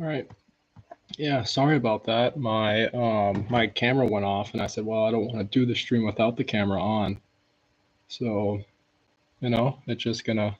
All right. Yeah, sorry about that. My camera went off and I said, well, I don't want to do the stream without the camera on. So, it's just gonna.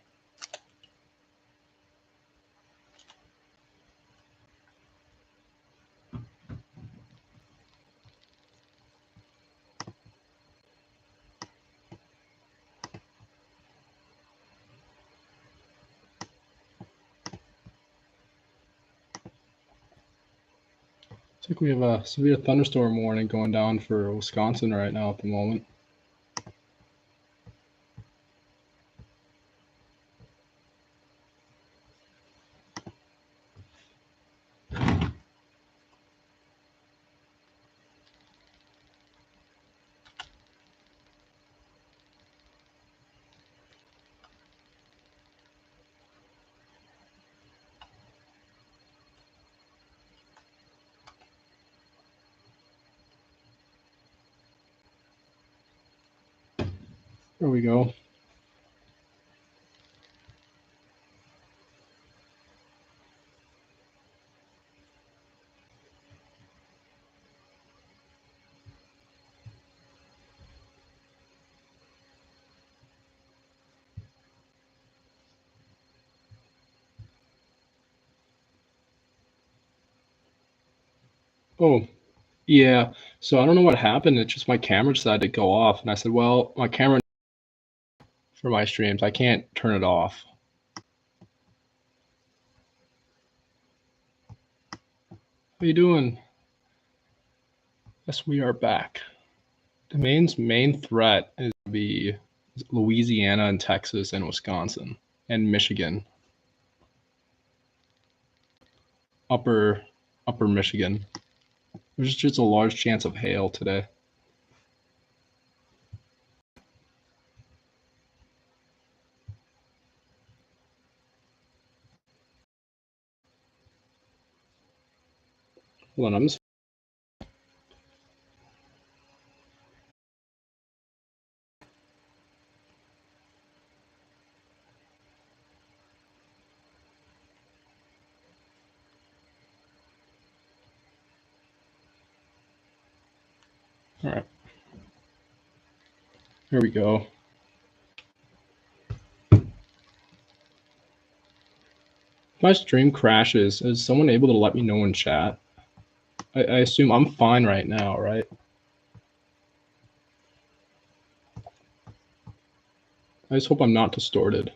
Looks like we have a severe thunderstorm warning going down for Wisconsin right now at the moment. There we go. Oh, yeah. So I don't know what happened. It's just my camera decided to go off. And I said, well, my camera for my streams, I can't turn it off. How you doing? Yes, we are back. The main threat is be Louisiana and Texas and Wisconsin and Michigan. Upper Michigan. There's just a large chance of hail today. Hold on, I'm just. All right. Here we go. If my stream crashes, is someone able to let me know in chat? I assume I'm fine right now, right? I just hope I'm not distorted.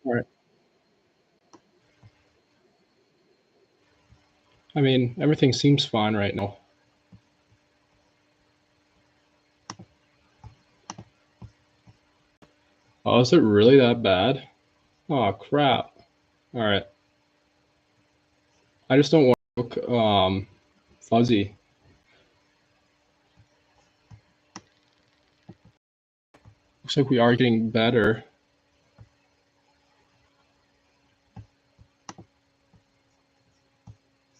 All right. I mean, everything seems fine right now. Oh, is it really that bad? Oh, crap. All right. I just don't want to look fuzzy. Looks like we are getting better.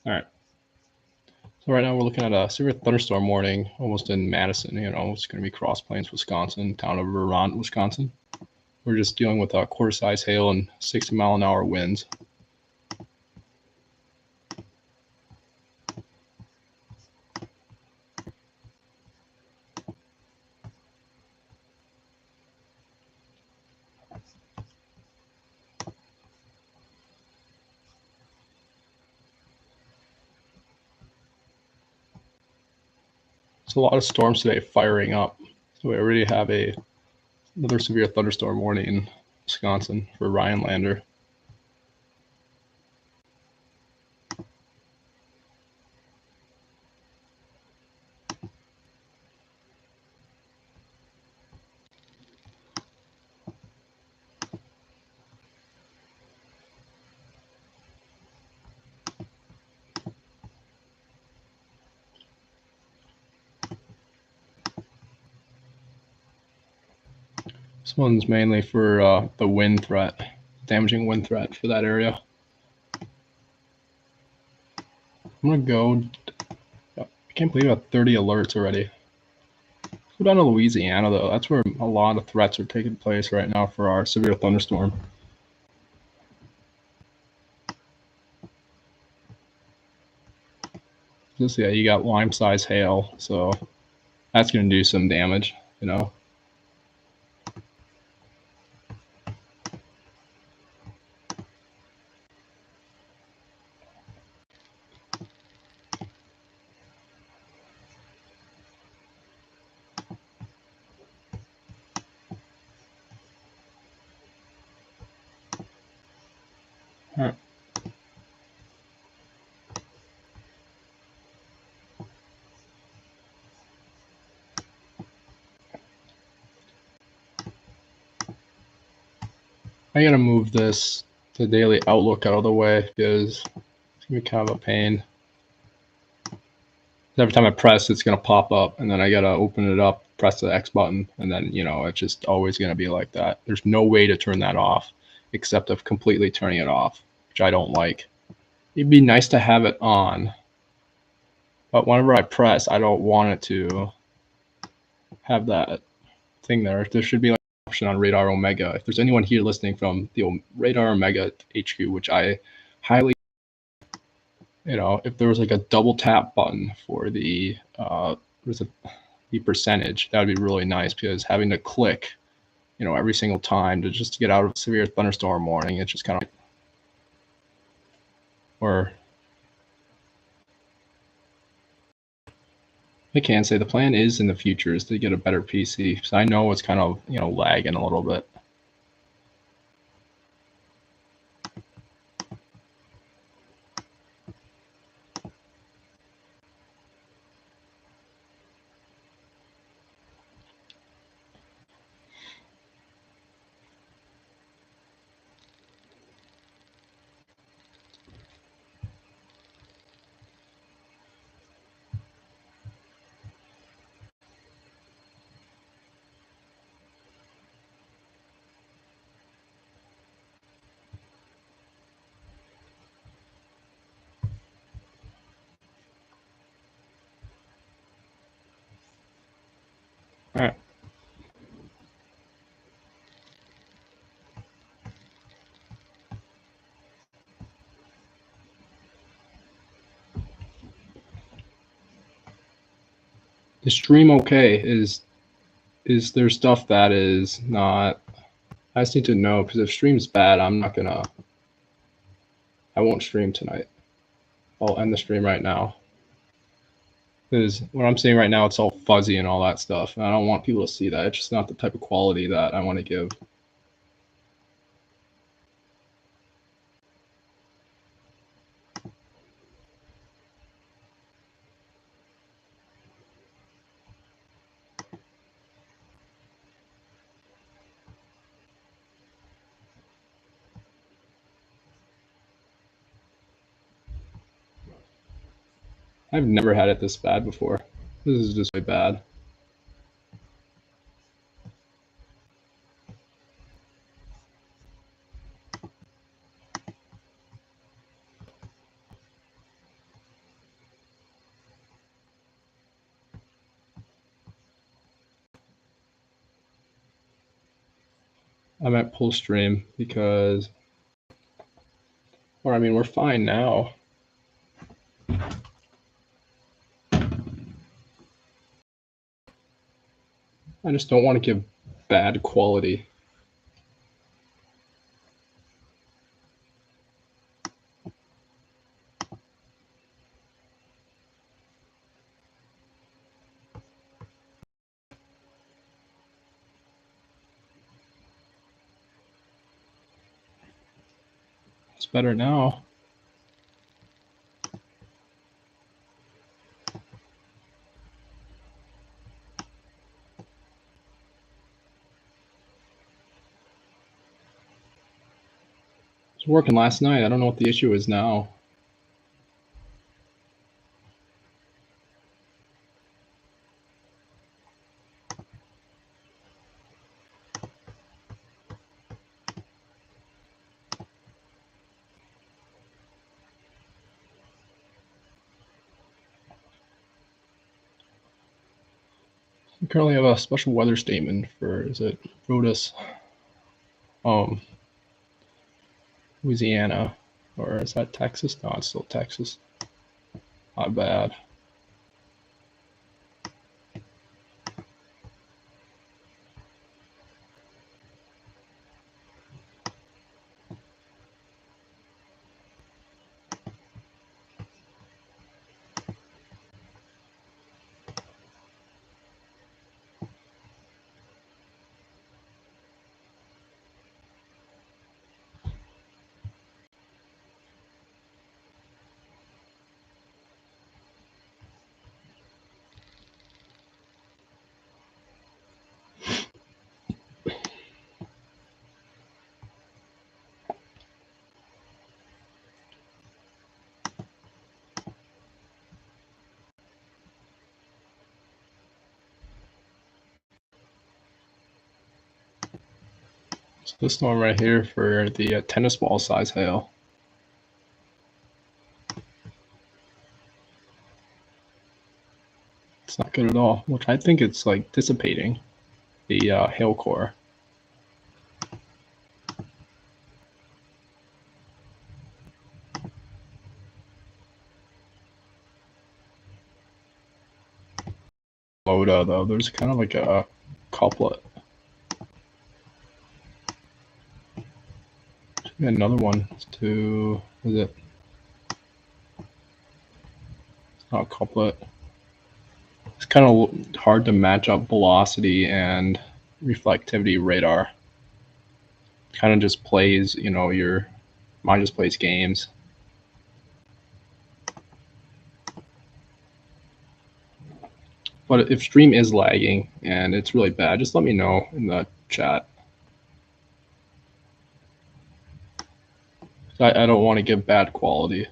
All right. So right now we're looking at a severe thunderstorm warning almost in Madison. It's going to be Cross Plains, Wisconsin, town of Vermont, Wisconsin. We're just dealing with a quarter-size hail and 60-mile-an-hour winds. It's a lot of storms today firing up. So we already have another severe thunderstorm warning in Wisconsin for Rhinelander. This one's mainly for the wind threat damaging wind threat for that area. I'm gonna go. I can't believe I have 30 alerts already. Let's go down to Louisiana though. That's where a lot of threats are taking place right now for our severe thunderstorm. Just yeah, you got lime-size hail, so that's gonna do some damage, you know. All right. I gotta move the daily outlook out of the way because it's gonna be kind of a pain. Every time I press, it's gonna pop up, and then I gotta open it up, press the X button, and then it's just always gonna be like that. There's no way to turn that off except of completely turning it off, which I don't like. It'd be nice to have it on, but whenever I press, I don't want it to have that thing there. There should be like an option on Radar Omega. If there's anyone here listening from the Radar Omega HQ, which I highly, if there was like a double tap button for the the percentage, that would be really nice because having to click, every single time to just get out of a severe thunderstorm warning, it's just kind of or I can say the plan is in the future is to get a better PC. So I know it's kind of, lagging a little bit. All right. The stream okay is there stuff that is not. I just need to know because if stream's bad, I won't stream tonight. I'll end the stream right now. Because what I'm seeing right now, it's all fuzzy and all that stuff. And I don't want people to see that. It's just not the type of quality that I want to give. I've never had it this bad before. This is just really bad. I'm at pull stream because, or I mean, we're fine now. I just don't want to give bad quality. It's better now. It was working last night. I don't know what the issue is now. We currently have a special weather statement for, is it Rhodes, Louisiana, or is that Texas? No, it's still Texas. Not bad. So this one right here for the tennis ball size hail. It's not good at all, which I think it's like dissipating the hail core. Loda though, there's kind of like a couplet. Another one to, is it? It's not a couplet. It's kind of hard to match up velocity and reflectivity radar. Kind of just plays, mine just plays games. But if stream is lagging and it's really bad, just let me know in the chat. I don't want to give bad quality.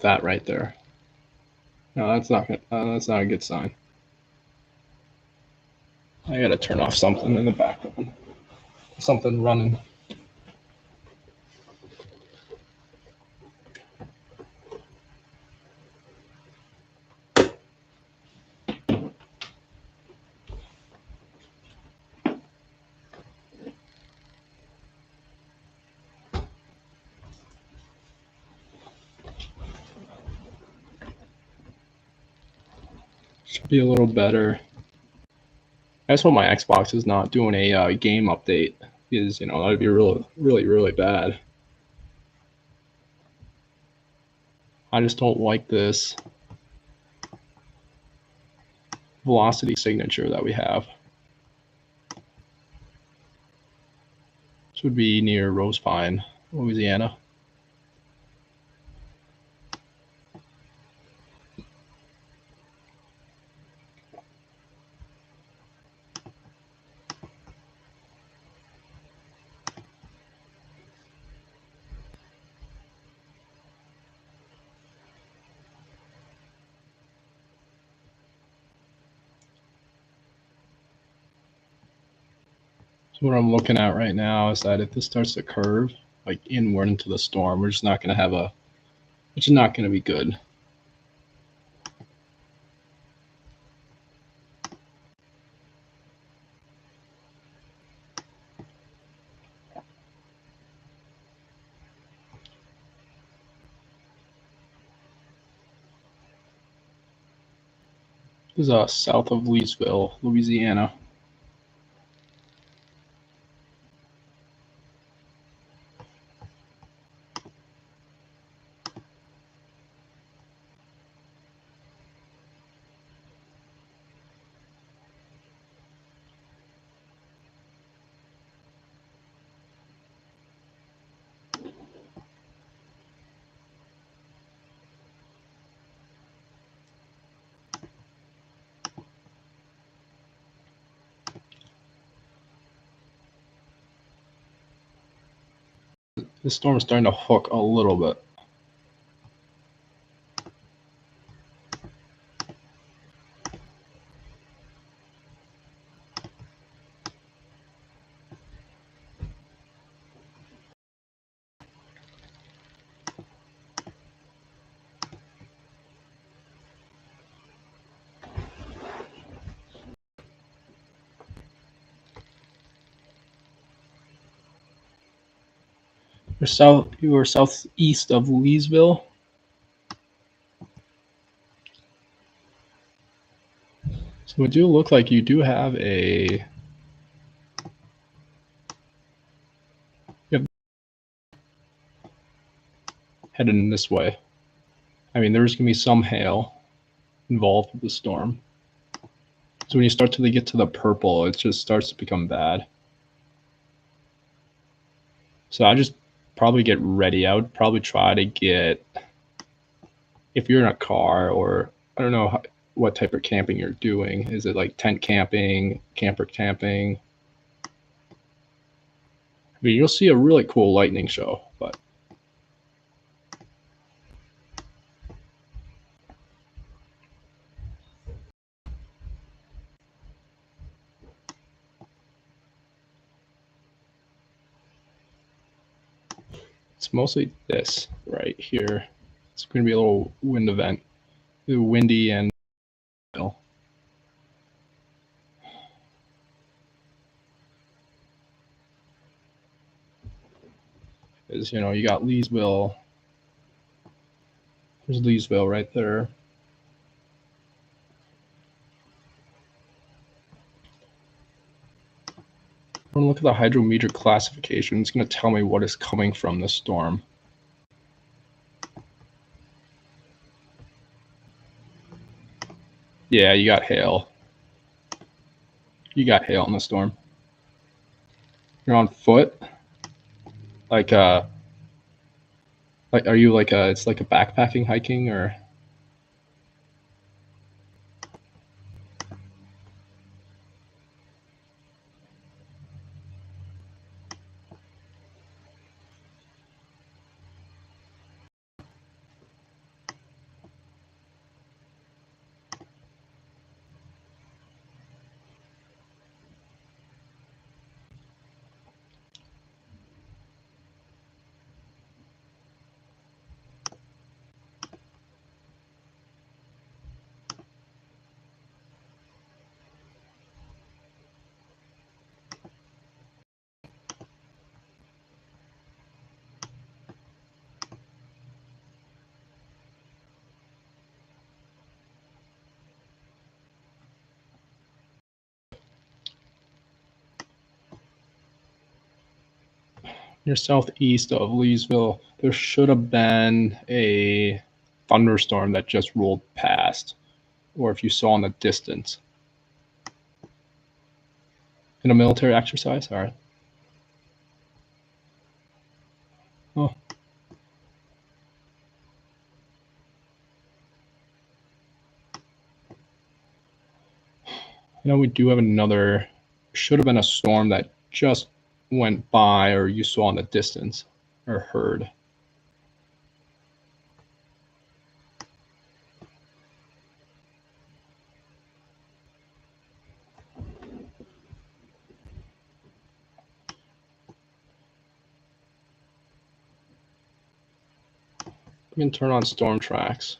That right there. No, that's not a good sign. I gotta turn off something in the background. Something running. Should be a little better. I just hope my Xbox is not doing a game update, because that'd be really bad. I just don't like this velocity signature that we have. This would be near Rose Pine, Louisiana. So what I'm looking at right now is that if this starts to curve like inward into the storm, we're just not going to have which is not going to be good. This is south of Leeville, Louisiana. This storm is starting to hook a little bit. You are southeast of Leeville. So it do look like you do have a heading this way. I mean, there's gonna be some hail involved with the storm. So when you start to get to the purple, it just starts to become bad. So I just probably get ready. I would probably try to get, if you're in a car, or I don't know what type of camping you're doing. Is it like tent camping, camper camping? I mean, you'll see a really cool lightning show, but it's mostly this right here. It's going to be a little wind event, windy and is, you know, you got Leesville. There's Leesville right there. I'm going to look at the hydrometer classification. It's going to tell me what is coming from the storm. Yeah, you got hail. You got hail in the storm. You're on foot. Like are you like it's like a backpacking hiking, or? You're southeast of Leesville. There should have been a thunderstorm that just rolled past, or if you saw in the distance. In a military exercise? All right. Oh. You know, we do have another, should have been a storm that just went by, or you saw in the distance or heard. We can turn on storm tracks.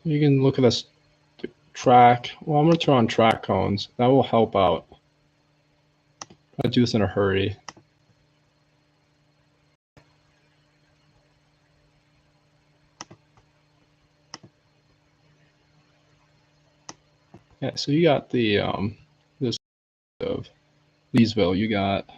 You can look at this track. Well, I'm going to turn on track cones. That will help out. I'll do this in a hurry. Yeah, so you got the this of Leesville. You got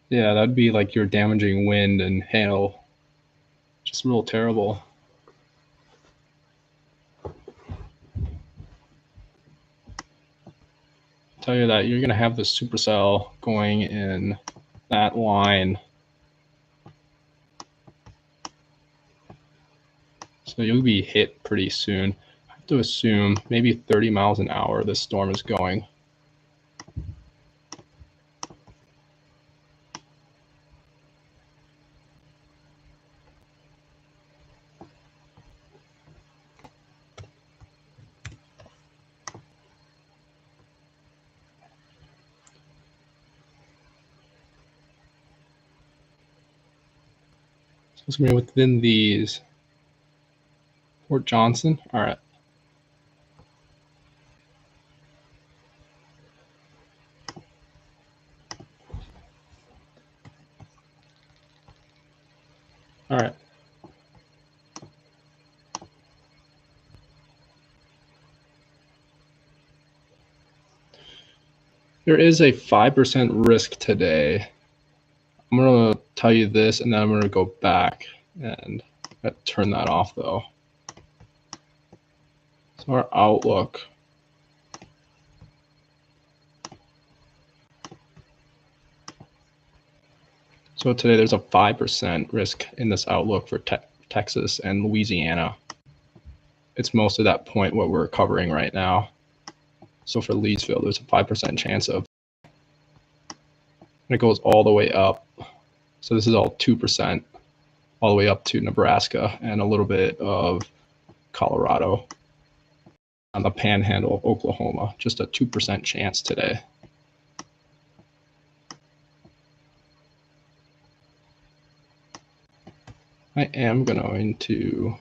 yeah, that'd be like your damaging wind and hail. Just real terrible. tell you that you're going to have this supercell going in that line. So you'll be hit pretty soon. I have to assume maybe 30 miles an hour this storm is going. So it's going to be within these. Fort Johnson. All right. All right. There is a 5% risk today. I'm going to tell you this, and then I'm going to go back and turn that off, though. So our outlook. So today there's a 5% risk in this outlook for Texas and Louisiana. It's most of that point what we're covering right now. So for Leeville, there's a 5% chance of, and it goes all the way up. So this is all 2%, all the way up to Nebraska and a little bit of Colorado. On the panhandle of Oklahoma, just a 2% chance today. I am going to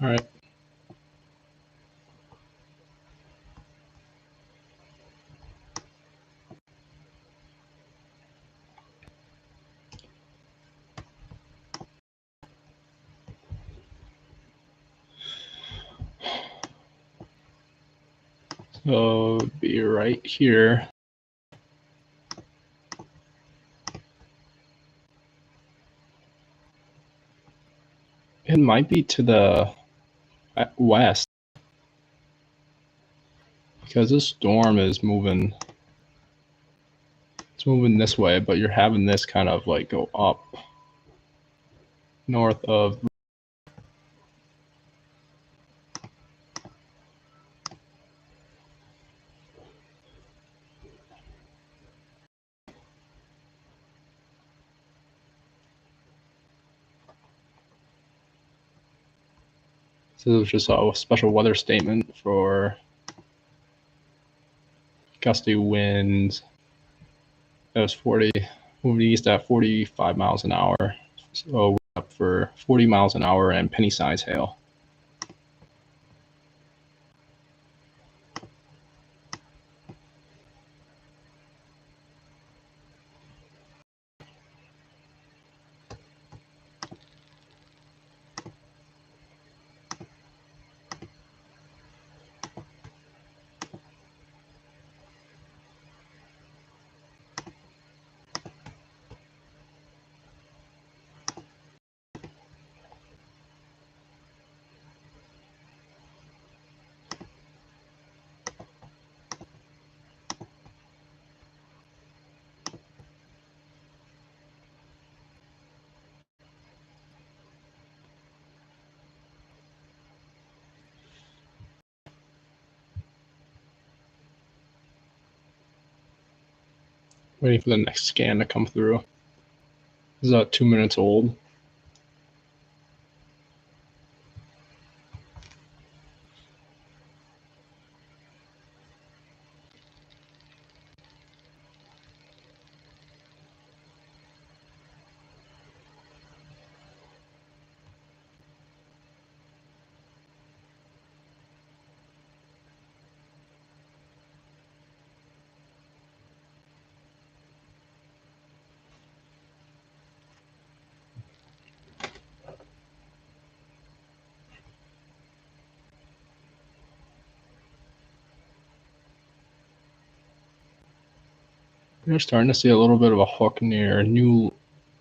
all right. So be right here. It might be to the west because this storm is moving. It's moving this way, but you're having this kind of like go up north of. So there's just a special weather statement for gusty winds. That was 40, moving east at 45 miles an hour. So we're up for 40 miles an hour and penny-size hail. Waiting for the next scan to come through. This is 2 minutes old. We're starting to see a little bit of a hook near New.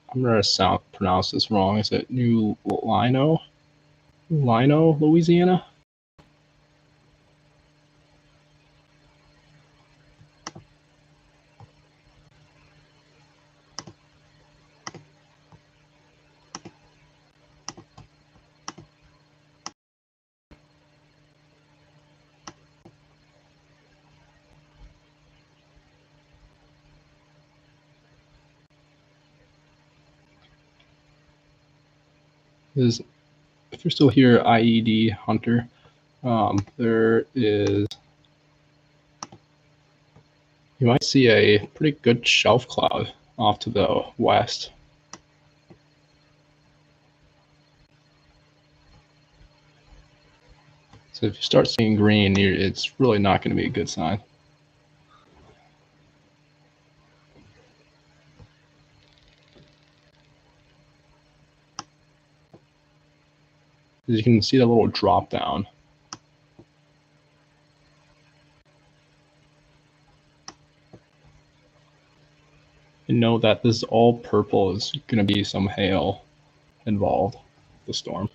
I'm gonna pronounce this wrong. Is it New Lino? Lino, Louisiana? Is if you're still here, IED Hunter, there is. You might see a pretty good shelf cloud off to the west. So if you start seeing green, it's really not going to be a good sign. As you can see the little drop down. And know that this all purple is going to be some hail involved with the storm.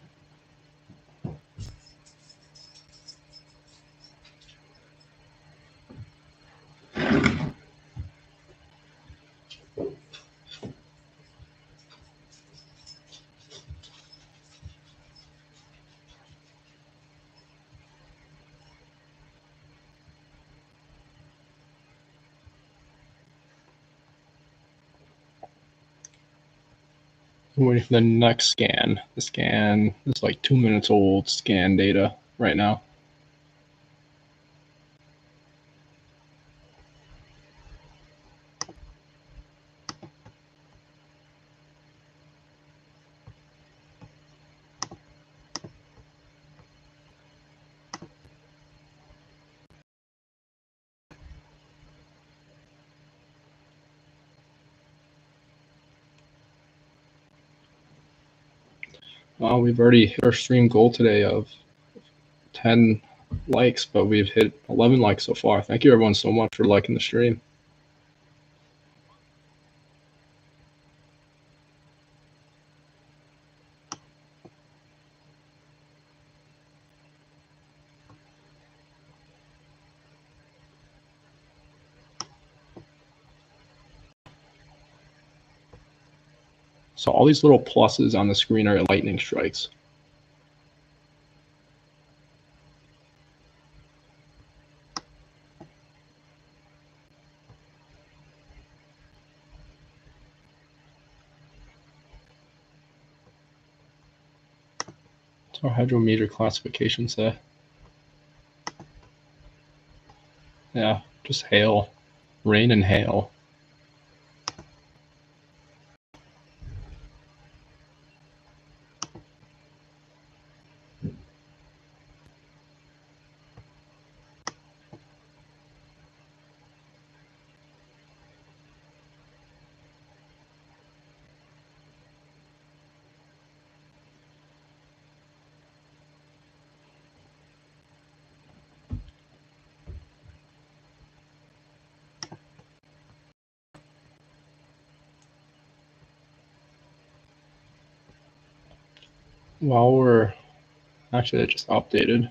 I'm waiting for the next scan. The scan is like 2 minutes old scan data right now. We've already hit our stream goal today of 10 likes, but we've hit 11 likes so far. Thank you everyone so much for liking the stream. So all these little pluses on the screen are lightning strikes. What's our hydrometer classification say? Yeah, just hail, rain and hail. While we're actually, it just updated.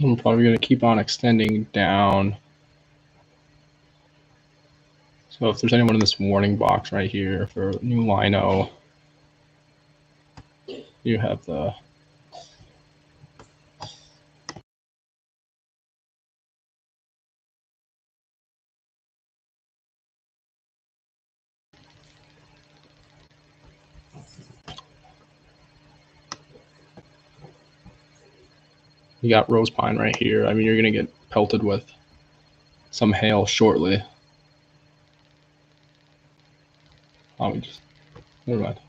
I'm probably going to keep on extending down. So if there's anyone in this warning box right here for new lino, you have the you got rose pine right here. I mean, you're going to get pelted with some hail shortly. Oh, we just never mind.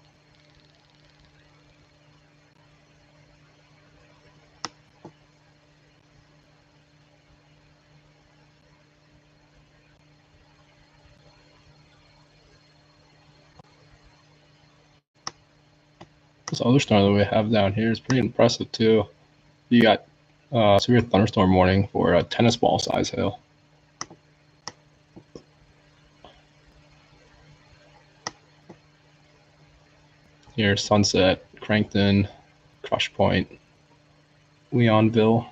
This other storm that we have down here is pretty impressive too. You got severe thunderstorm warning for a tennis ball size hail. Here, Sunset, Crankton, Crush Point, Leonville.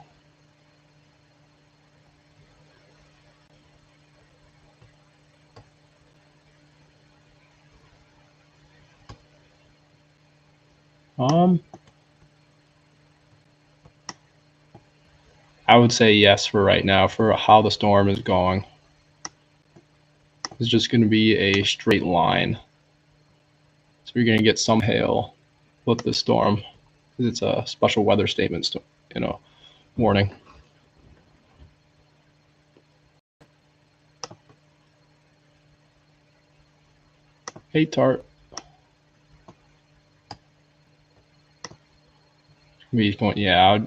I would say yes for right now for how the storm is going. It's just going to be a straight line. So you're going to get some hail with the storm. It's a special weather statement, warning. Hey, Tart. Yeah,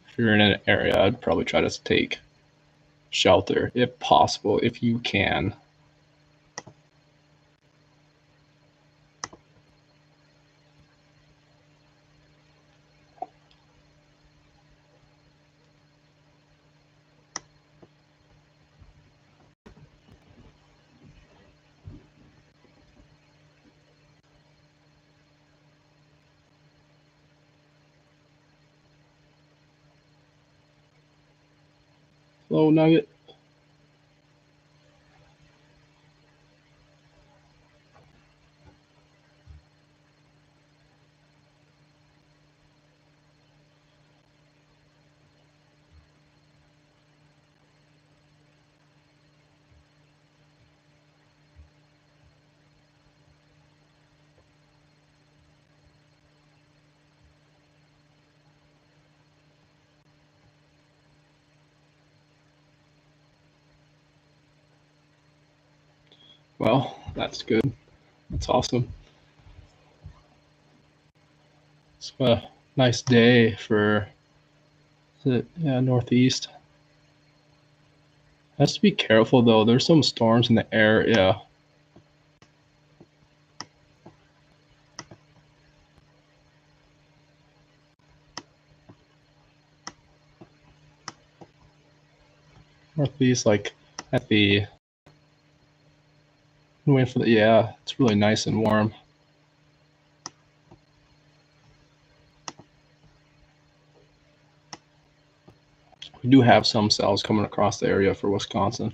if you're in an area, I'd probably try to take shelter if possible, if you can. Hello, Nugget. Well, that's good. That's awesome. It's a nice day for Northeast. Has to be careful though. There's some storms in the area. Northeast, like at the it's really nice and warm. We do have some cells coming across the area for Wisconsin.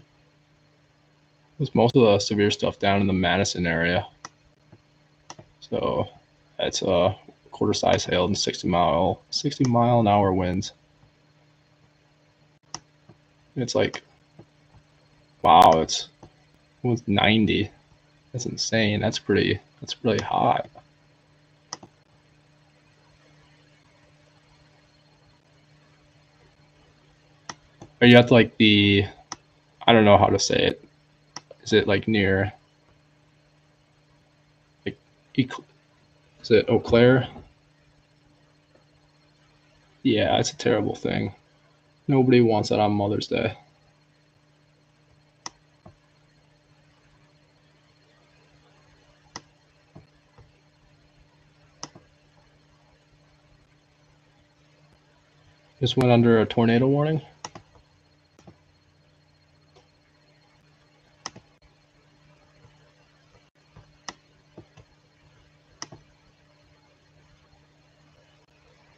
There's most of the severe stuff down in the Madison area. So it's a quarter size hail and 60-mile an hour winds. It's like, wow, it's 90. That's insane. That's really hot. Are you at like I don't know how to say it. Is it like near, like, is it Eau Claire? Yeah, it's a terrible thing. Nobody wants that on Mother's Day. Just went under a tornado warning.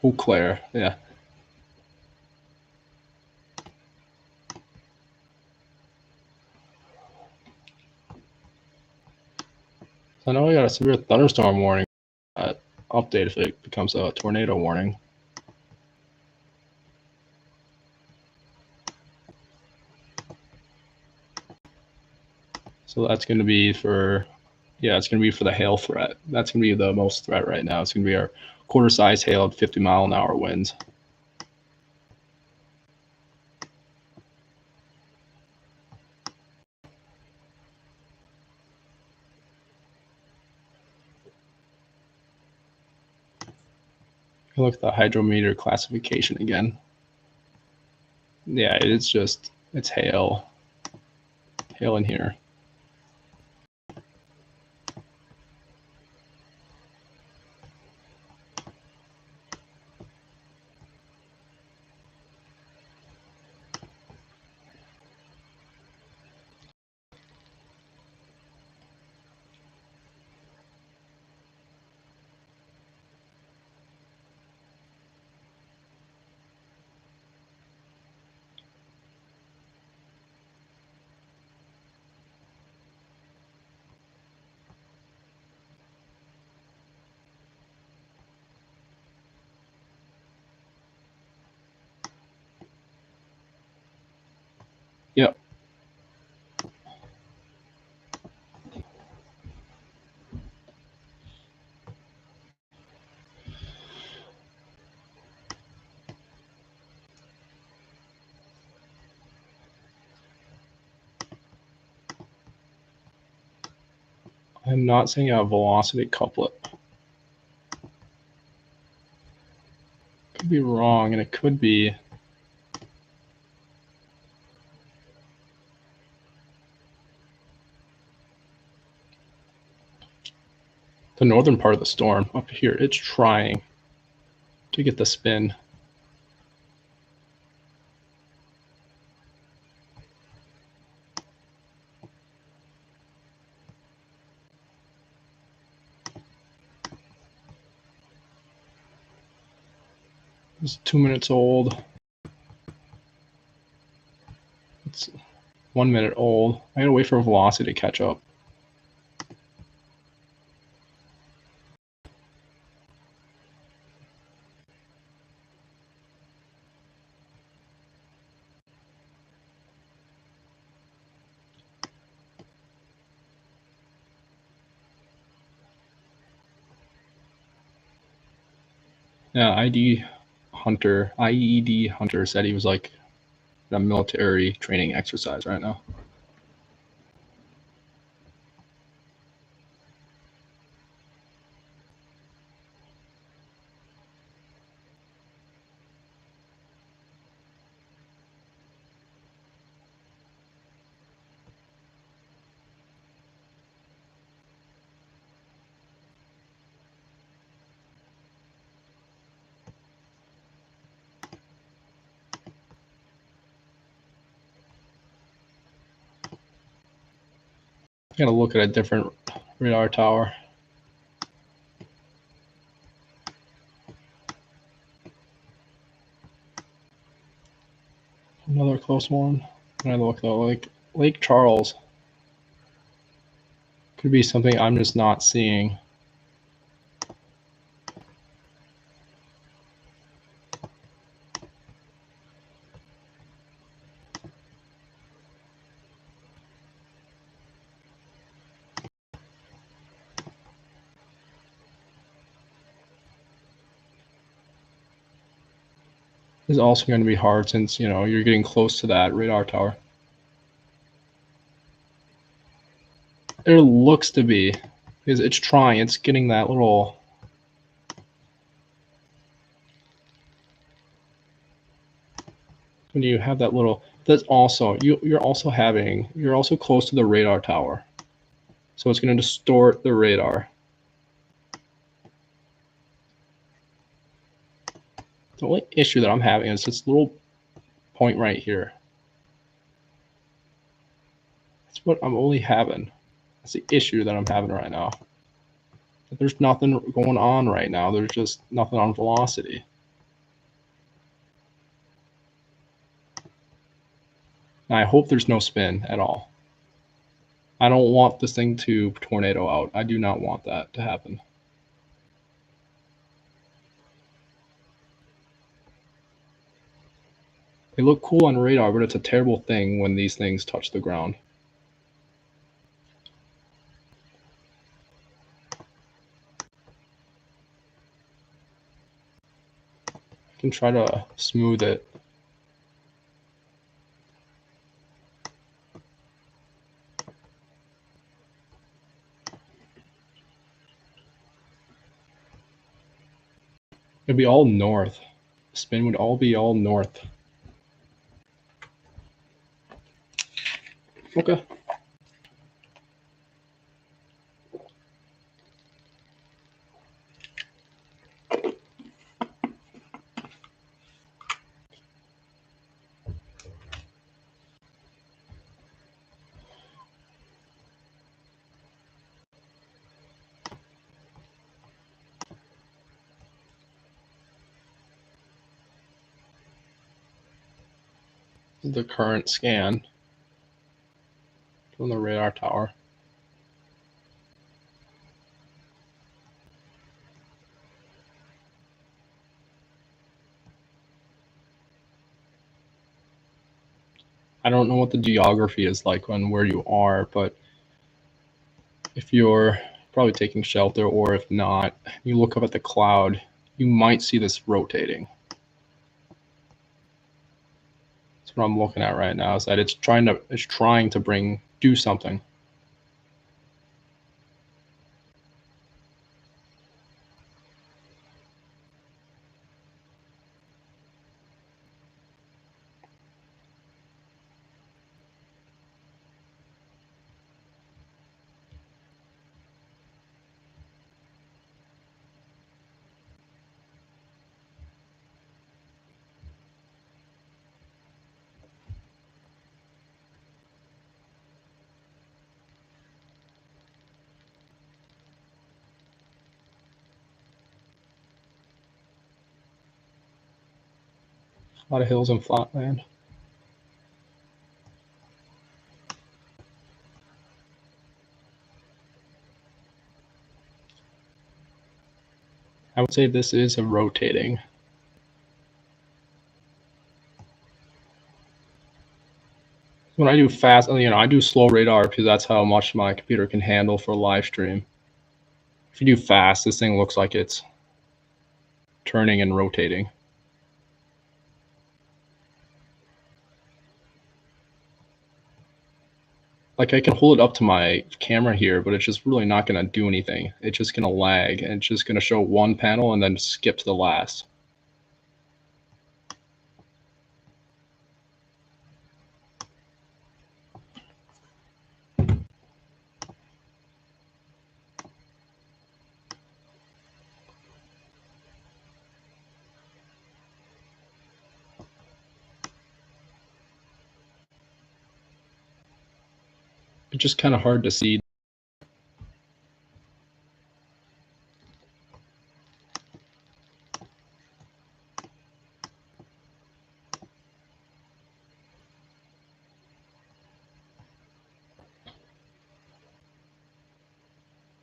Eau Claire, yeah. I know we got a severe thunderstorm warning. Update if it becomes a tornado warning. So that's going to be for, yeah, it's going to be for the hail threat. That's going to be the most threat right now. It's going to be our quarter-size hail at 50-mile-an-hour winds. Look at the hydrometer classification again. Yeah, it's hail. Hail in here. Yep. I'm not seeing a velocity couplet. Could be wrong, and it could be the northern part of the storm up here. It's trying to get the spin. It's 2 minutes old. It's 1 minute old. I gotta wait for velocity to catch up. Yeah, IED Hunter said he was like a military training exercise right now. I gotta look at a different radar tower. Another close one. I look though, like Lake Charles could be something I'm just not seeing. Is also going to be hard since you're getting close to that radar tower. It looks to be because it's trying. It's getting that little. When you have that little, that's also you're also close to the radar tower, so it's going to distort the radar. The only issue that I'm having is this little point right here. That's what I'm only having. That's the issue that I'm having right now. There's nothing going on right now. There's just nothing on velocity. And I hope there's no spin at all. I don't want this thing to tornado out. I do not want that to happen. They look cool on radar, but it's a terrible thing when these things touch the ground. I can try to smooth it. It'd be all north. Spin would all be all north. Okay. The current scan from the radar tower. I don't know what the geography is like on where you are, but if you're probably taking shelter, or if not, you look up at the cloud, you might see this rotating. That's what I'm looking at right now, is that it's trying to do something. A lot of hills and flat land. I would say this is a rotating. When I do fast, I do slow radar because that's how much my computer can handle for live stream. If you do fast, this thing looks like it's turning and rotating. Like, I can hold it up to my camera here, but it's just really not going to do anything. It's just going to lag, and it's just going to show one panel and then skip to the last. It's just kind of hard to see.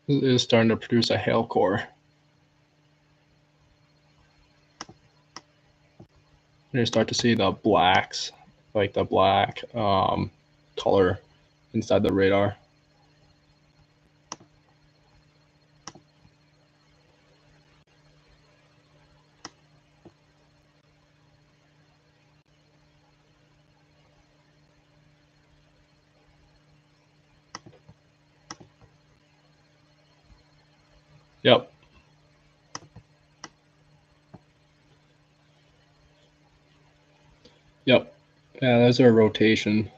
It is starting to produce a hail core. And you start to see the blacks, like the black color inside the radar. Yep. Yep. Yeah, those are rotation.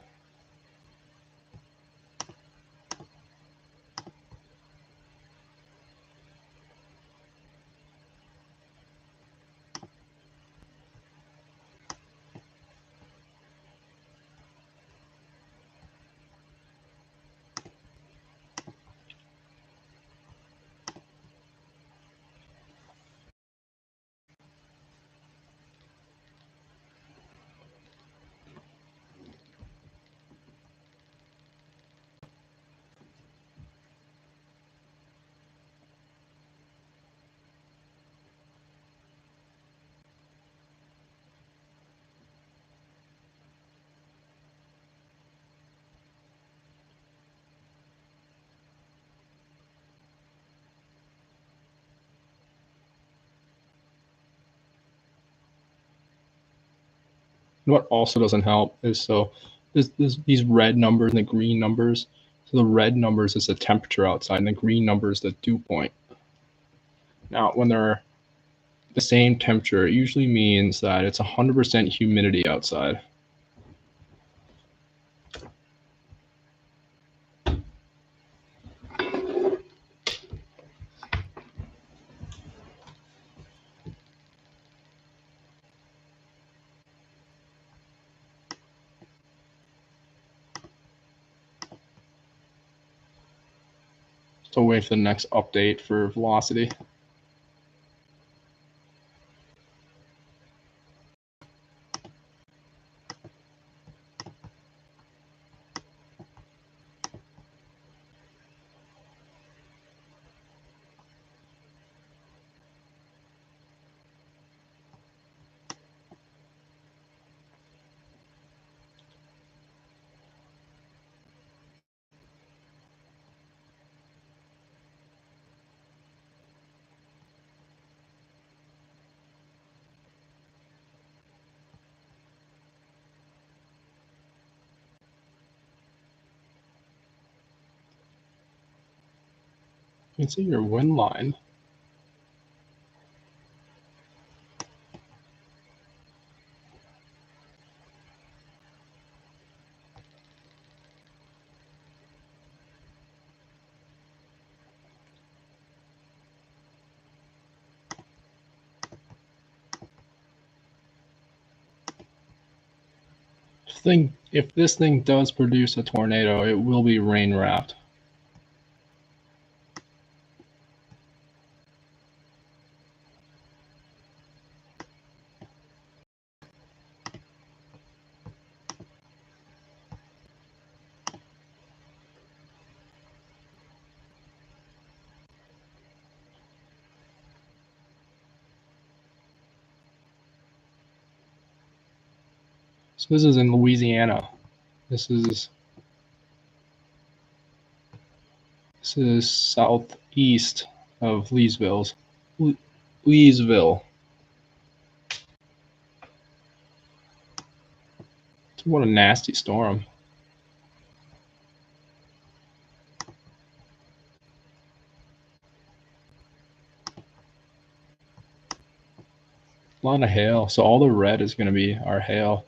What also doesn't help is these red numbers and the green numbers. So the red numbers is the temperature outside, and the green number is the dew point. Now, when they're the same temperature, it usually means that it's 100% humidity outside. So wait for the next update for velocity. You can see your wind line. If this thing does produce a tornado, it will be rain wrapped. So this is in Louisiana. This is southeast of Leesville. Leesville. What a nasty storm. A lot of hail. So all the red is going to be our hail.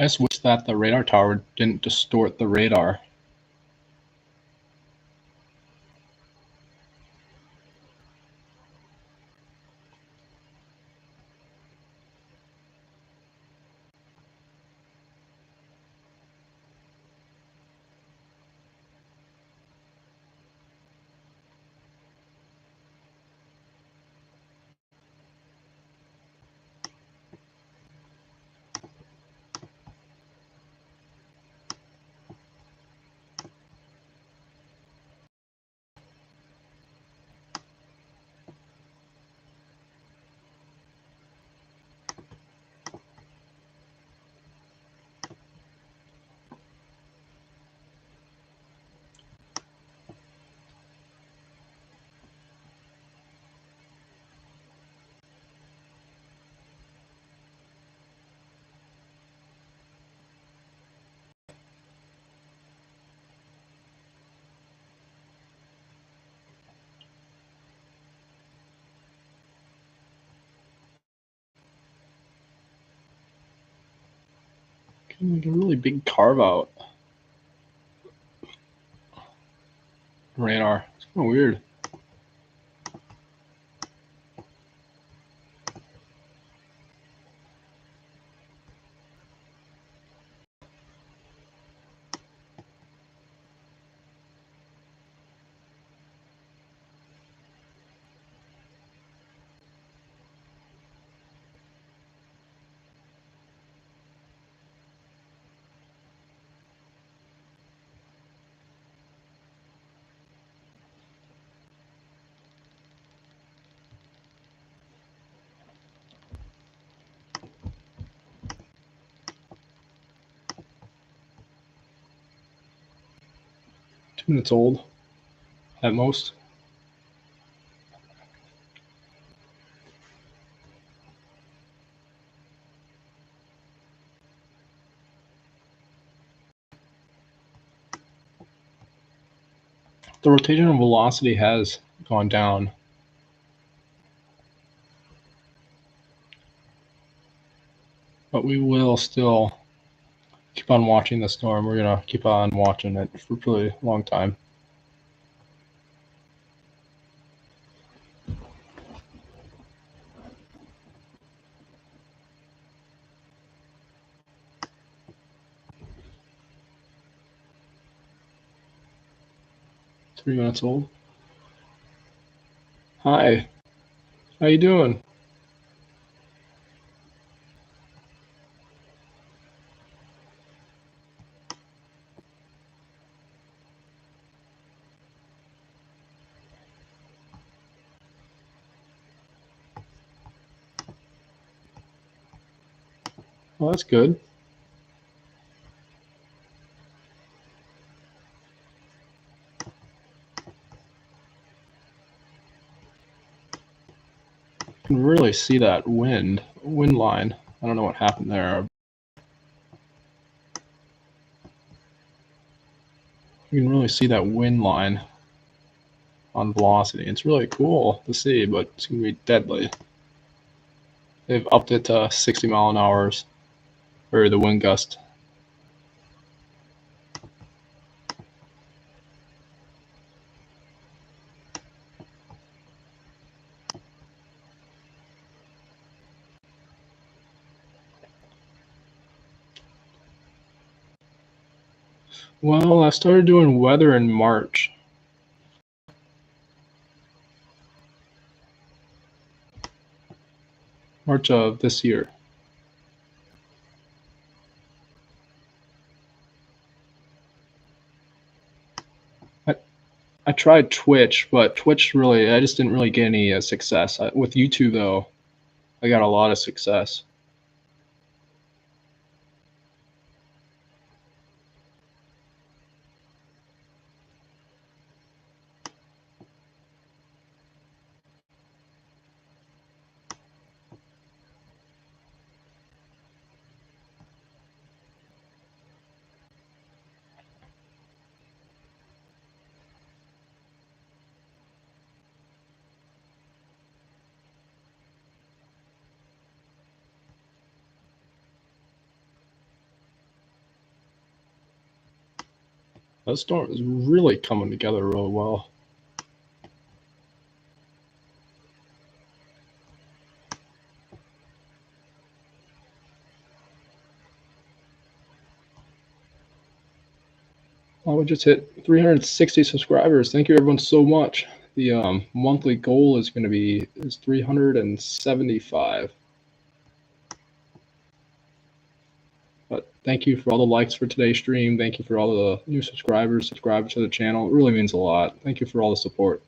I just wish that the radar tower didn't distort the radar. Like a really big carve out radar. It's kind of weird. It's old at most. The rotational velocity has gone down. But we will still keep on watching the storm. We're going to keep on watching it for a pretty long time. Minutes old. Hi. How you doing? Well, that's good. You can really see that wind line. I don't know what happened there. You can really see that wind line on velocity. It's really cool to see, but it's going to be deadly. They've upped it to 60 mile an hour for the wind gust. Well, I started doing weather in March. March of this year. I tried Twitch, but Twitch really, I just didn't really get any success. With YouTube, though, I got a lot of success. That storm is really coming together really well. We just hit 360 subscribers. Thank you everyone so much. The monthly goal is going to be 375. But thank you for all the likes for today's stream. Thank you for all the new subscribers subscribing to the channel. It really means a lot. Thank you for all the support.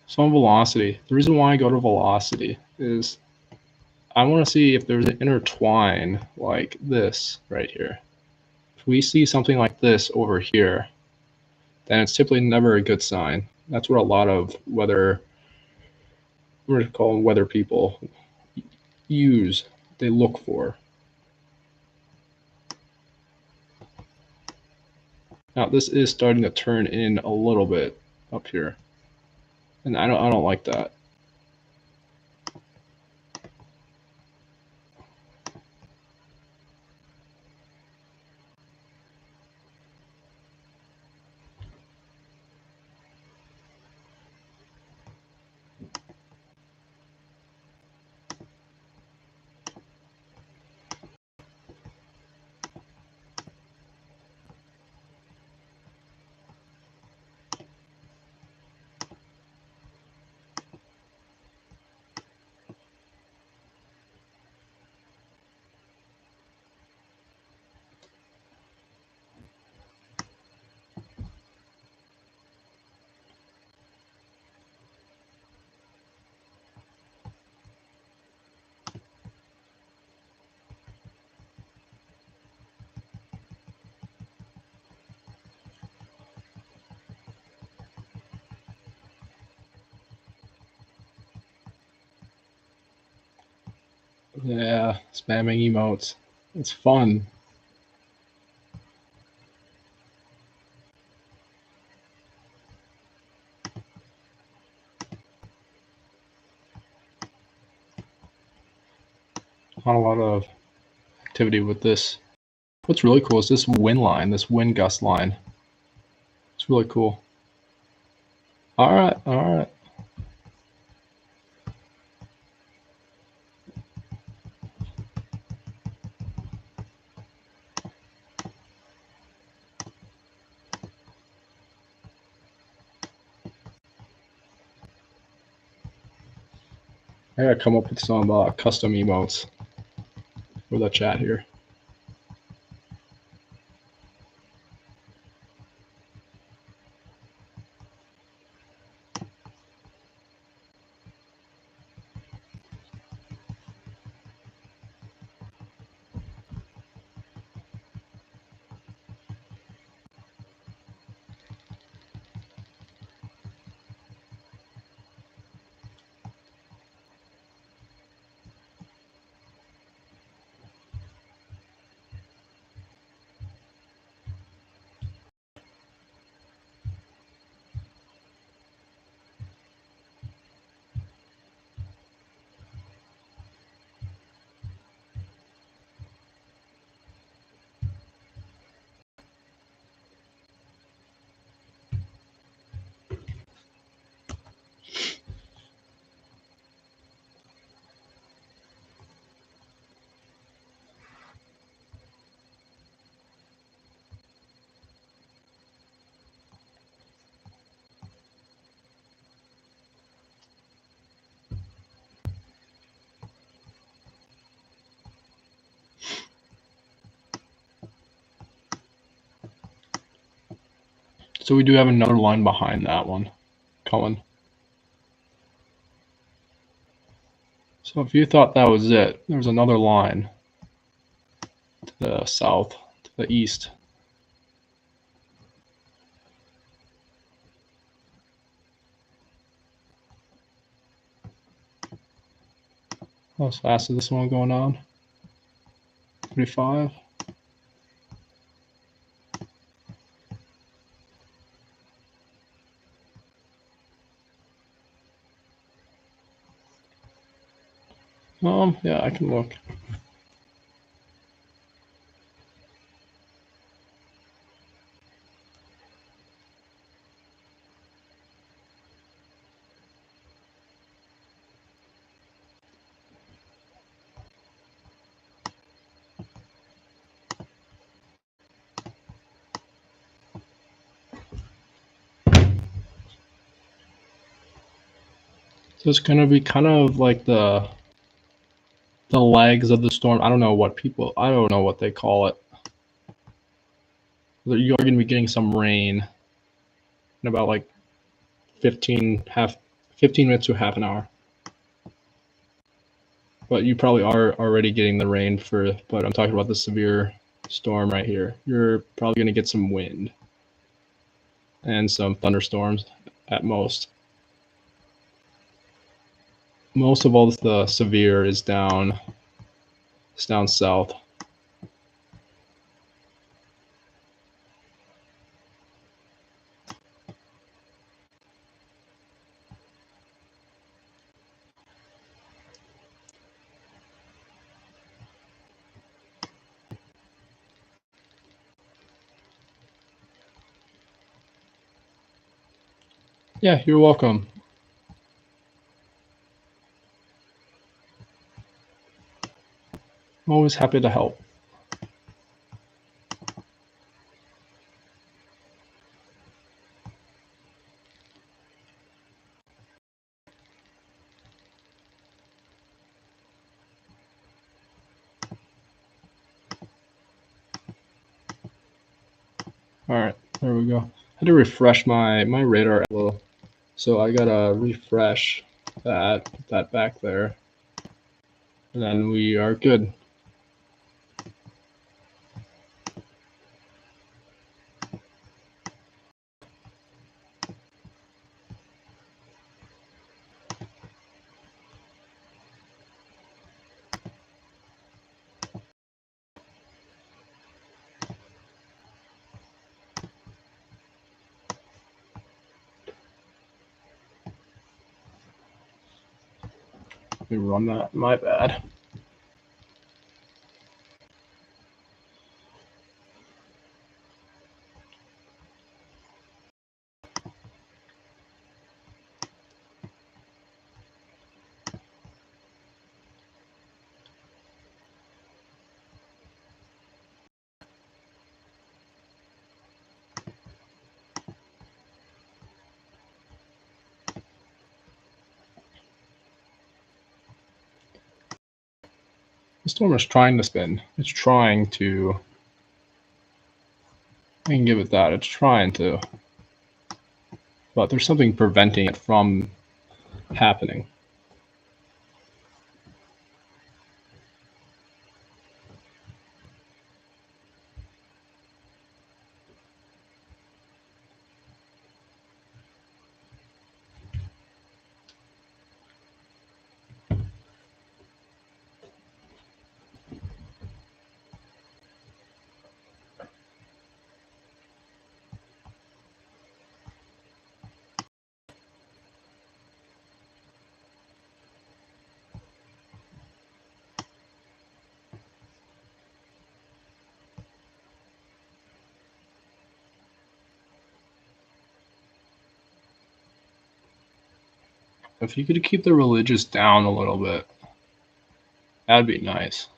So on velocity, the reason why I go to velocity is I want to see if there's an intertwine like this right here. If we see something like this over here, then it's typically never a good sign. That's what a lot of we're going to call them weather people use. They look for. Now this is starting to turn in a little bit up here, and I don't like that. Yeah, spamming emotes. It's fun. Not a lot of activity with this. What's really cool is this wind line, this wind gust line. It's really cool. All right, all right. I gotta come up with some custom emotes for the chat here. So we do have another line behind that one, Cullen. So if you thought that was it, there's another line to the south, to the east. How fast is this one going on? 35. Yeah, I can look. So it's gonna be kind of like the legs of the storm. I don't know what they call it. You're gonna be getting some rain in about like 15 minutes to half an hour. But you probably are already getting the rain but I'm talking about the severe storm right here. You're probably gonna get some wind and some thunderstorms at most. Most of all the severe is down south. Yeah, you're welcome. I'm always happy to help. All right, there we go. I had to refresh my radar a little, so I gotta refresh that, put that back there, and then we are good. Let me run that. My bad. The storm is trying to spin. It's trying to. I can give it that. It's trying to. But there's something preventing it from happening. If you could keep the religious down a little bit, that'd be nice.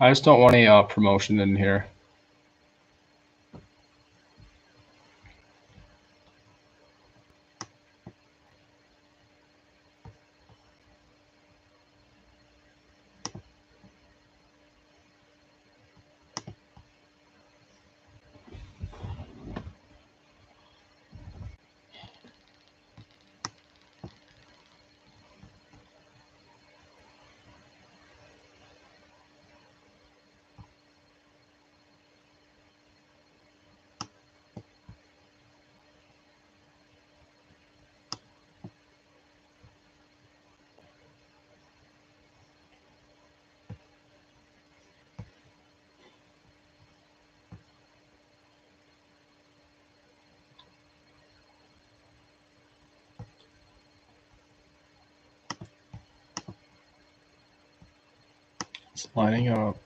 I just don't want any promotion in here. It's lining up.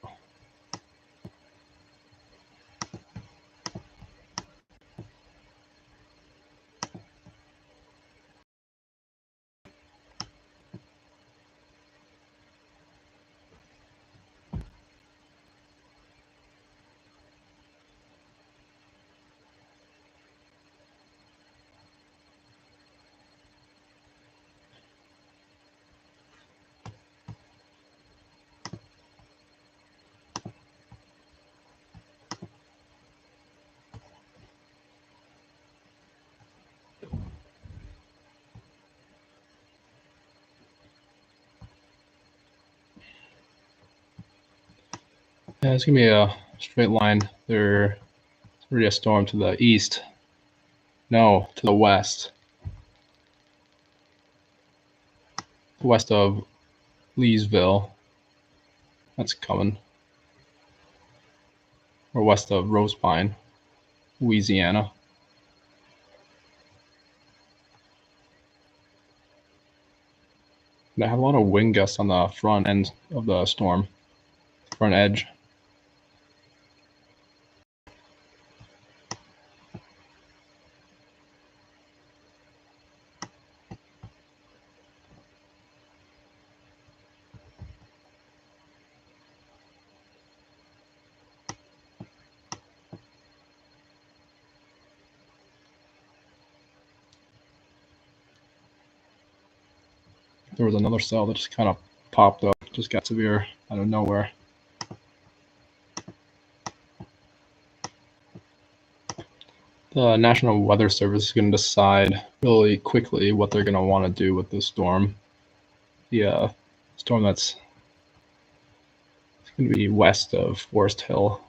Yeah, it's gonna be a straight line. There's already a storm to the east. No, to the west. West of Leesville. That's coming. Or west of Rose Pine, Louisiana. And I have a lot of wind gusts on the front end of the storm, front edge. There was another cell that just kind of popped up, just got severe out of nowhere. The National Weather Service is going to decide really quickly what they're going to want to do with this storm. The storm that's going to be west of Forest Hill.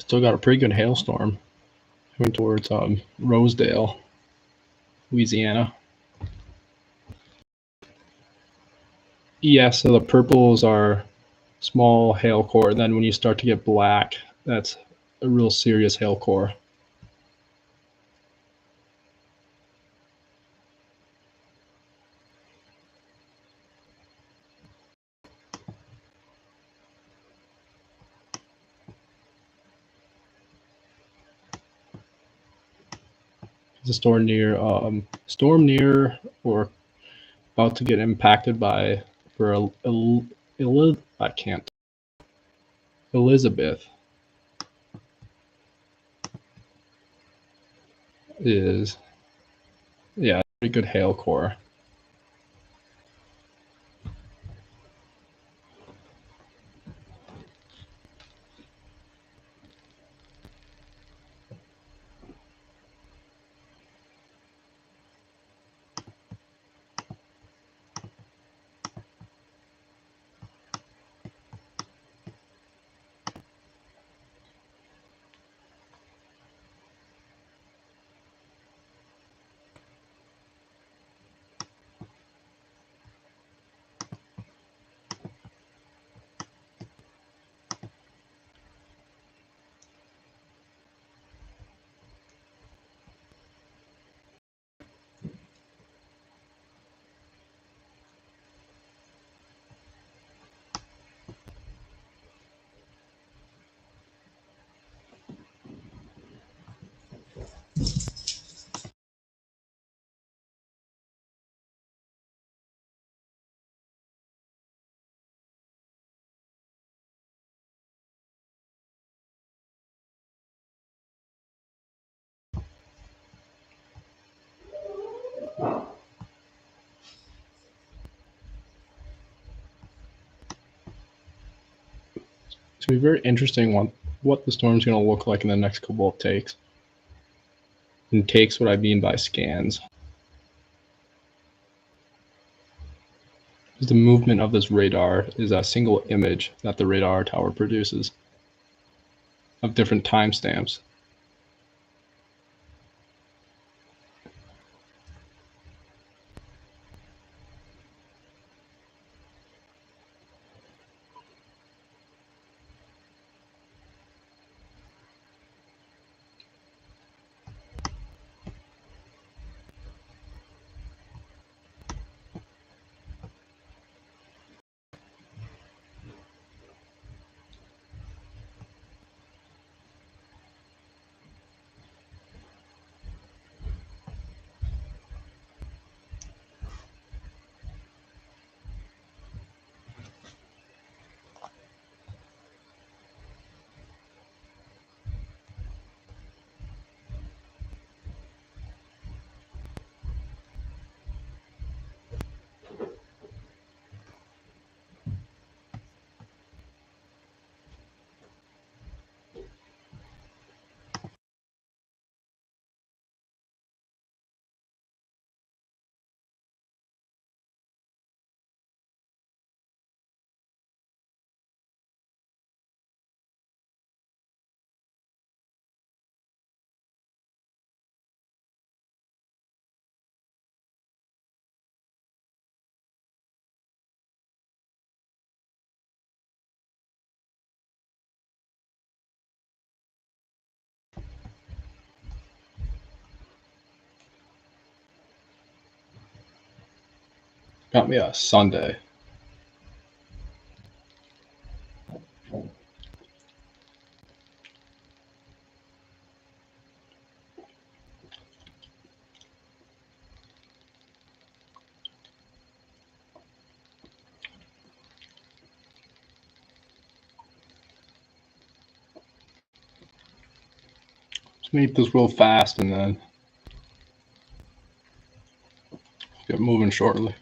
Still got a pretty good hailstorm coming towards Rosedale, Louisiana. Yeah, so the purples are small hail core. And then when you start to get black, that's a real serious hail core. It's a storm near or about to get impacted by for I can't Elizabeth is pretty good hail core. It's gonna be very interesting what the storm's gonna look like in the next couple of takes. And takes what I mean by scans. The movement of this radar is a single image that the radar tower produces of different timestamps. Got me a Sunday. Let's make this real fast and then get moving shortly.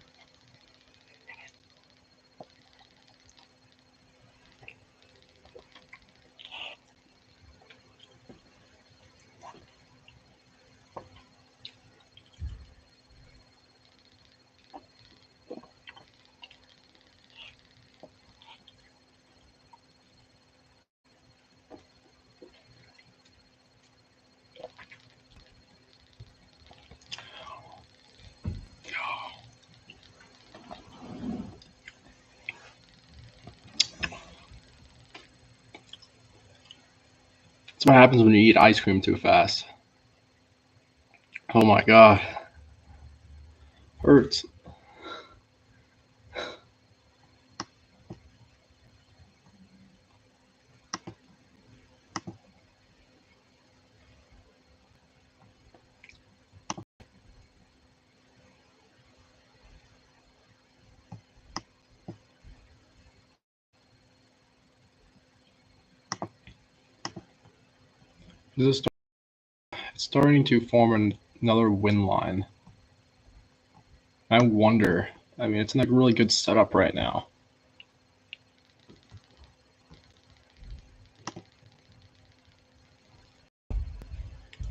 That's what happens when you eat ice cream too fast. Oh my god. Hurts. This is it's starting to form another wind line. I wonder. I mean, it's in a really good setup right now.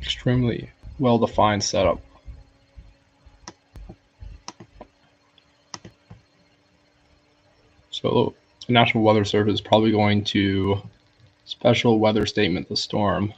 Extremely well defined setup. So the National Weather Service is probably going to special weather statement the storm.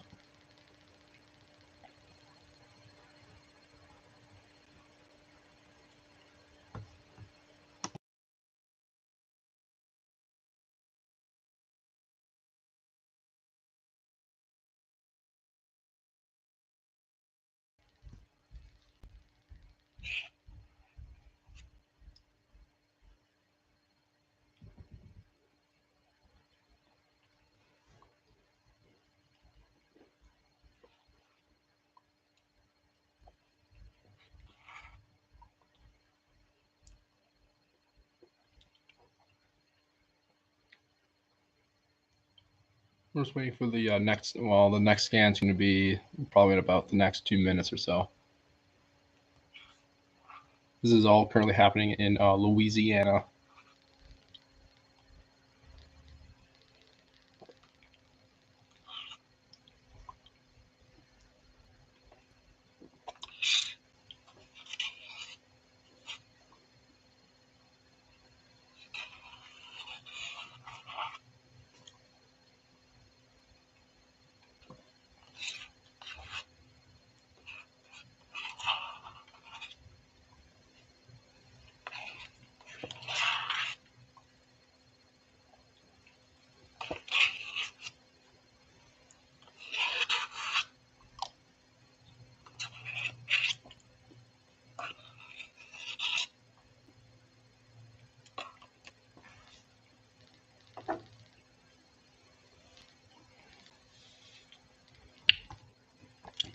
We're just waiting for the next. Well, the next scan is going to be probably in about the next 2 minutes or so. This is all currently happening in Louisiana.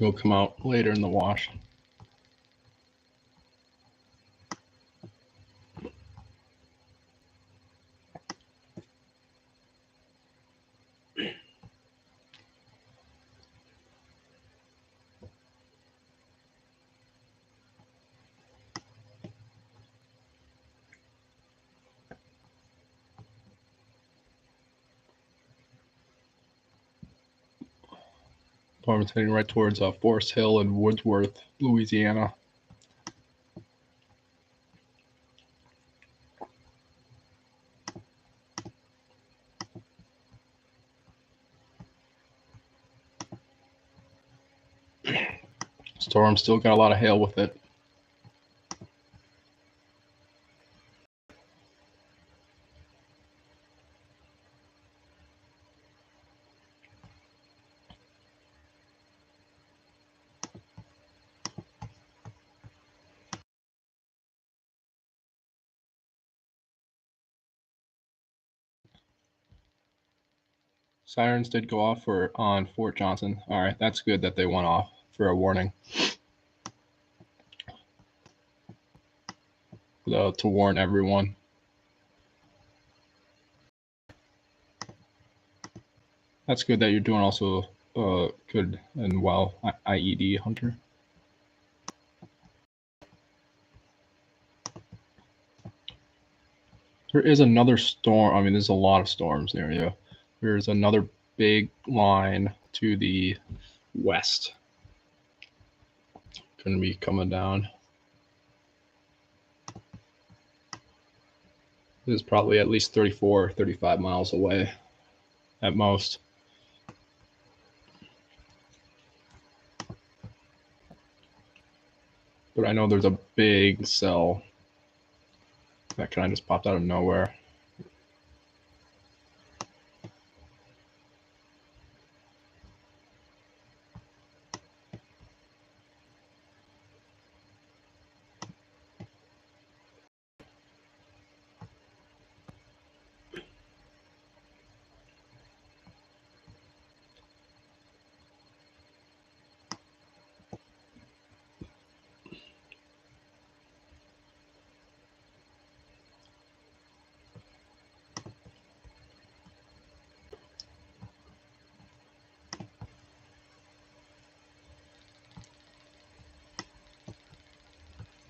It'll come out later in the wash. Storm's heading right towards Forest Hill and Woodsworth, Louisiana. Storm still got a lot of hail with it. Sirens did go off on Fort Johnson. All right, that's good that they went off for a warning. To warn everyone. That's good that you're doing also good and well, IED Hunter. There is another storm. I mean, there's a lot of storms there. Yeah. There's another big line to the west. Going to be coming down. This is probably at least 34, 35 miles away at most. But I know there's a big cell that kind of just popped out of nowhere.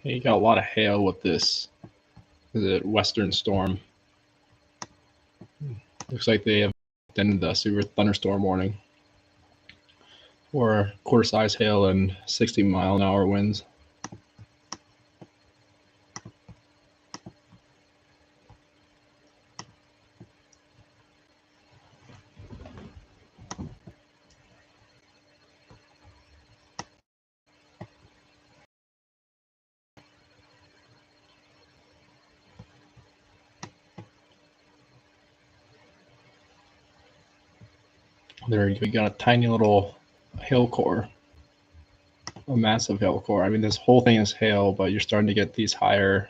You got a lot of hail with this. The western storm. Looks like they have extended the severe thunderstorm warning. Or quarter-size hail and 60-mile-an-hour winds. There you got a tiny little hail core, a massive hail core. I mean, this whole thing is hail, but you're starting to get these higher.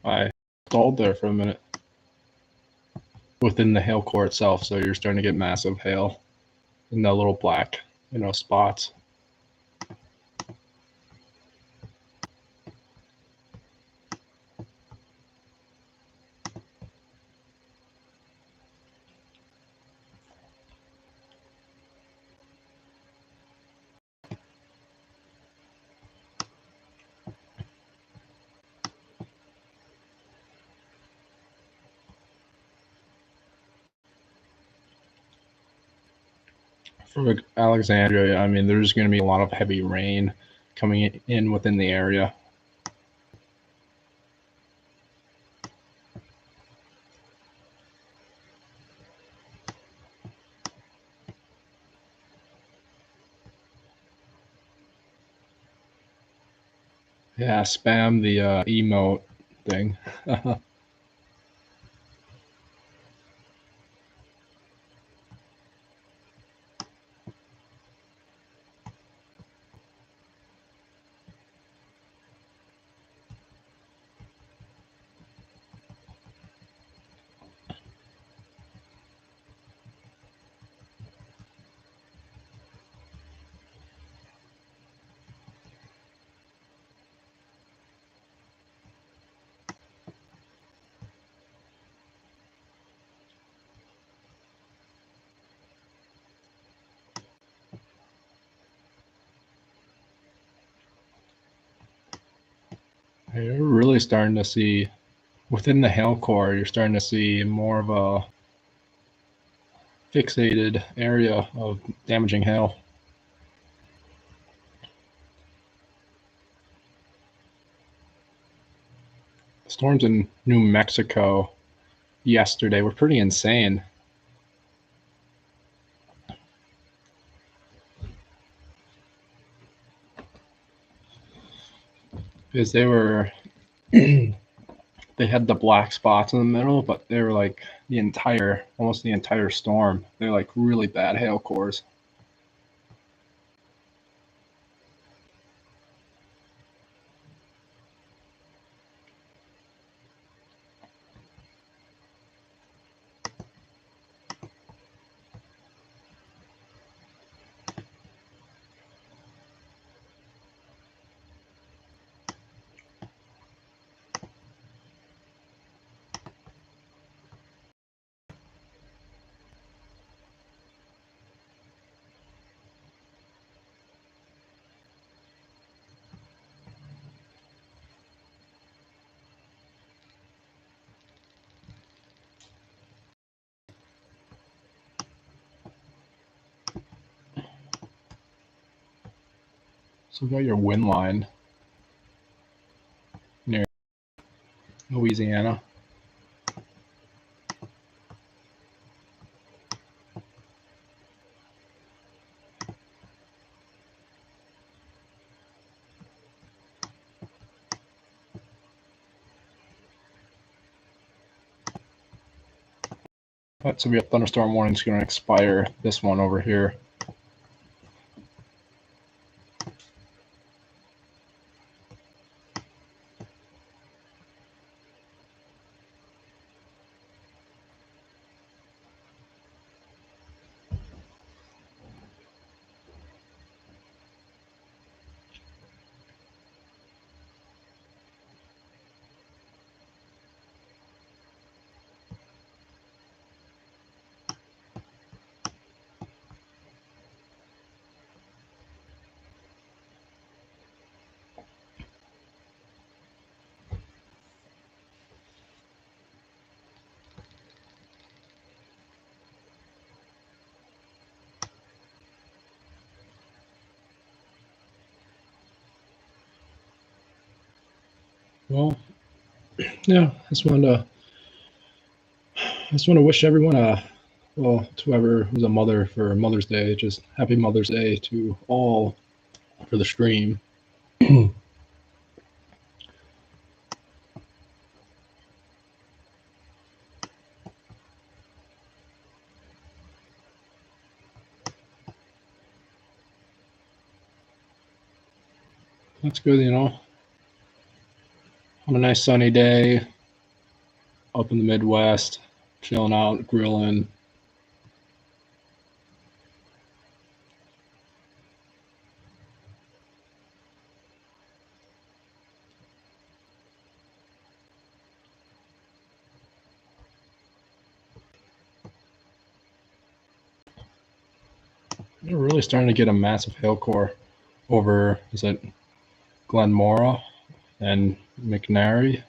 I stalled there for a minute within the hail core itself, so you're starting to get massive hail in the little black, spots. For Alexandria, I mean, there's going to be a lot of heavy rain coming in within the area. Yeah, spam the emote thing. You're really starting to see within the hail core, you're starting to see more of a fixated area of damaging hail. Storms in New Mexico yesterday were pretty insane. Because they were they had the black spots in the middle, but they were like almost the entire storm. They're like really bad hail cores. So you got your wind line near Louisiana. That severe thunderstorm warning is going to expire this one over here. Well, yeah, I just want to wish everyone to whoever who's a mother for Mother's Day, just happy Mother's Day to all for the stream. That's good, on a nice sunny day up in the Midwest, chilling out, grilling. You're really starting to get a massive hail core over, is it Glenmora and McNary?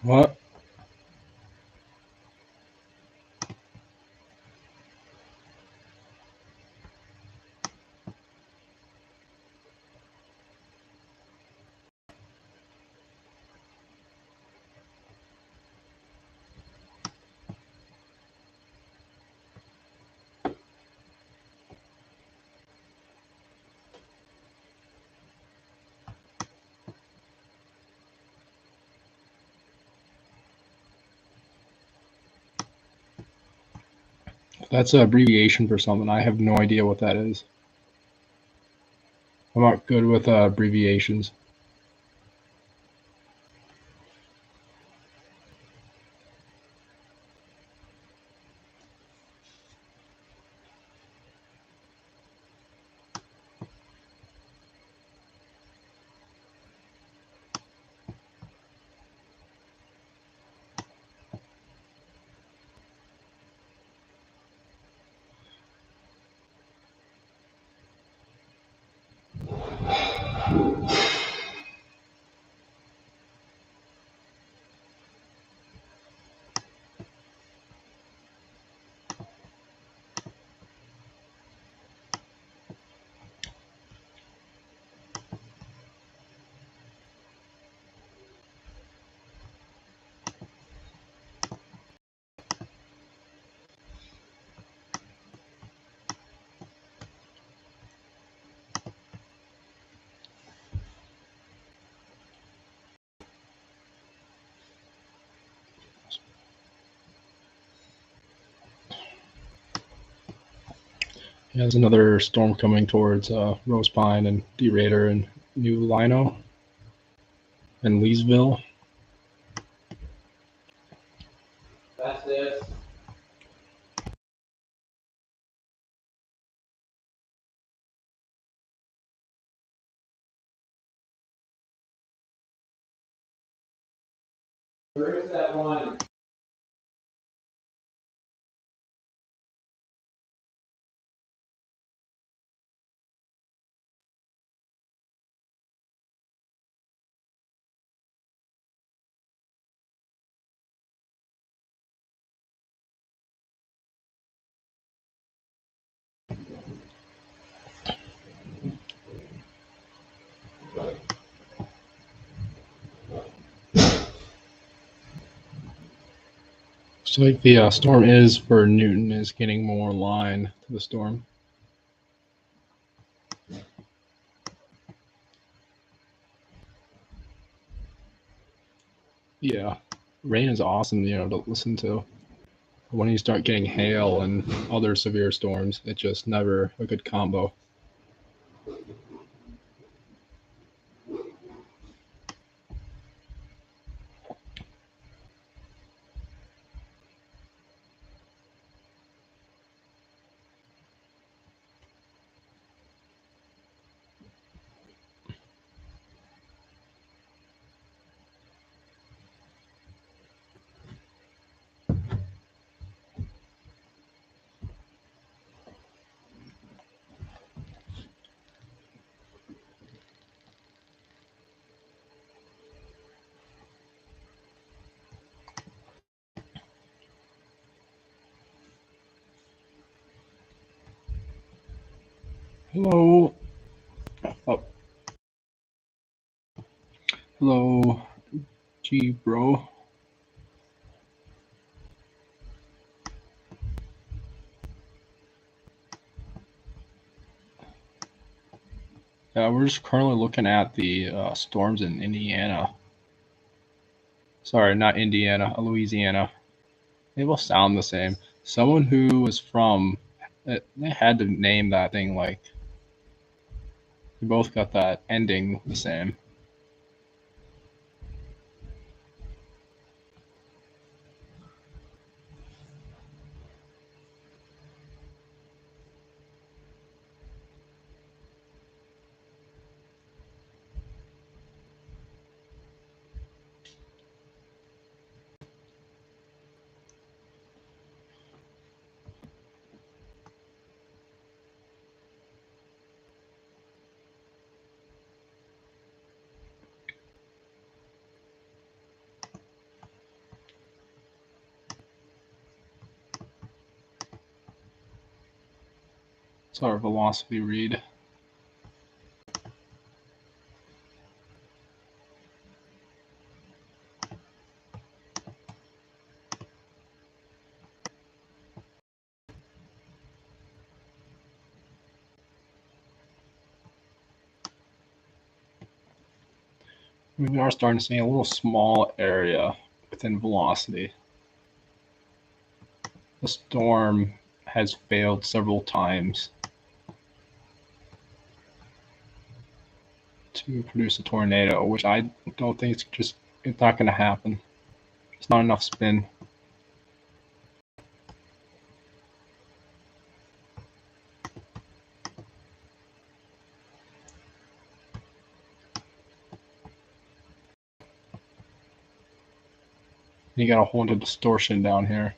What? That's an abbreviation for something. I have no idea what that is. I'm not good with abbreviations. Yeah, there's another storm coming towards Rose Pine and D Raider and New Lino and Leesville. That's this. Where is that one? So like the storm is for Newton is getting more line to the storm. Yeah, rain is awesome, to listen to. When you start getting hail and other severe storms, it's just never a good combo. Hello. Oh, hello, G bro. Yeah, we're just currently looking at the storms in Indiana. Sorry, not Indiana, Louisiana. They both sound the same. Someone who was from, they had to name that thing like, they both got that ending the same. It's our velocity read. We are starting to see a little small area within velocity. The storm has failed several times to produce a tornado, which I don't think it's not going to happen. It's not enough spin. You got a whole bunch of distortion down here.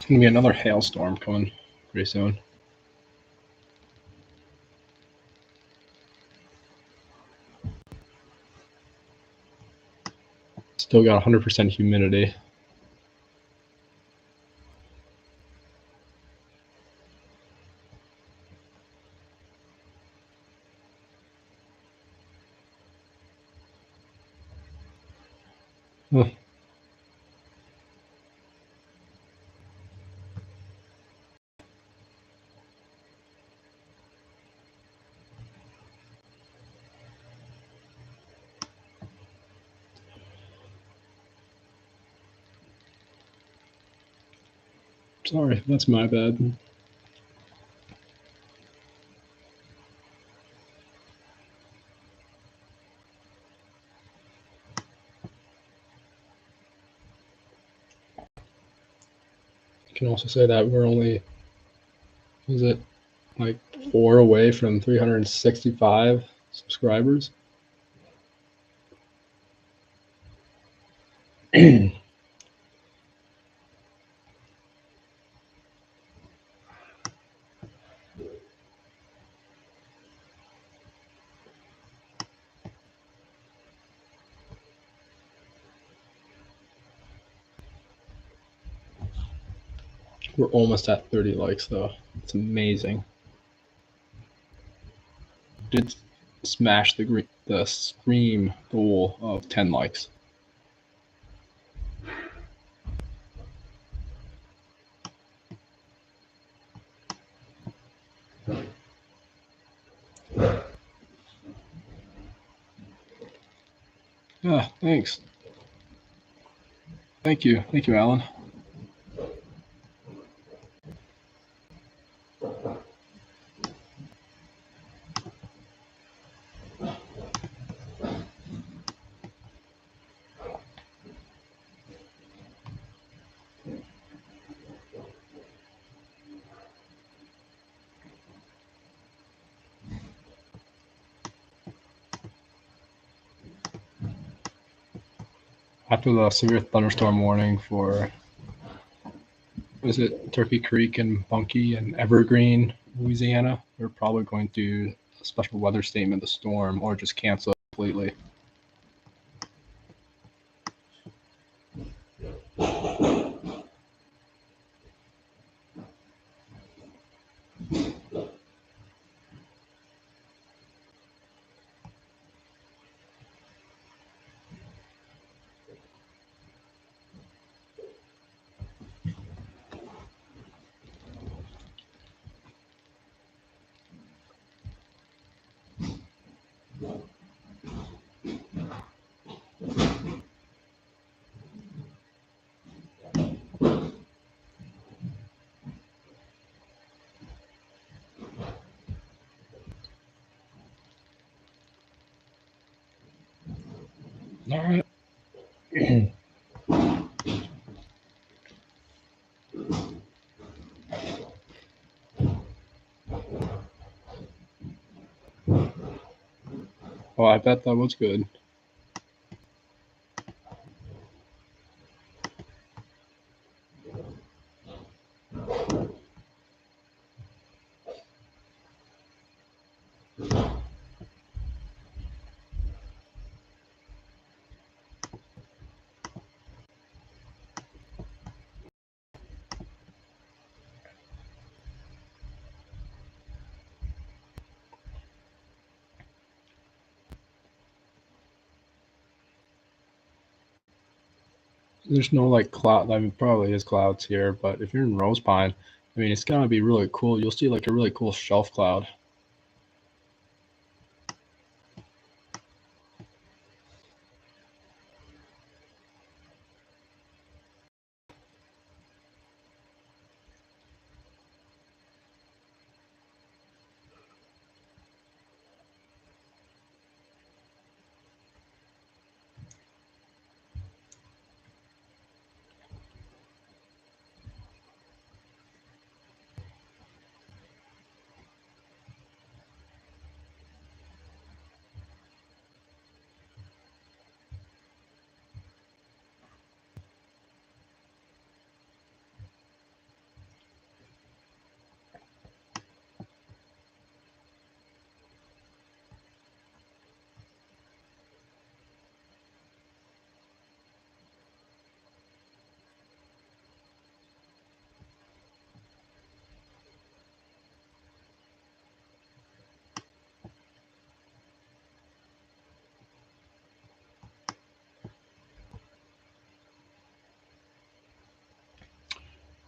gonna be another hailstorm coming pretty soon. Still got 100% humidity. Ugh. Sorry, that's my bad. You can also say that we're only, is it like 4 away from 365 subscribers? We're almost at 30 likes though. It's amazing. Did smash the scream goal of 10 likes. Yeah, thanks. Thank you, Alan. After the severe thunderstorm warning for, is it Turkey Creek and Bunkie and Evergreen, Louisiana, they're probably going to do a special weather statement of the storm or just cancel it completely. All right. Well, I bet that was good. There's no like cloud. I mean, probably is clouds here, but if you're in Rose Pine, I mean, it's gonna be really cool. You'll see like a really cool shelf cloud.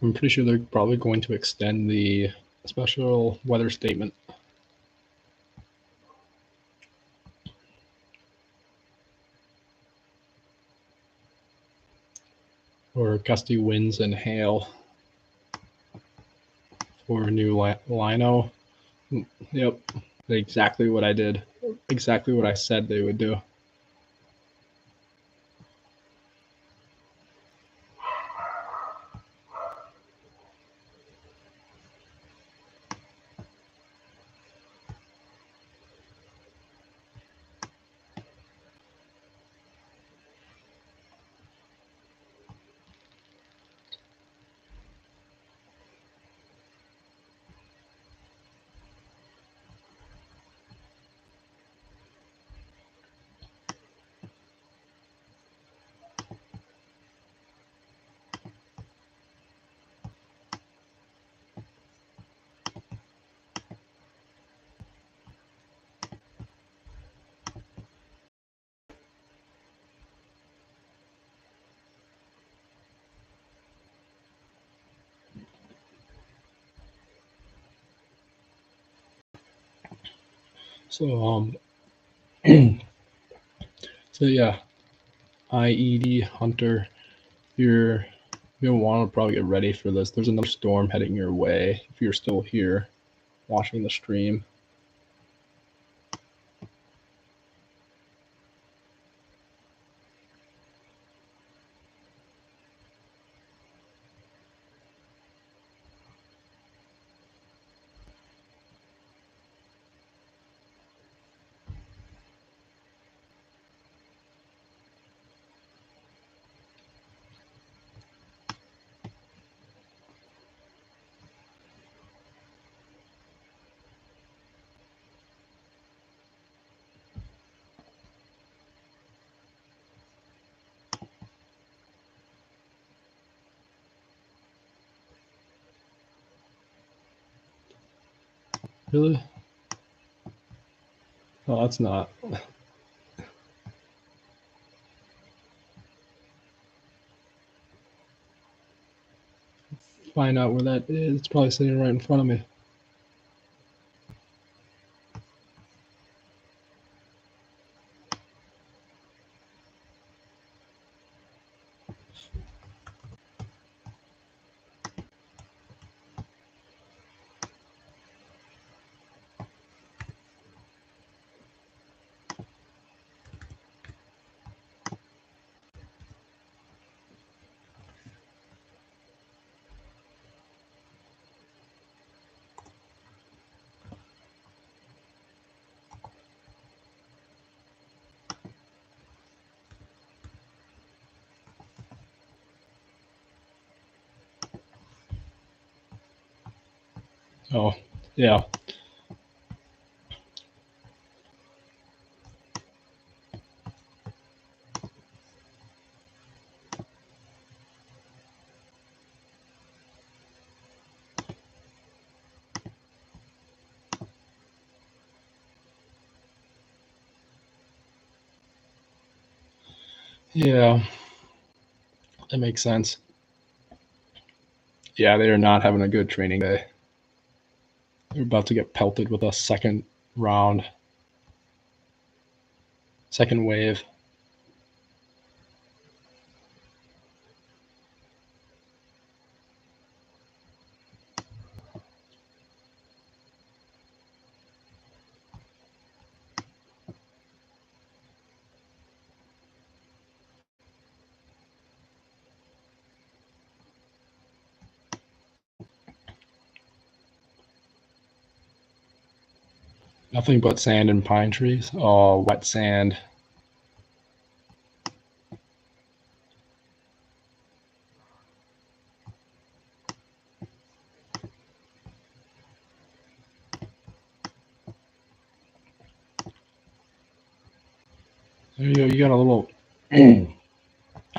I'm pretty sure they're probably going to extend the special weather statement. Or gusty winds and hail for new lino. Yep, exactly what I did. Exactly what I said they would do. So so yeah, IED Hunter, you're gonna want to probably get ready for this. There's another storm heading your way if you're still here watching the stream. Really? Oh, that's not. Find out where that is. It's probably sitting right in front of me. Oh, yeah. Yeah, that makes sense. Yeah, they are not having a good training day. They're about to get pelted with a second round, second wave. Nothing but sand and pine trees. Oh, wet sand. There you go. You got a little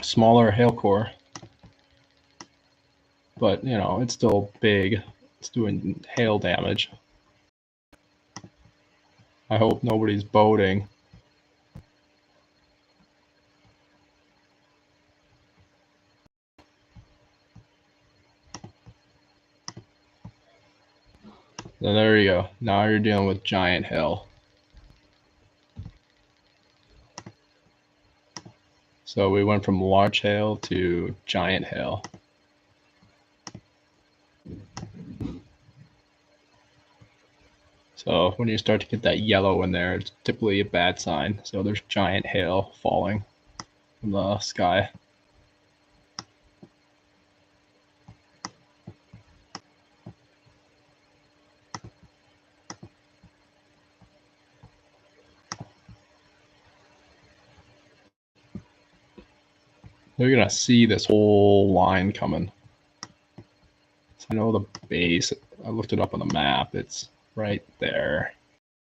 smaller hail core, but you know it's still big. It's doing hail damage. I hope nobody's boating. So there you go. Now you're dealing with giant hail. So we went from large hail to giant hail. So when you start to get that yellow in there, it's typically a bad sign. So there's giant hail falling from the sky. You're gonna see this whole line coming. So I know the base, I looked it up on the map, it's right there.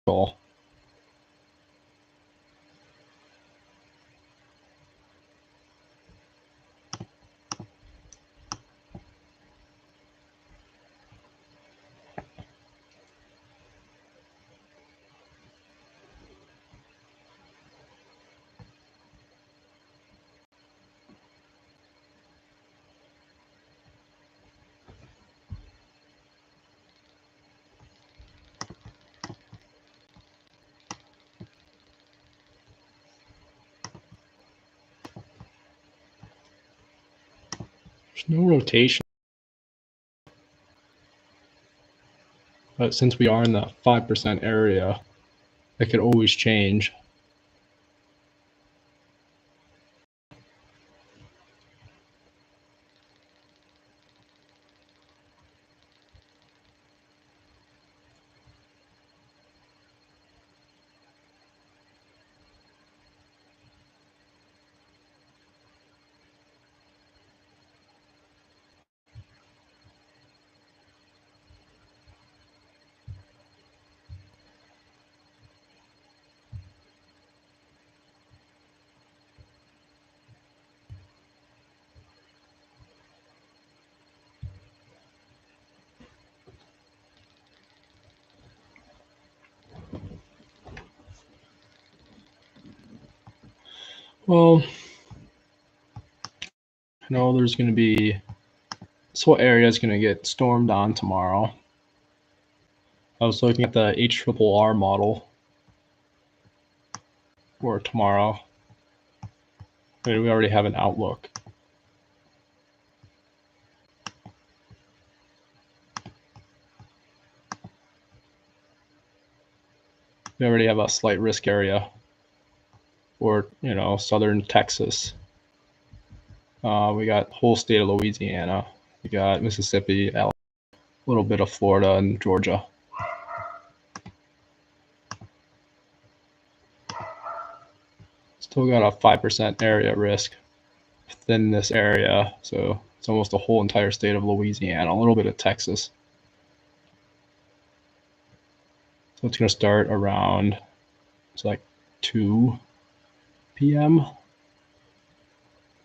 Cool. There's no rotation. But since we are in the 5% area, it could always change. Well, I know there's going to be, this whole area is going to get stormed on tomorrow. I was looking at the HRRR model for tomorrow. I mean, we already have an outlook. We already have a slight risk area for, southern Texas. We got the whole state of Louisiana. We got Mississippi, a little bit of Florida and Georgia. Still got a 5% area risk within this area. So it's almost the whole entire state of Louisiana, a little bit of Texas. So it's going to start around, it's like 2 p.m.,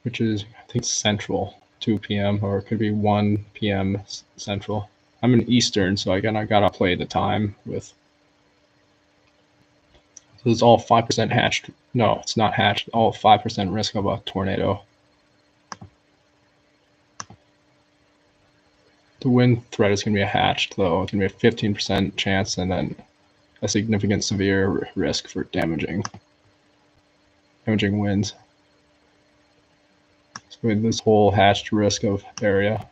which is, I think, central, 2 p.m., or it could be 1 p.m. central. I'm in Eastern, so I gotta play the time with. So it's all 5% hatched. No, it's not hatched. All 5% risk of a tornado. The wind threat is going to be a hatched, though. It's going to be a 15% chance, and then a significant severe risk for damaging winds. So we have this whole hatched risk of area.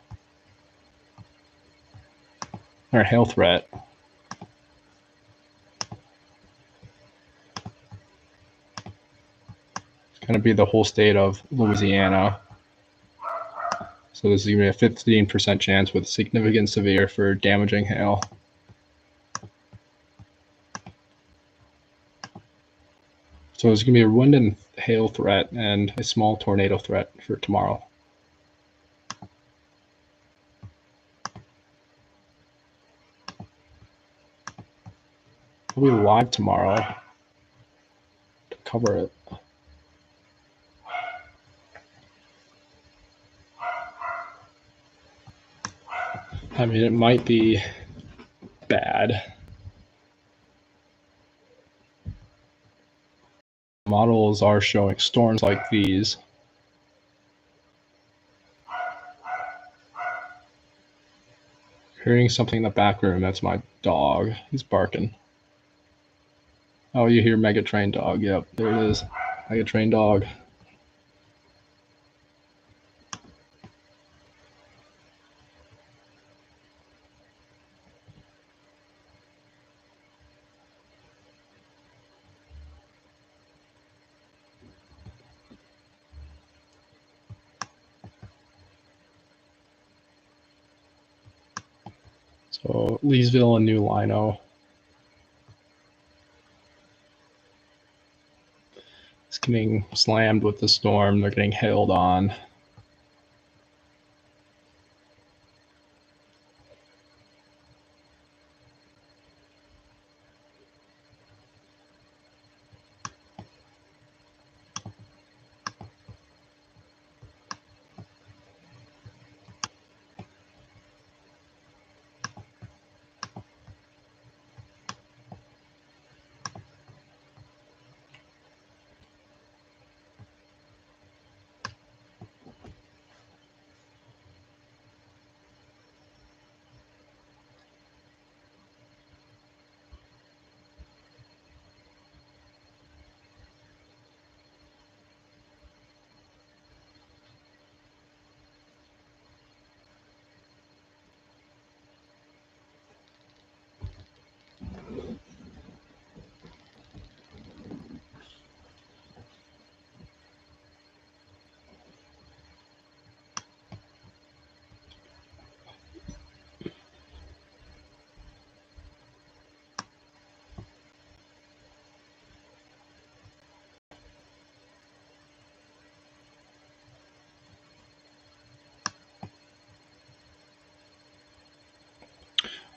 Our hail threat. It's going to be the whole state of Louisiana. So this is going to be a 15% chance with significant severe for damaging hail. So there's going to be a wind and hail threat and a small tornado threat for tomorrow. We'll be live tomorrow to cover it. I mean, it might be bad. Models are showing storms like these. Hearing something in the back room. That's my dog. He's barking. Oh, you hear Mega Train Dog. Yep, there it is. Mega Train Dog. So Leesville and New Lino. It's getting slammed with the storm. They're getting hailed on.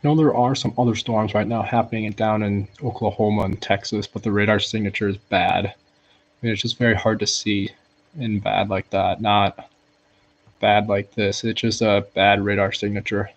I know there are some other storms right now happening down in Oklahoma and Texas, but the radar signature is bad. I mean, it's just very hard to see in bad like that. Not bad like this. It's just a bad radar signature.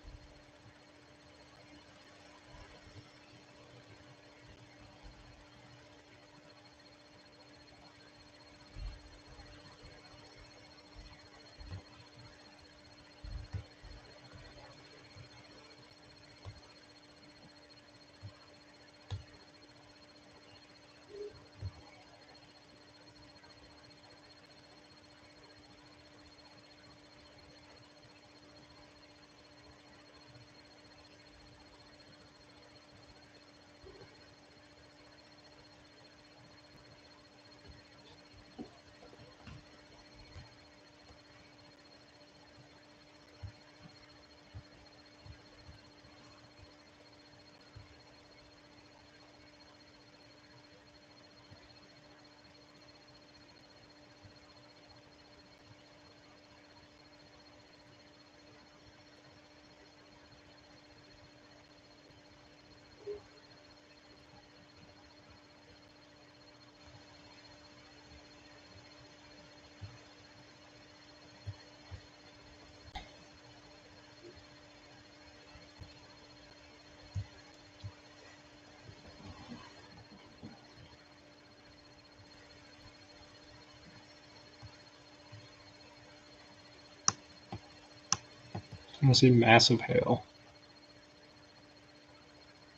I'm gonna see massive hail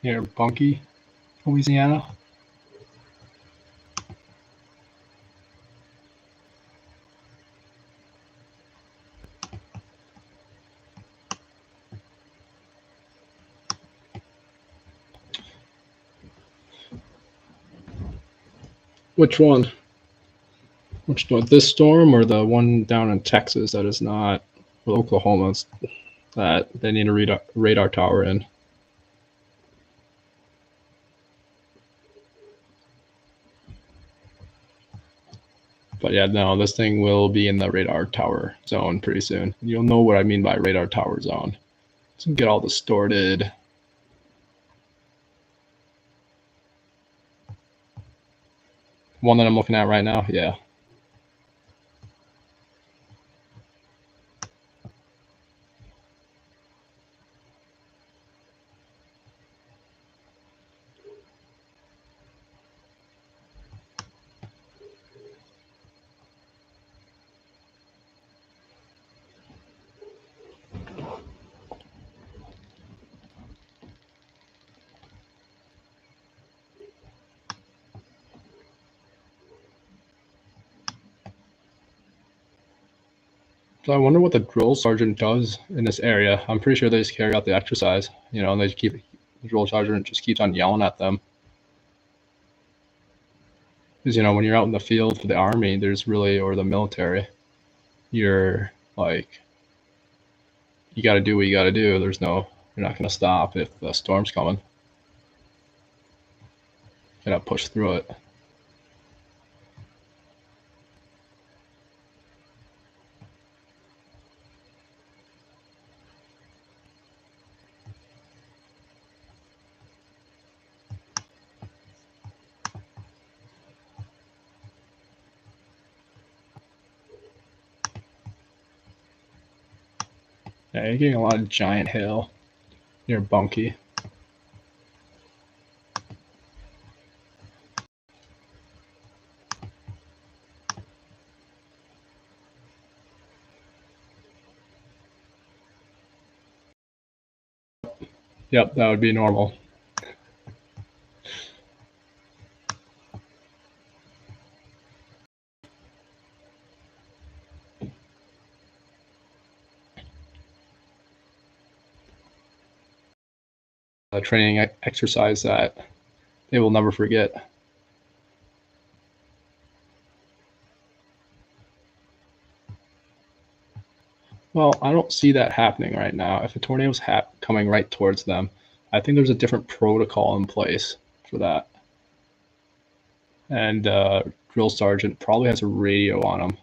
near Bunkie, Louisiana. Which one? Which one? This storm or the one down in Texas that is not, well, Oklahoma, that they need a radar tower in? But yeah, no, this thing will be in the radar tower zone pretty soon. You'll know what I mean by radar tower zone. So get all distorted. One that I'm looking at right now, yeah. So I wonder what the drill sergeant does in this area. I'm pretty sure they just carry out the exercise, and they keep the drill sergeant just keeps on yelling at them. Because when you're out in the field for the army, or the military, you're like, you got to do what you got to do. You're not going to stop if the storm's coming. You got to push through it. Yeah, you're getting a lot of giant hail near Bunkie. Yep, that would be normal. A training exercise that they will never forget. Well, I don't see that happening right now. If a tornado's coming right towards them, I think there's a different protocol in place for that. And drill sergeant probably has a radio on him.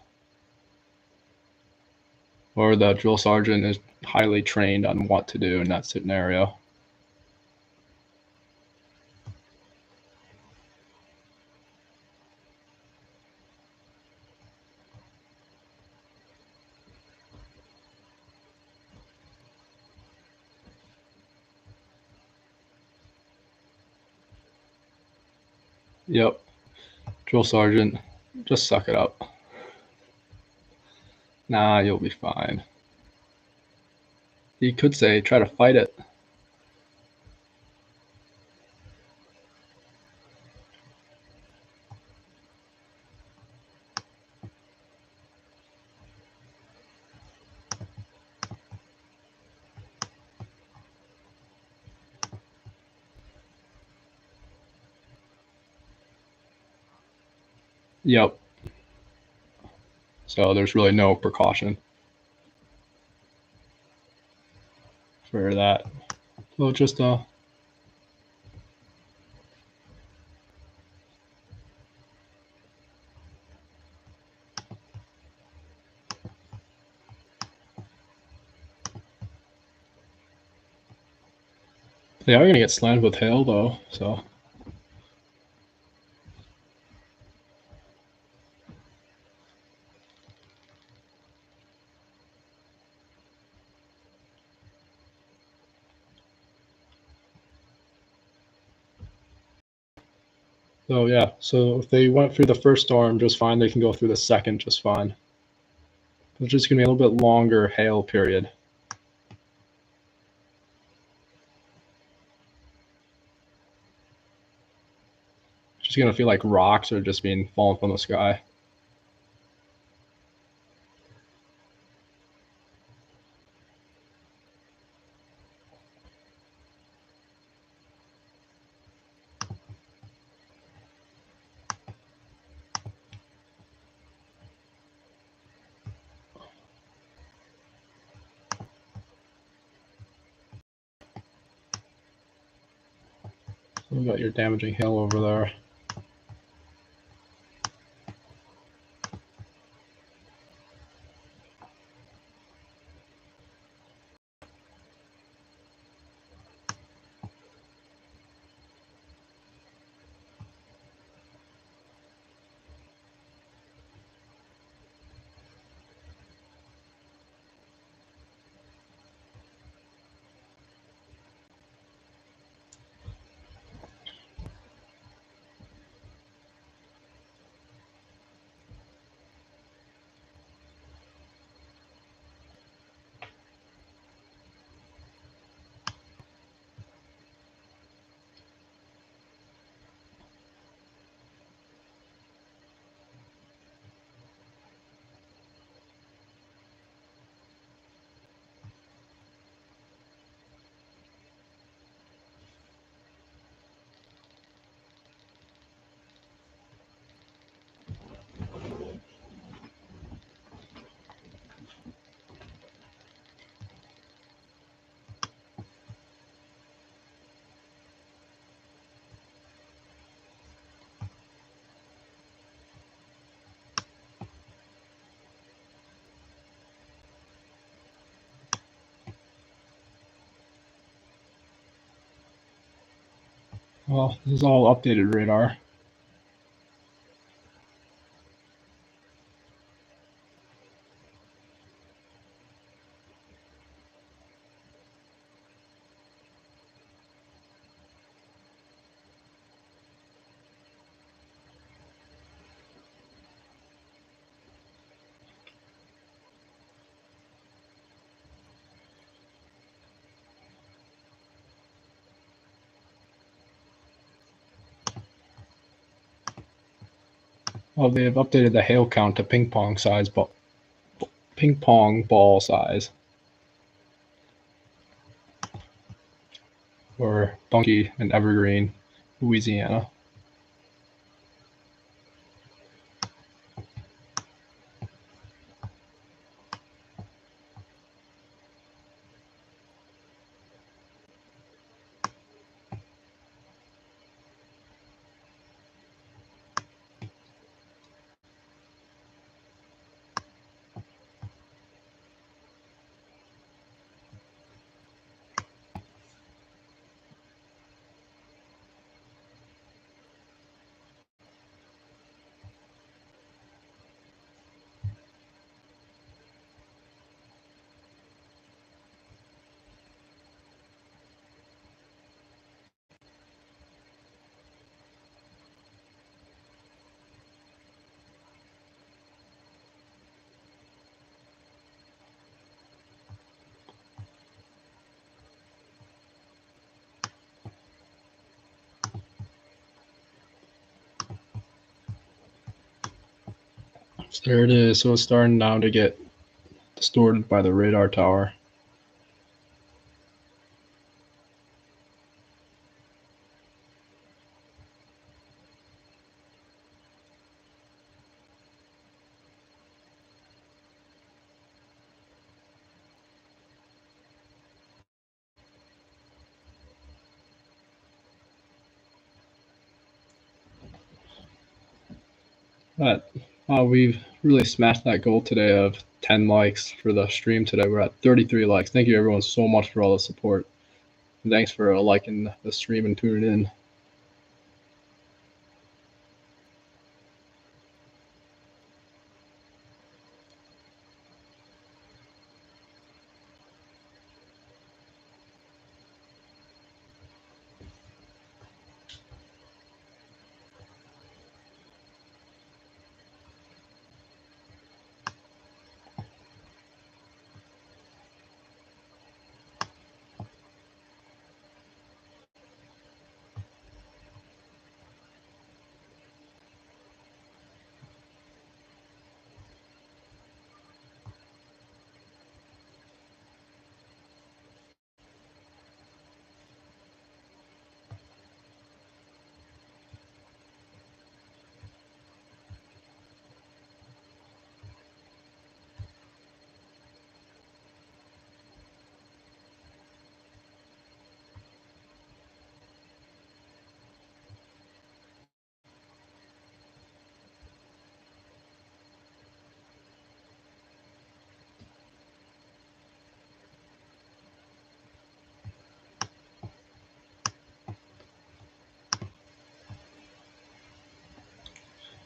Or the drill sergeant is highly trained on what to do in that scenario. Yep. Drill sergeant, just suck it up. Nah, you'll be fine. He could say, try to fight it. Yep. So there's really no precaution for that. So just they are gonna get slammed with hail though, so yeah. So if they went through the first storm just fine, they can go through the second just fine. It's just gonna be a little bit longer hail period. It's just gonna feel like rocks are just being falling from the sky. So you got your damaging hail over there. Well, this is all updated radar. Well, they've updated the hail count to ping pong ball size, for Bunkie and Evergreen, Louisiana. So there it is. So it's starting now to get distorted by the radar tower. But we've really smashed that goal today of 10 likes for the stream today. We're at 33 likes. Thank you everyone so much for all the support. And thanks for liking the stream and tuning in.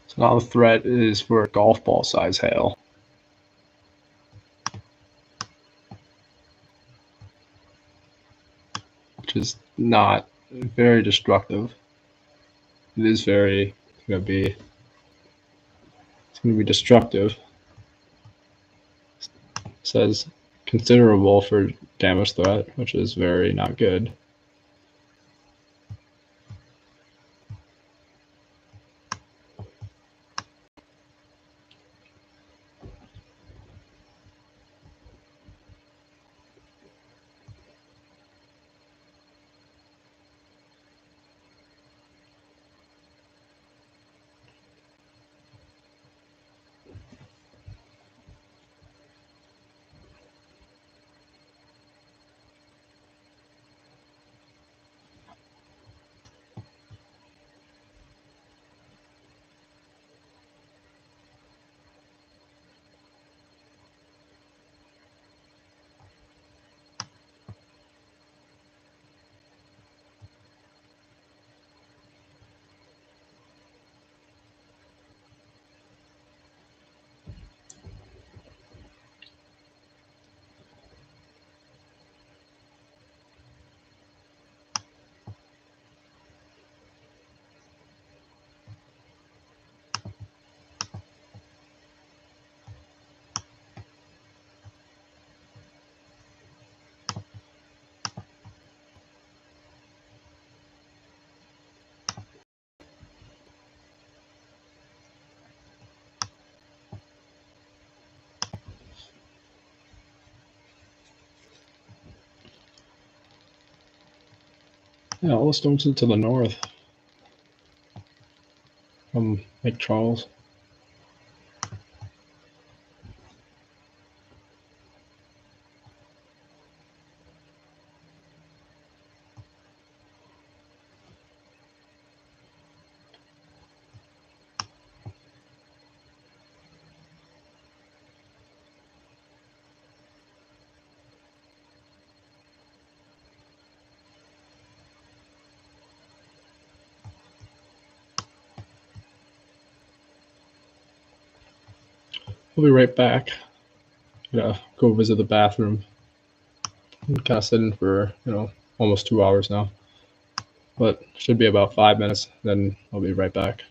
So now the threat is for golf ball size hail, which is not very destructive. It is very going to be destructive. It says considerable for damage threat, which is very not good. Yeah, all the stones to the north from Lake Charles. We'll be right back. Gotta go visit the bathroom. I'm kind of sitting for, almost 2 hours now. But should be about 5 minutes, then I'll be right back.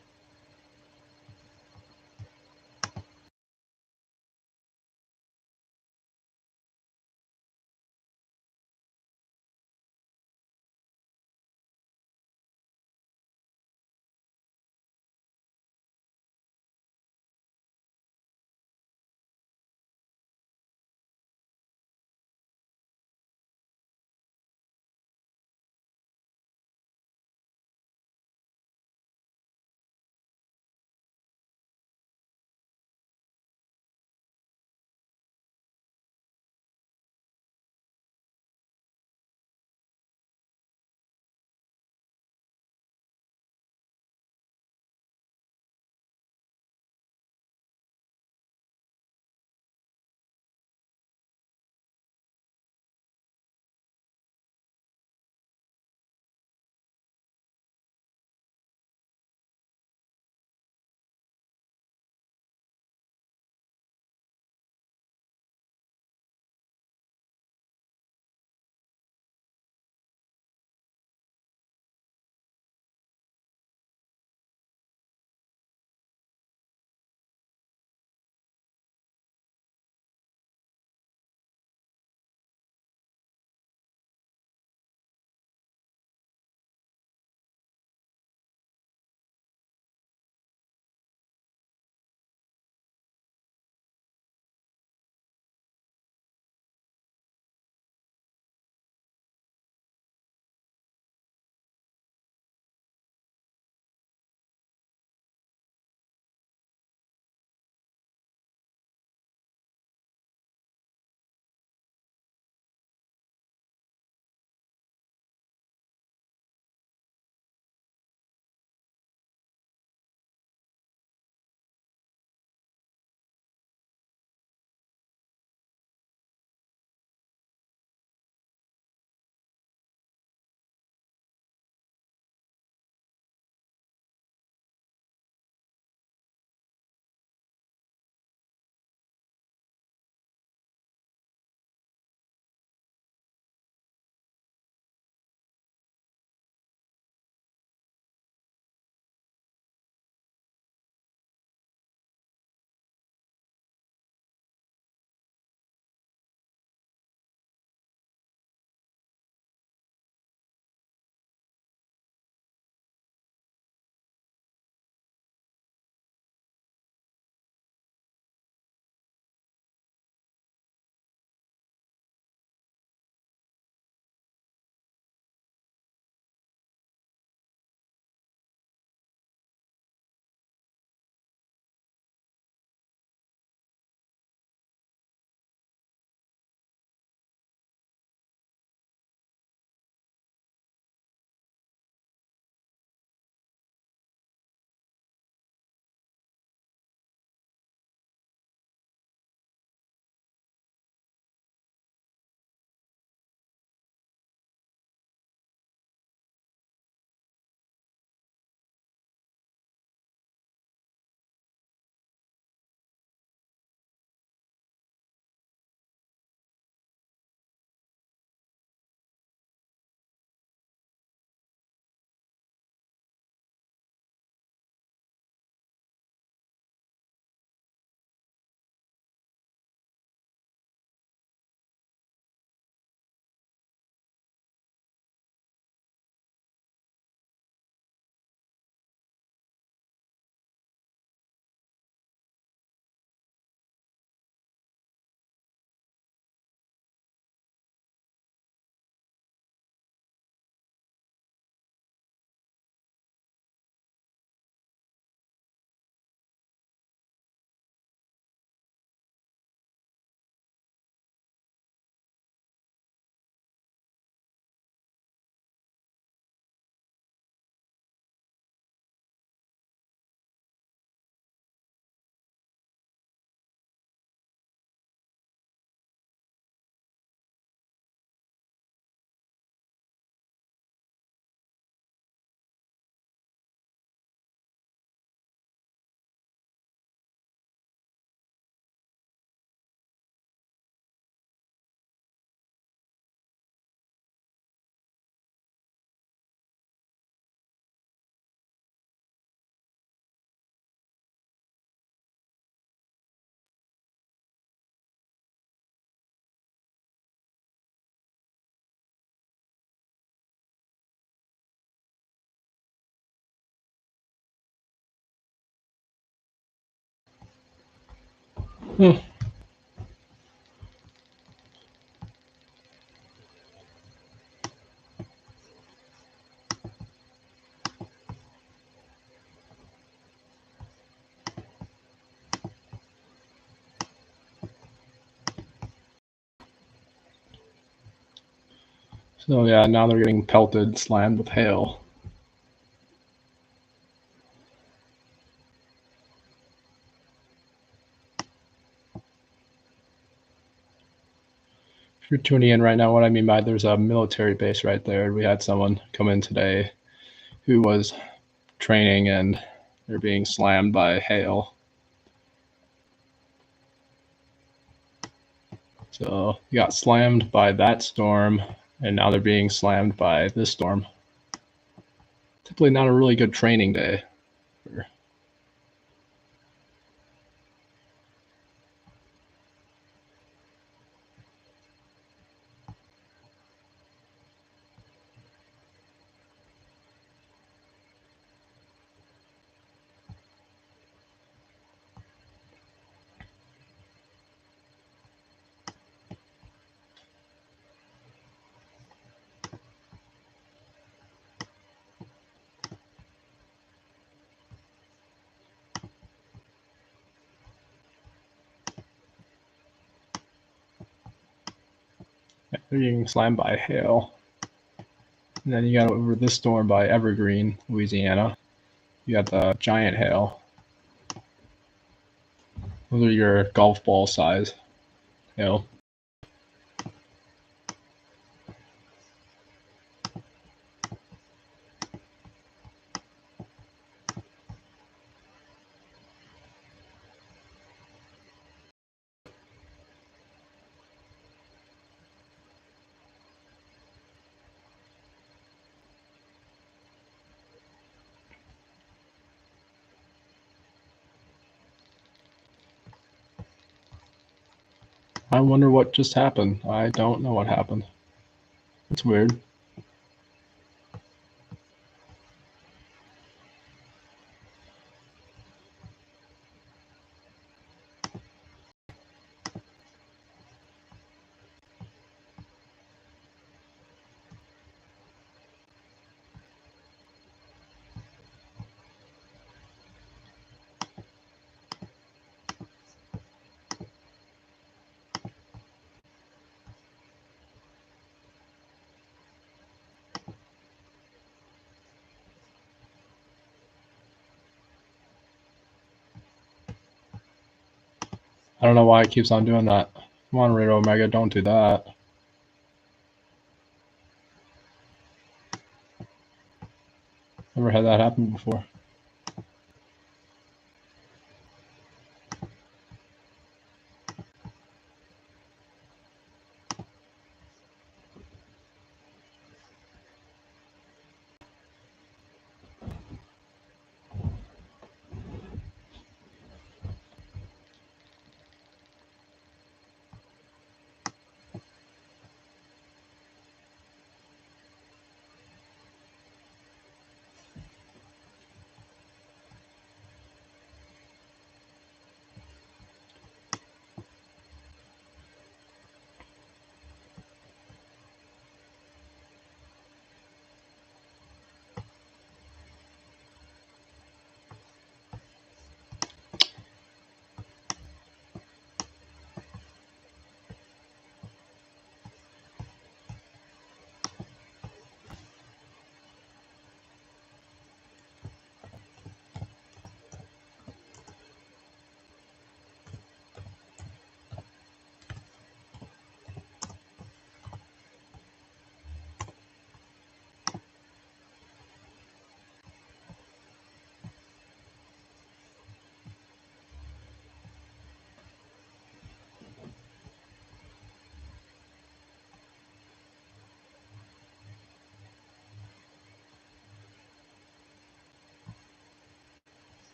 Hmm. So yeah, now they're getting pelted, slammed with hail. If you're tuning in right now, what I mean by there's a military base right there. We had someone come in today who was training and they're being slammed by hail. So you got slammed by that storm, and now they're being slammed by this storm. Typically not a really good training day. They're being slammed by hail. And then you got over this storm by Evergreen, Louisiana. You got the giant hail. Those are your golf ball size hail. I wonder what just happened. I don't know what happened. It's weird. I don't know why it keeps on doing that. Come on, Radar Omega, don't do that. Never had that happen before.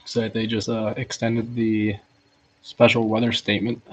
So they just extended the special weather statement.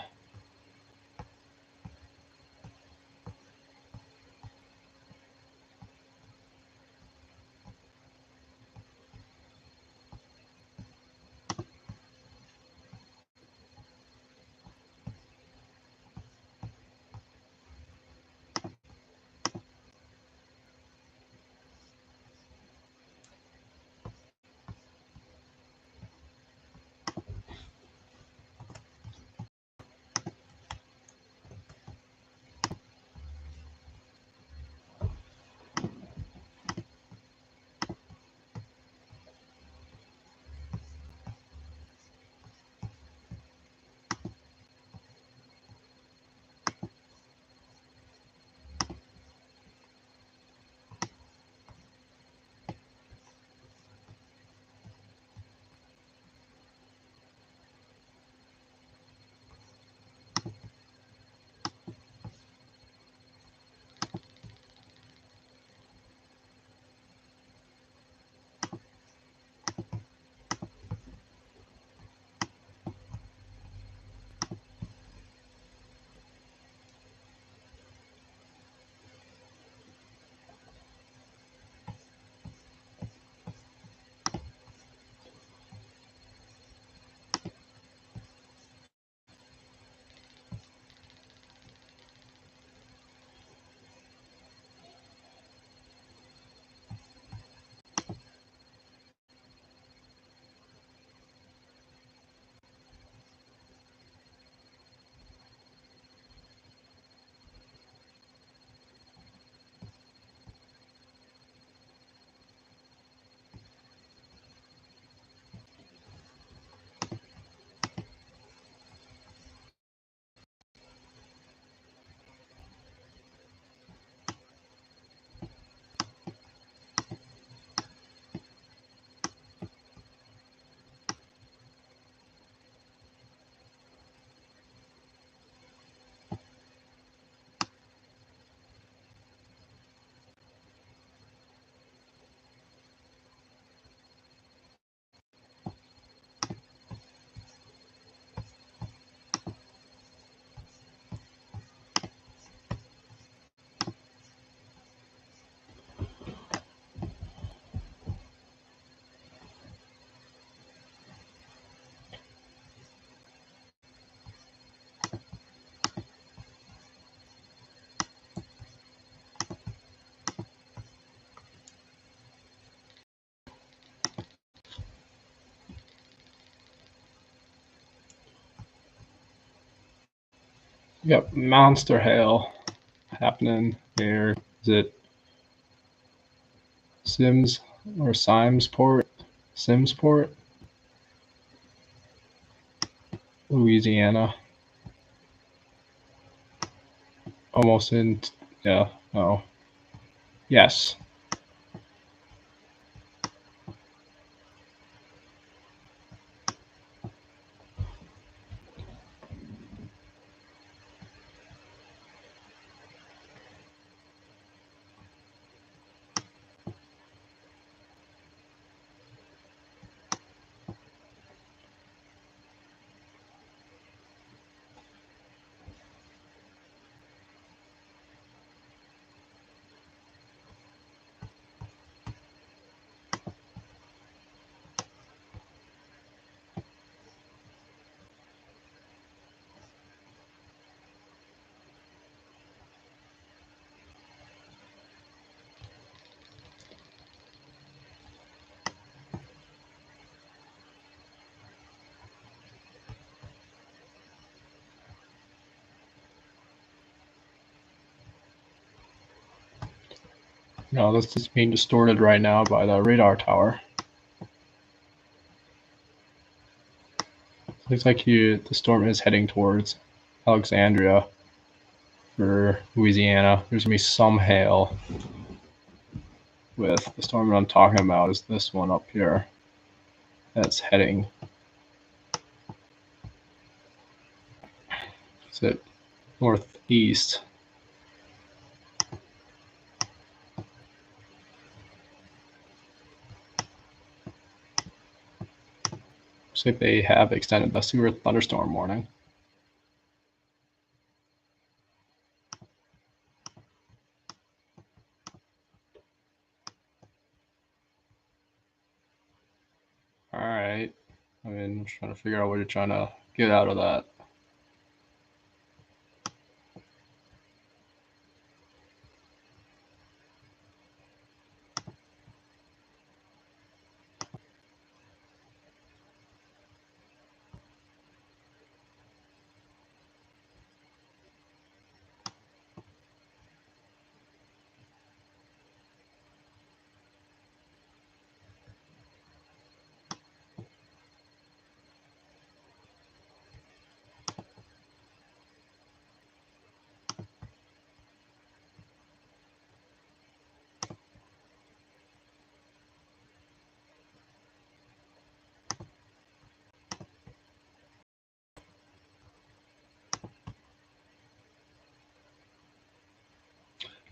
We got monster hail happening here. Is it Sims or Simsport? Simsport, Louisiana. Almost in, yeah, oh, yes. No, this is being distorted right now by the radar tower. Looks like the storm is heading towards Alexandria for Louisiana. There's gonna be some hail with the storm that I'm talking about is this one up here that's heading. Is it northeast? Looks like they have extended the severe thunderstorm warning. All right. I mean, I'm trying to figure out what you're trying to get out of that.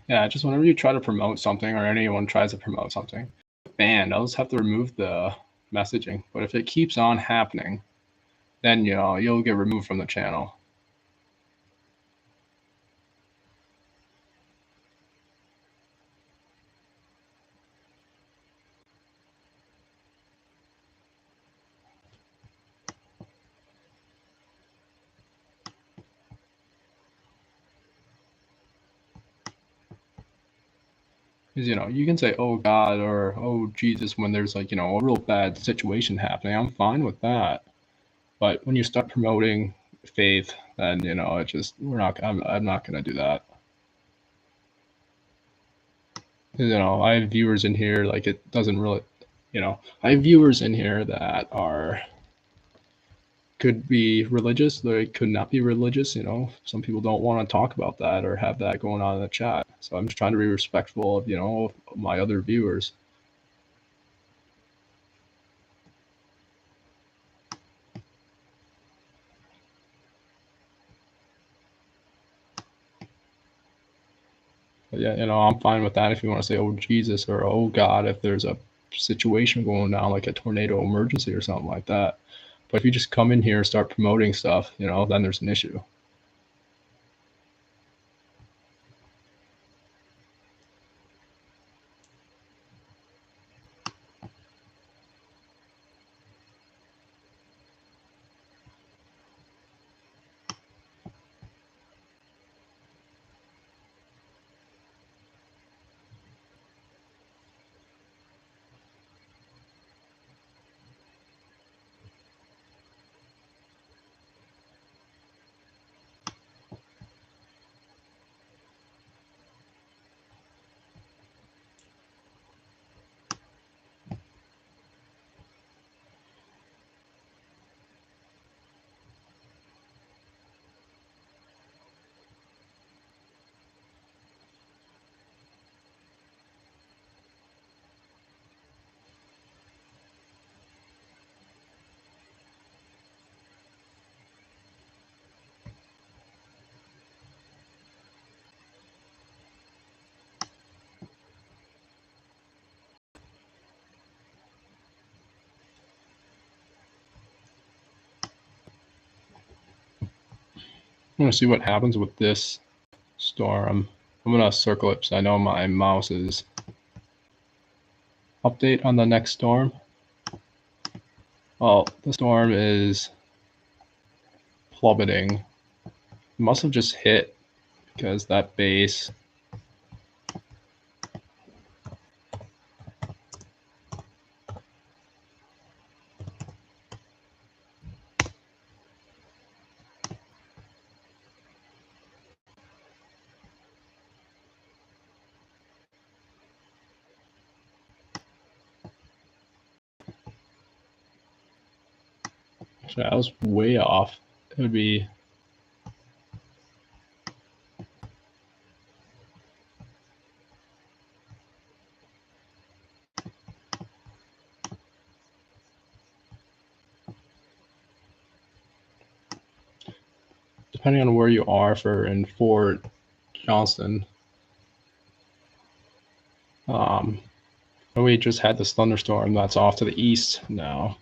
Yeah, just whenever you try to promote something or anyone tries to promote something, banned, I'll just have to remove the messaging. But if it keeps on happening, then you'll get removed from the channel. Because you can say "Oh God" or "Oh Jesus" when there's like a real bad situation happening. I'm fine with that. But when you start promoting faith, then it just we're not. I'm not gonna do that. I have viewers in here like it doesn't really. I have viewers in here that are could be religious. They could not be religious. Some people don't want to talk about that or have that going on in the chat. So I'm just trying to be respectful of my other viewers. But yeah, I'm fine with that if you want to say, "Oh Jesus" or "Oh God" if there's a situation going on like a tornado emergency or something like that. But if you just come in here and start promoting stuff, then there's an issue. I'm gonna see what happens with this storm. I'm gonna circle it so I know my mouse is update on the next storm. Well, the storm is plummeting. It must have just hit because that base actually, I was way off. It would be depending on where you are in Fort Johnston. We just had this thunderstorm that's off to the east now.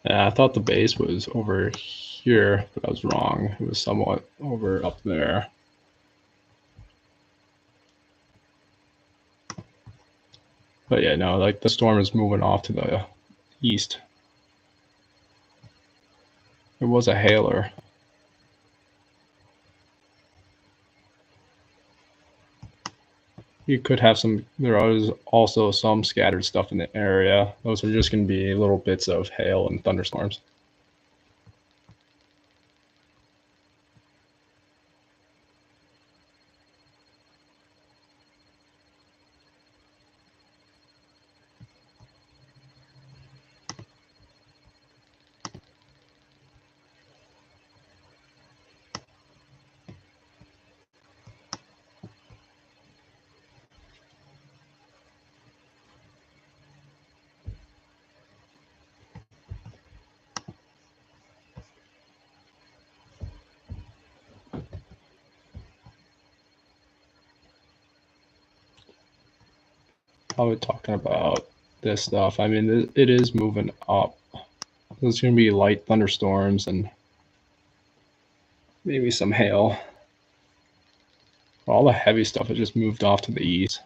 Yeah, I thought the base was over here, but I was wrong. It was somewhat over up there. But yeah, no, like the storm is moving off to the east. It was a hailer. You could have some, there is also some scattered stuff in the area. Those are just going to be little bits of hail and thunderstorms. Probably talking about this stuff. I mean, it is moving up. There's going to be light thunderstorms and maybe some hail. All the heavy stuff has just moved off to the east.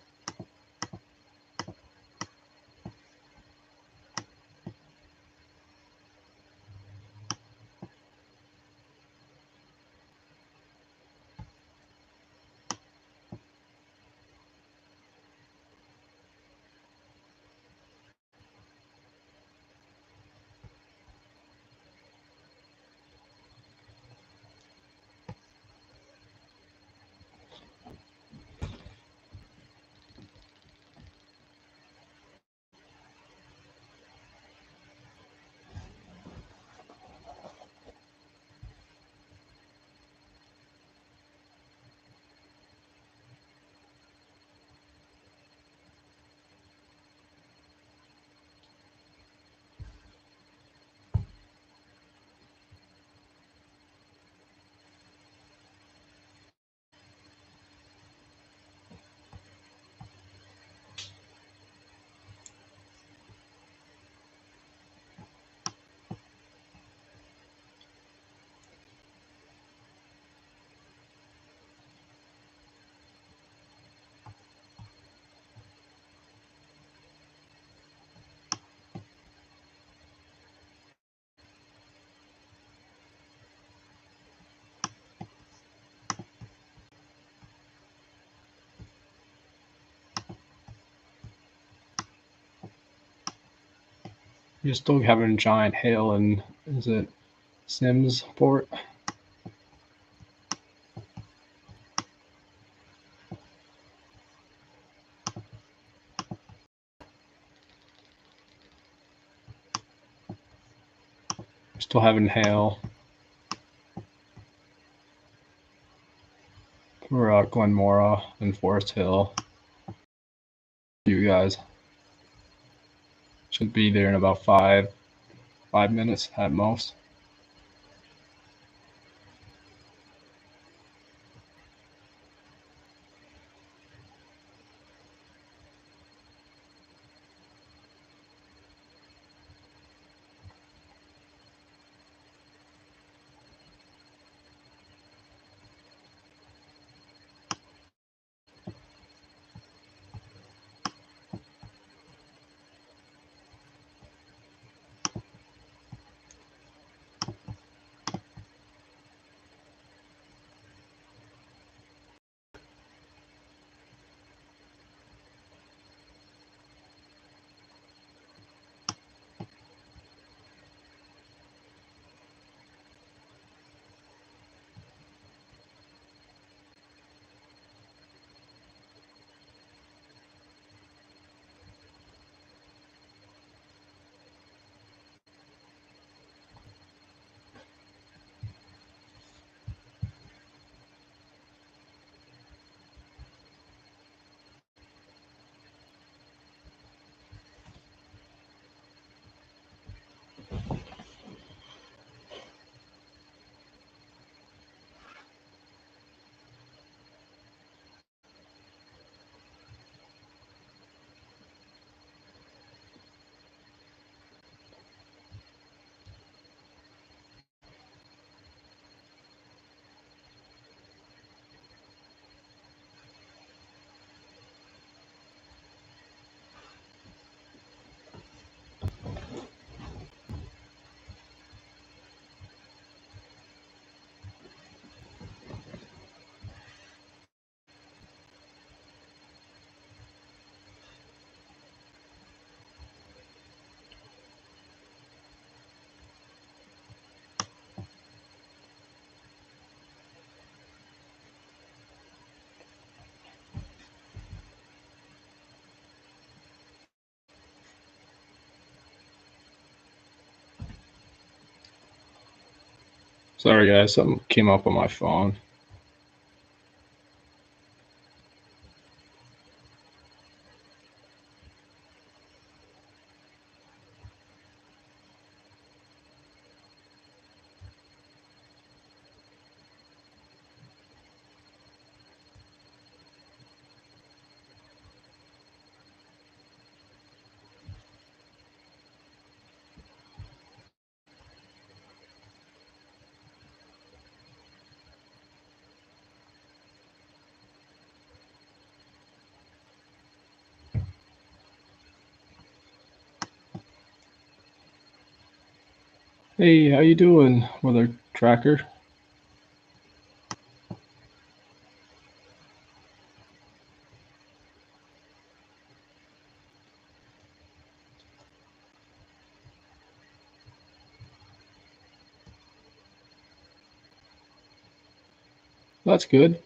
You're still having giant hail in, is it Simsport? You're still having hail for Glenmora and Forest Hill. You guys should be there in about 5 minutes at most. Sorry guys, something came up on my phone. Hey, how you doing, weather tracker? That's good.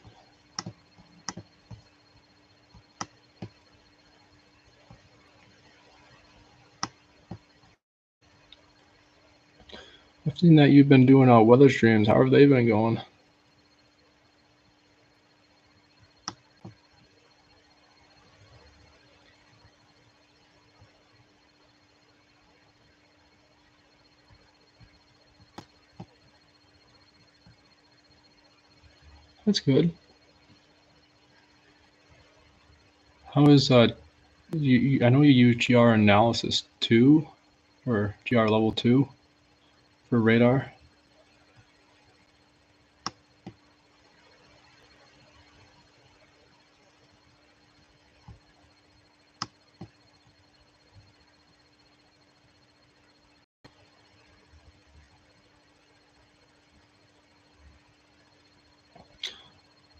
I've seen that you've been doing weather streams. How have they been going? That's good. How is I know you use GR analysis 2 or GR level 2 for radar.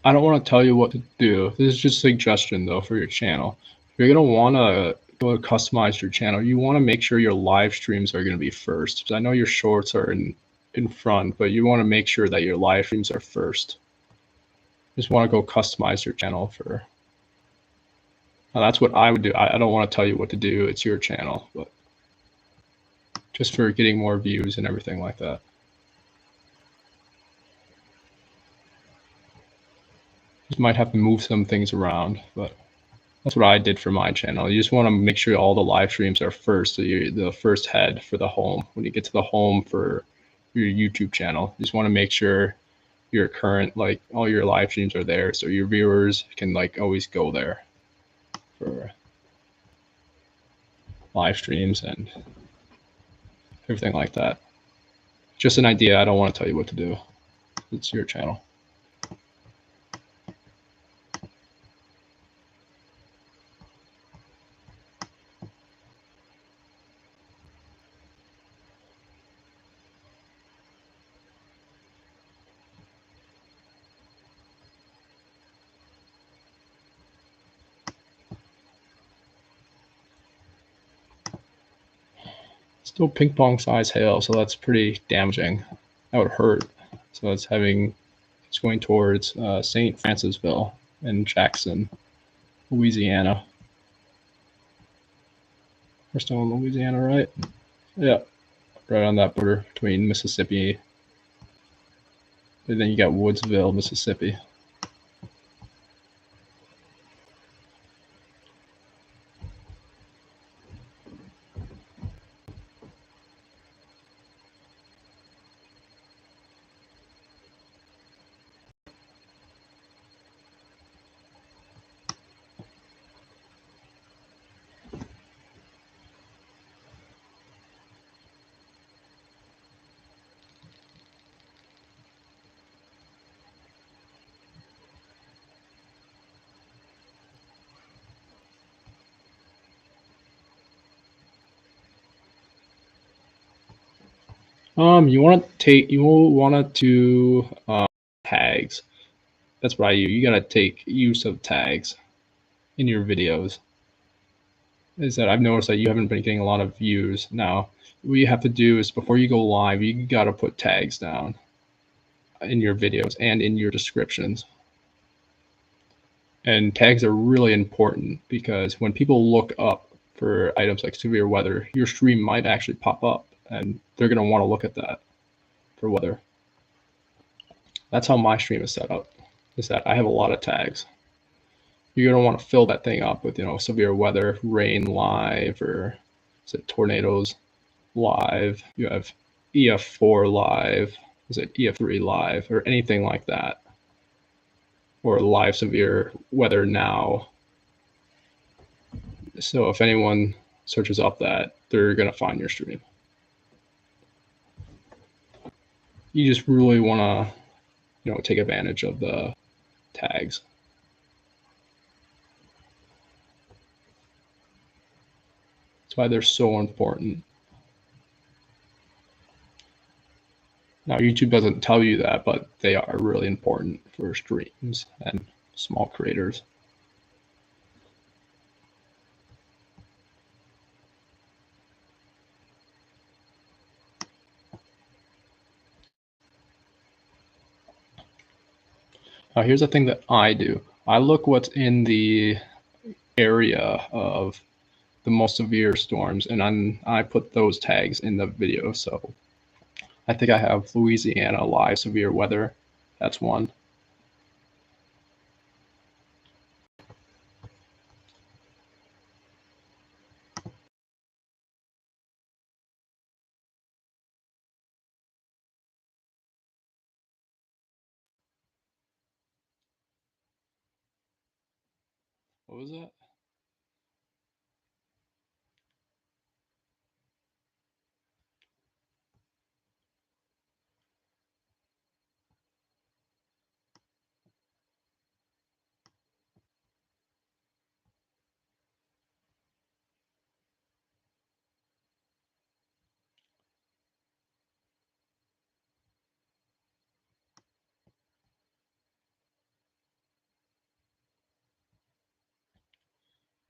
I don't want to tell you what to do. This is just a suggestion though for your channel. You're gonna want to go customize your channel. You want to make sure your live streams are going to be first. So I know your shorts are in front, but you want to make sure that your live streams are first. Just want to go customize your channel for. Now that's what I would do. I don't want to tell you what to do. It's your channel, but just for getting more views and everything like that. You might have to move some things around, but that's what I did for my channel. You just want to make sure all the live streams are first, so you're the first head for the home. When you get to the home for your YouTube channel, you just want to make sure your current, like all your live streams are there, so your viewers can like always go there for live streams and everything like that. Just an idea. I don't want to tell you what to do. It's your channel. Still ping pong size hail, so that's pretty damaging. That would hurt. So it's going towards St. Francisville and Jackson, Louisiana. We're still in Louisiana, right? Yeah, right on that border between Mississippi. And then you got Woodsville, Mississippi. You want to do tags. That's what I use. You gotta take use of tags in your videos. Is that I've noticed that you haven't been getting a lot of views. Now, what you have to do is before you go live, you gotta put tags down in your videos and in your descriptions. And tags are really important because when people look up for items like severe weather, your stream might actually pop up and they're gonna want to look at that for weather. That's how my stream is set up, is that I have a lot of tags. You're going to want to fill that thing up with, severe weather, rain live, or is it tornadoes live? You have EF4 live, is it EF3 live, or anything like that, or live severe weather now. So if anyone searches up that, they're going to find your stream. You just really want to, take advantage of the tags. That's why they're so important. Now, YouTube doesn't tell you that, but they are really important for streams and small creators. Now, here's the thing that I do. I look what's in the area of the most severe storms, and I put those tags in the video. So I think I have Louisiana live severe weather. That's one. What was that?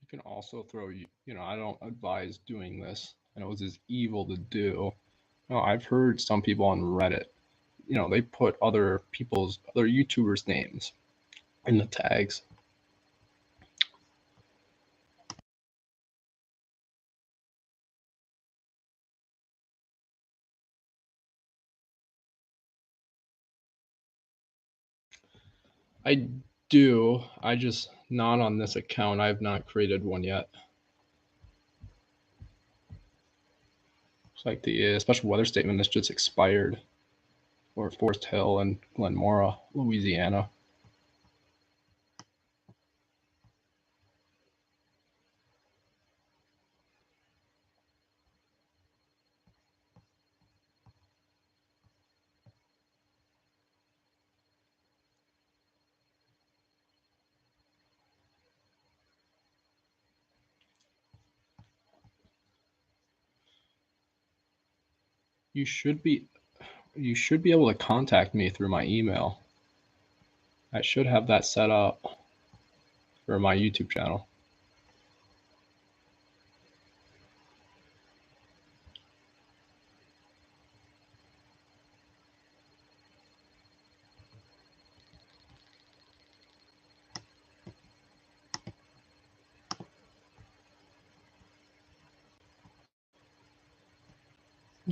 You can also throw, I don't advise doing this. I know this is evil to do. No, I've heard some people on Reddit, they put other YouTubers' names in the tags. I do. I just not on this account. I have not created one yet. It's like the special weather statement that's just expired for Forest Hill and Glenmora, Louisiana. You should be able to contact me through my email. I should have that set up for my YouTube channel.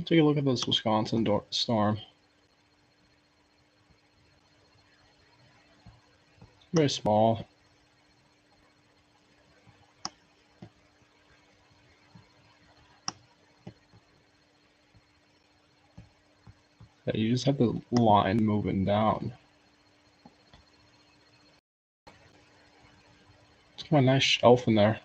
Take a look at this Wisconsin storm. Very small. Yeah, you just have the line moving down. It's got a nice shelf in there.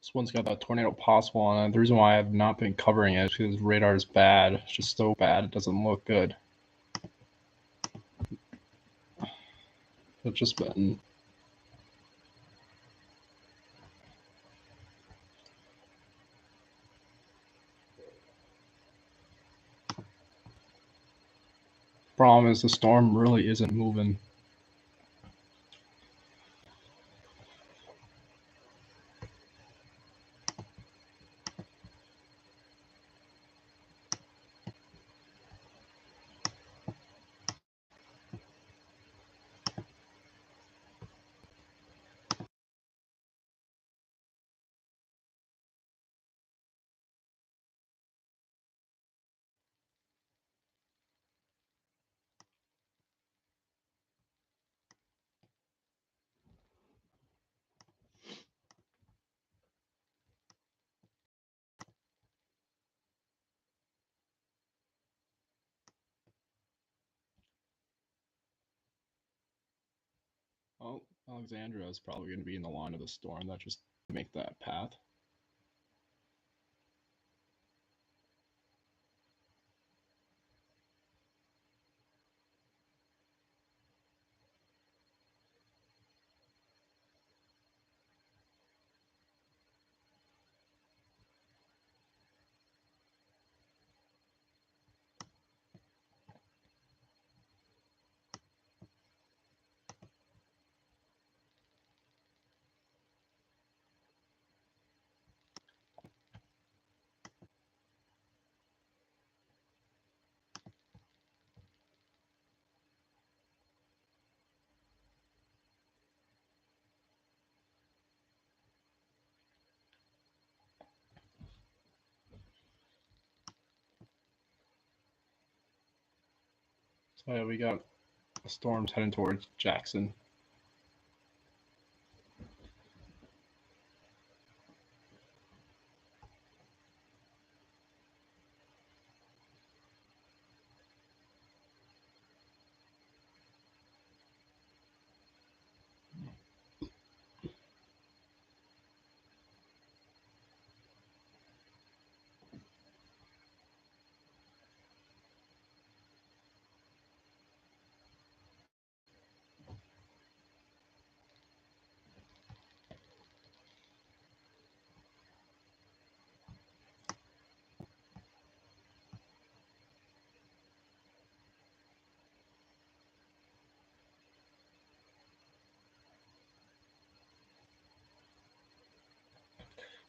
This one's got that tornado possible on it. The reason why I have not been covering it is because radar is bad. It's just so bad it doesn't look good. It's just been problem is the storm really isn't moving. Oh, Alexandria is probably going to be in the line of the storm. That just make that path. So yeah, we got storms heading towards Jackson.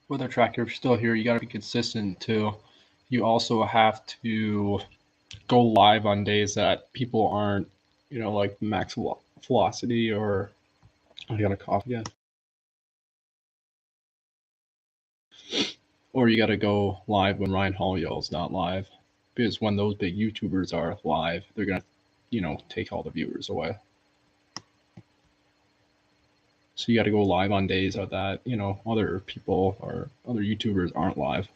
Weather tracker, if you're still here, you got to be consistent too. You also have to go live on days that people aren't, like max velocity or I got a cough again. Or you got to go live when Ryan Hollyo's not live, because when those big YouTubers are live, they're gonna, take all the viewers away. So you got to go live on days that other people or other YouTubers aren't live.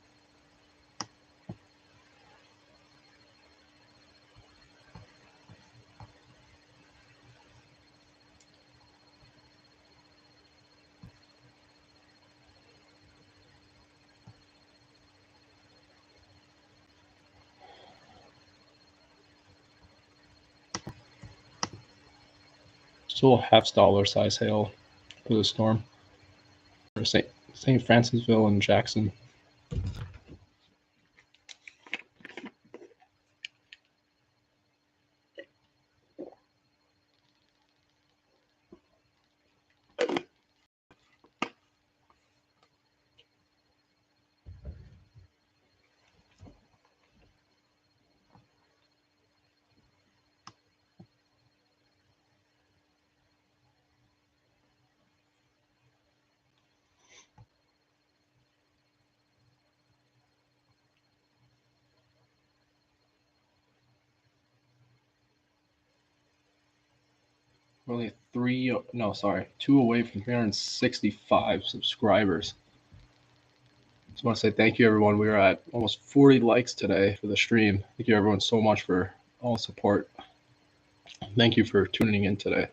Still half dollar size hail for the storm. For St. Francisville and Jackson. We're only two away from 365 subscribers. Just want to say thank you, everyone. We are at almost 40 likes today for the stream. Thank you, everyone, so much for all support. Thank you for tuning in today.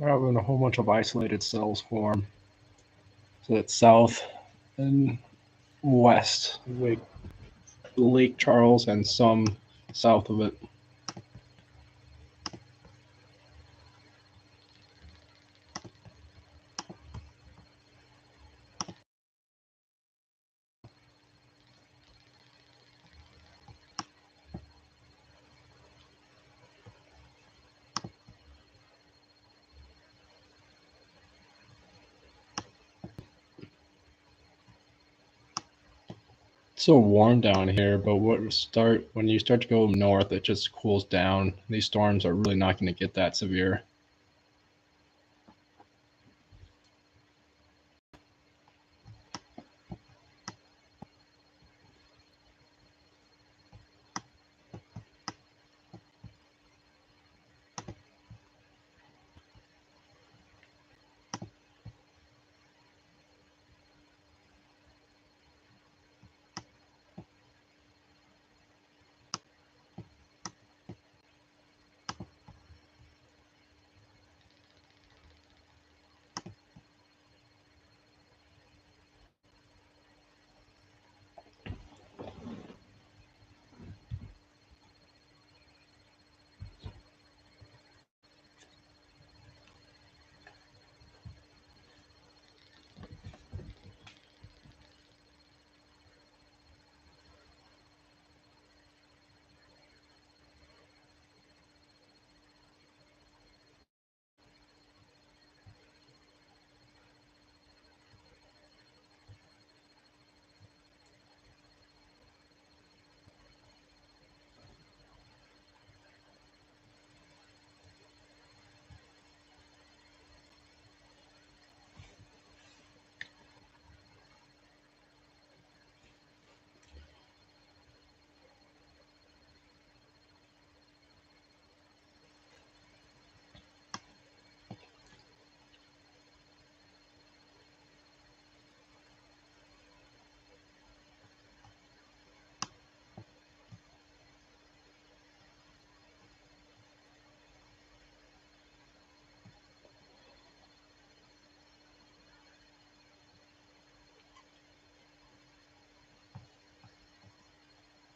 We're having a whole bunch of isolated cells form. So that's south and west of Lake Charles and some south of it. It's so warm down here, but when you start to go north, it just cools down. These storms are really not going to get that severe.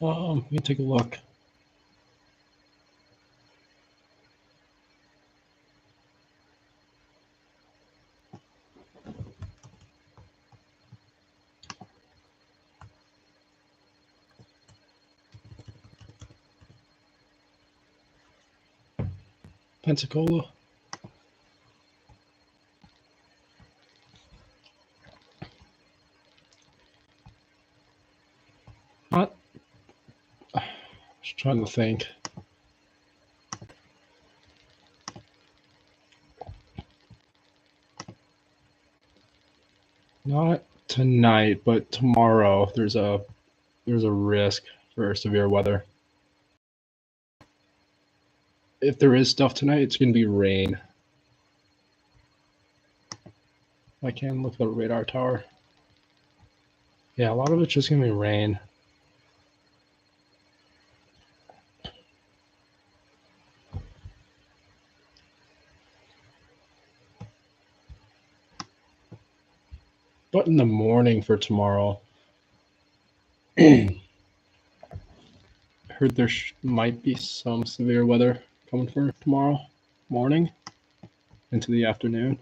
Let me take a look. Pensacola. Not. Just trying to think. Not tonight, but tomorrow there's a risk for severe weather. If there is stuff tonight, it's going to be rain. I can look at the radar tower. Yeah, a lot of it's just going to be rain. But in the morning for tomorrow, heard there might be some severe weather coming for tomorrow morning into the afternoon.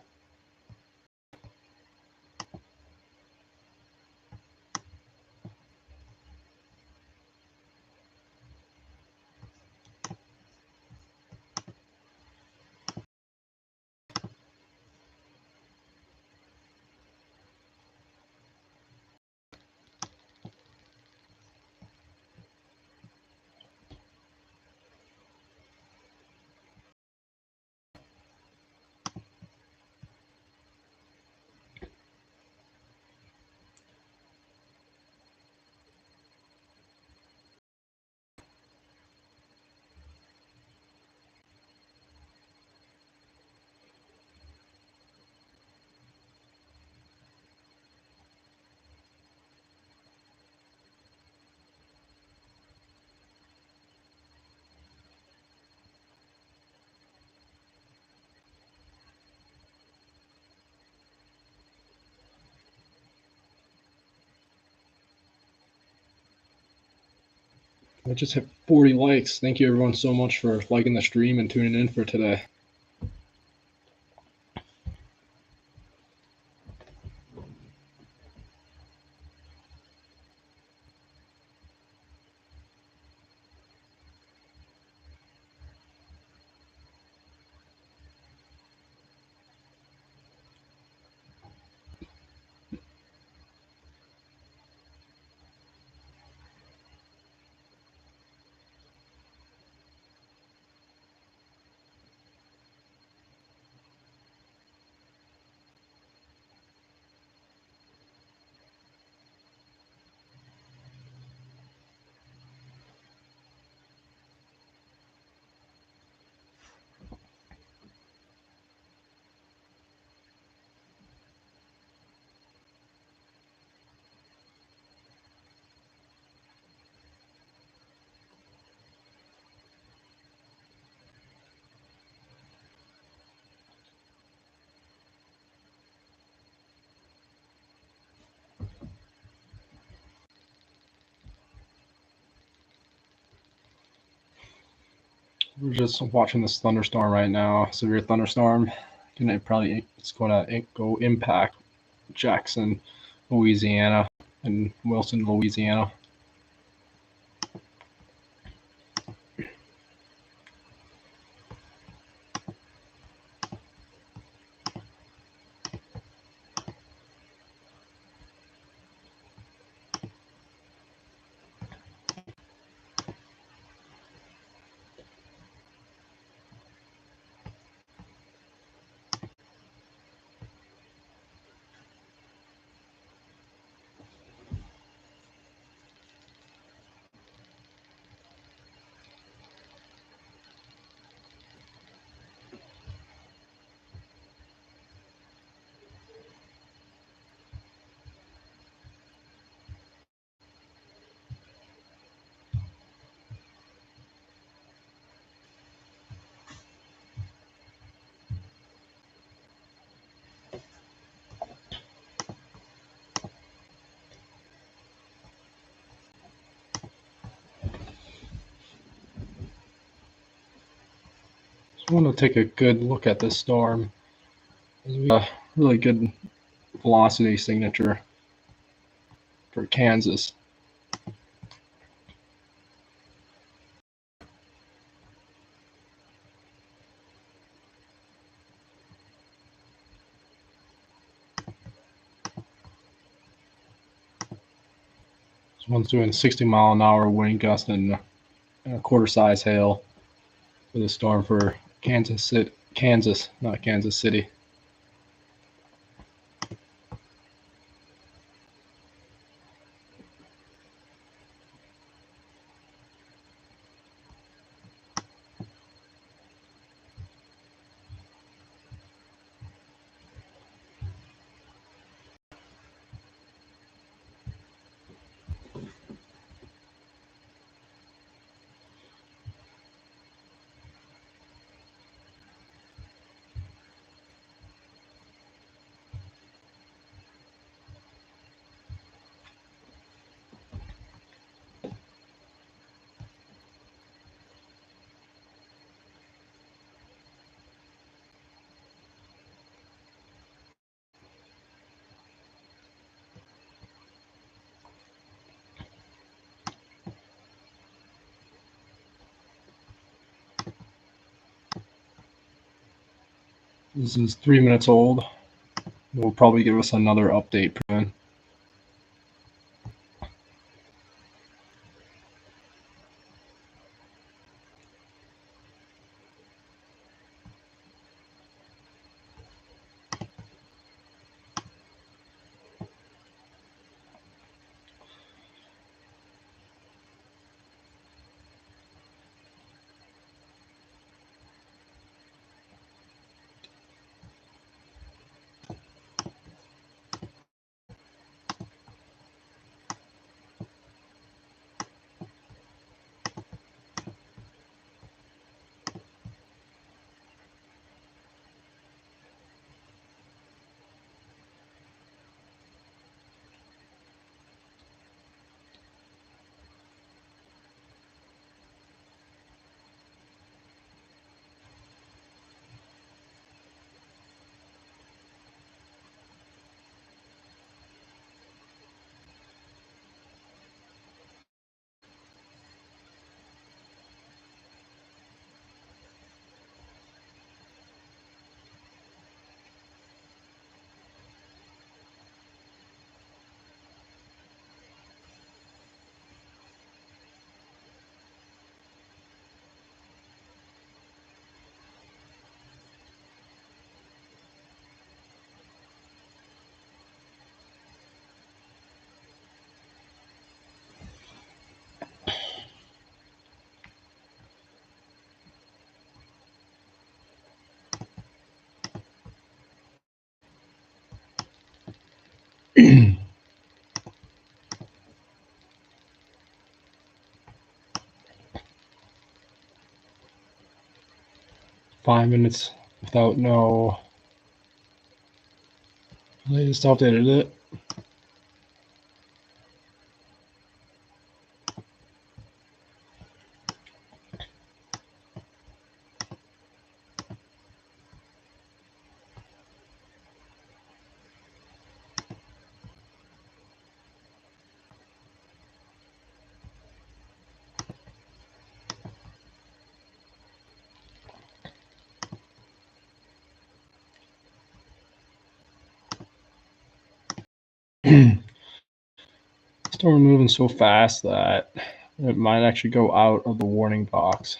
I just hit 40 likes. Thank you everyone so much for liking the stream and tuning in for today. We're just watching this thunderstorm right now. Severe thunderstorm. It's going to go impact Jackson, Louisiana, and Wilson, Louisiana. I want to take a good look at this storm. We got a really good velocity signature for Kansas. This one's doing 60-mile-an-hour wind gust and a quarter-size hail with a storm for Kansas, not Kansas City. This is 3 minutes old. Will probably give us another update. 5 minutes without no. They just updated it. Storm moving so fast that it might actually go out of the warning box.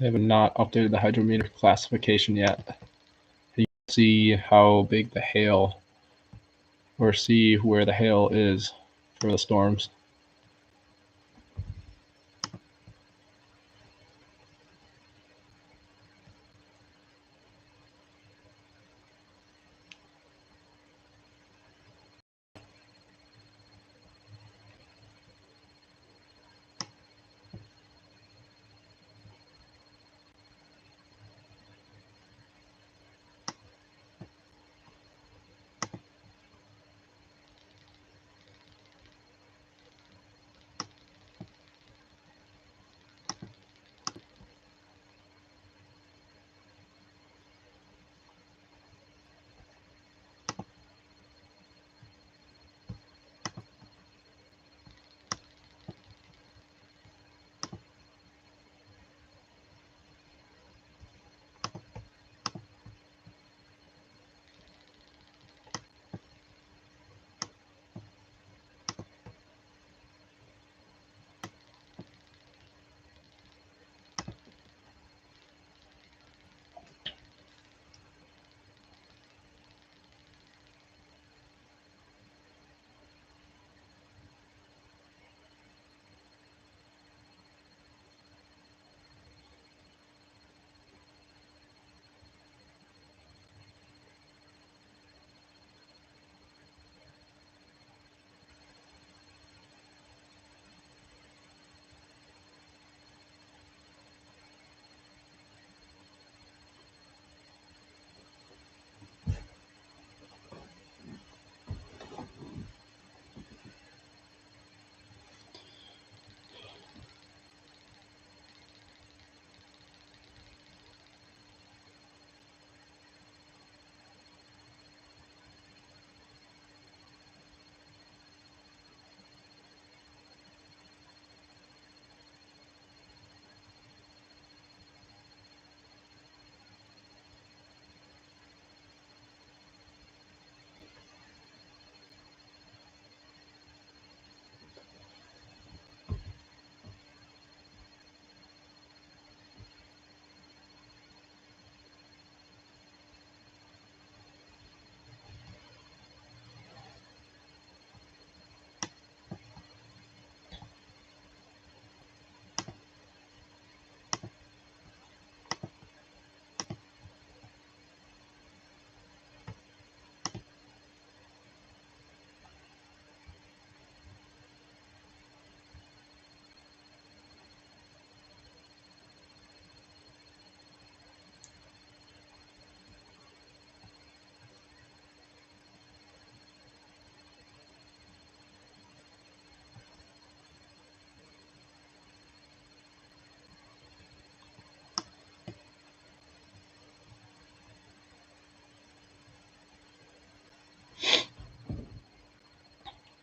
They have not updated the hydrometer classification yet. You can see how big the hail, or see where the hail is for the storms.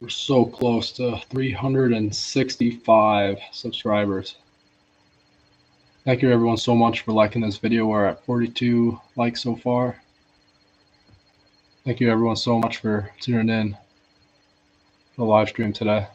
We're so close to 365 subscribers. Thank you everyone so much for liking this video. We're at 42 likes so far. Thank you everyone so much for tuning in for the live stream today.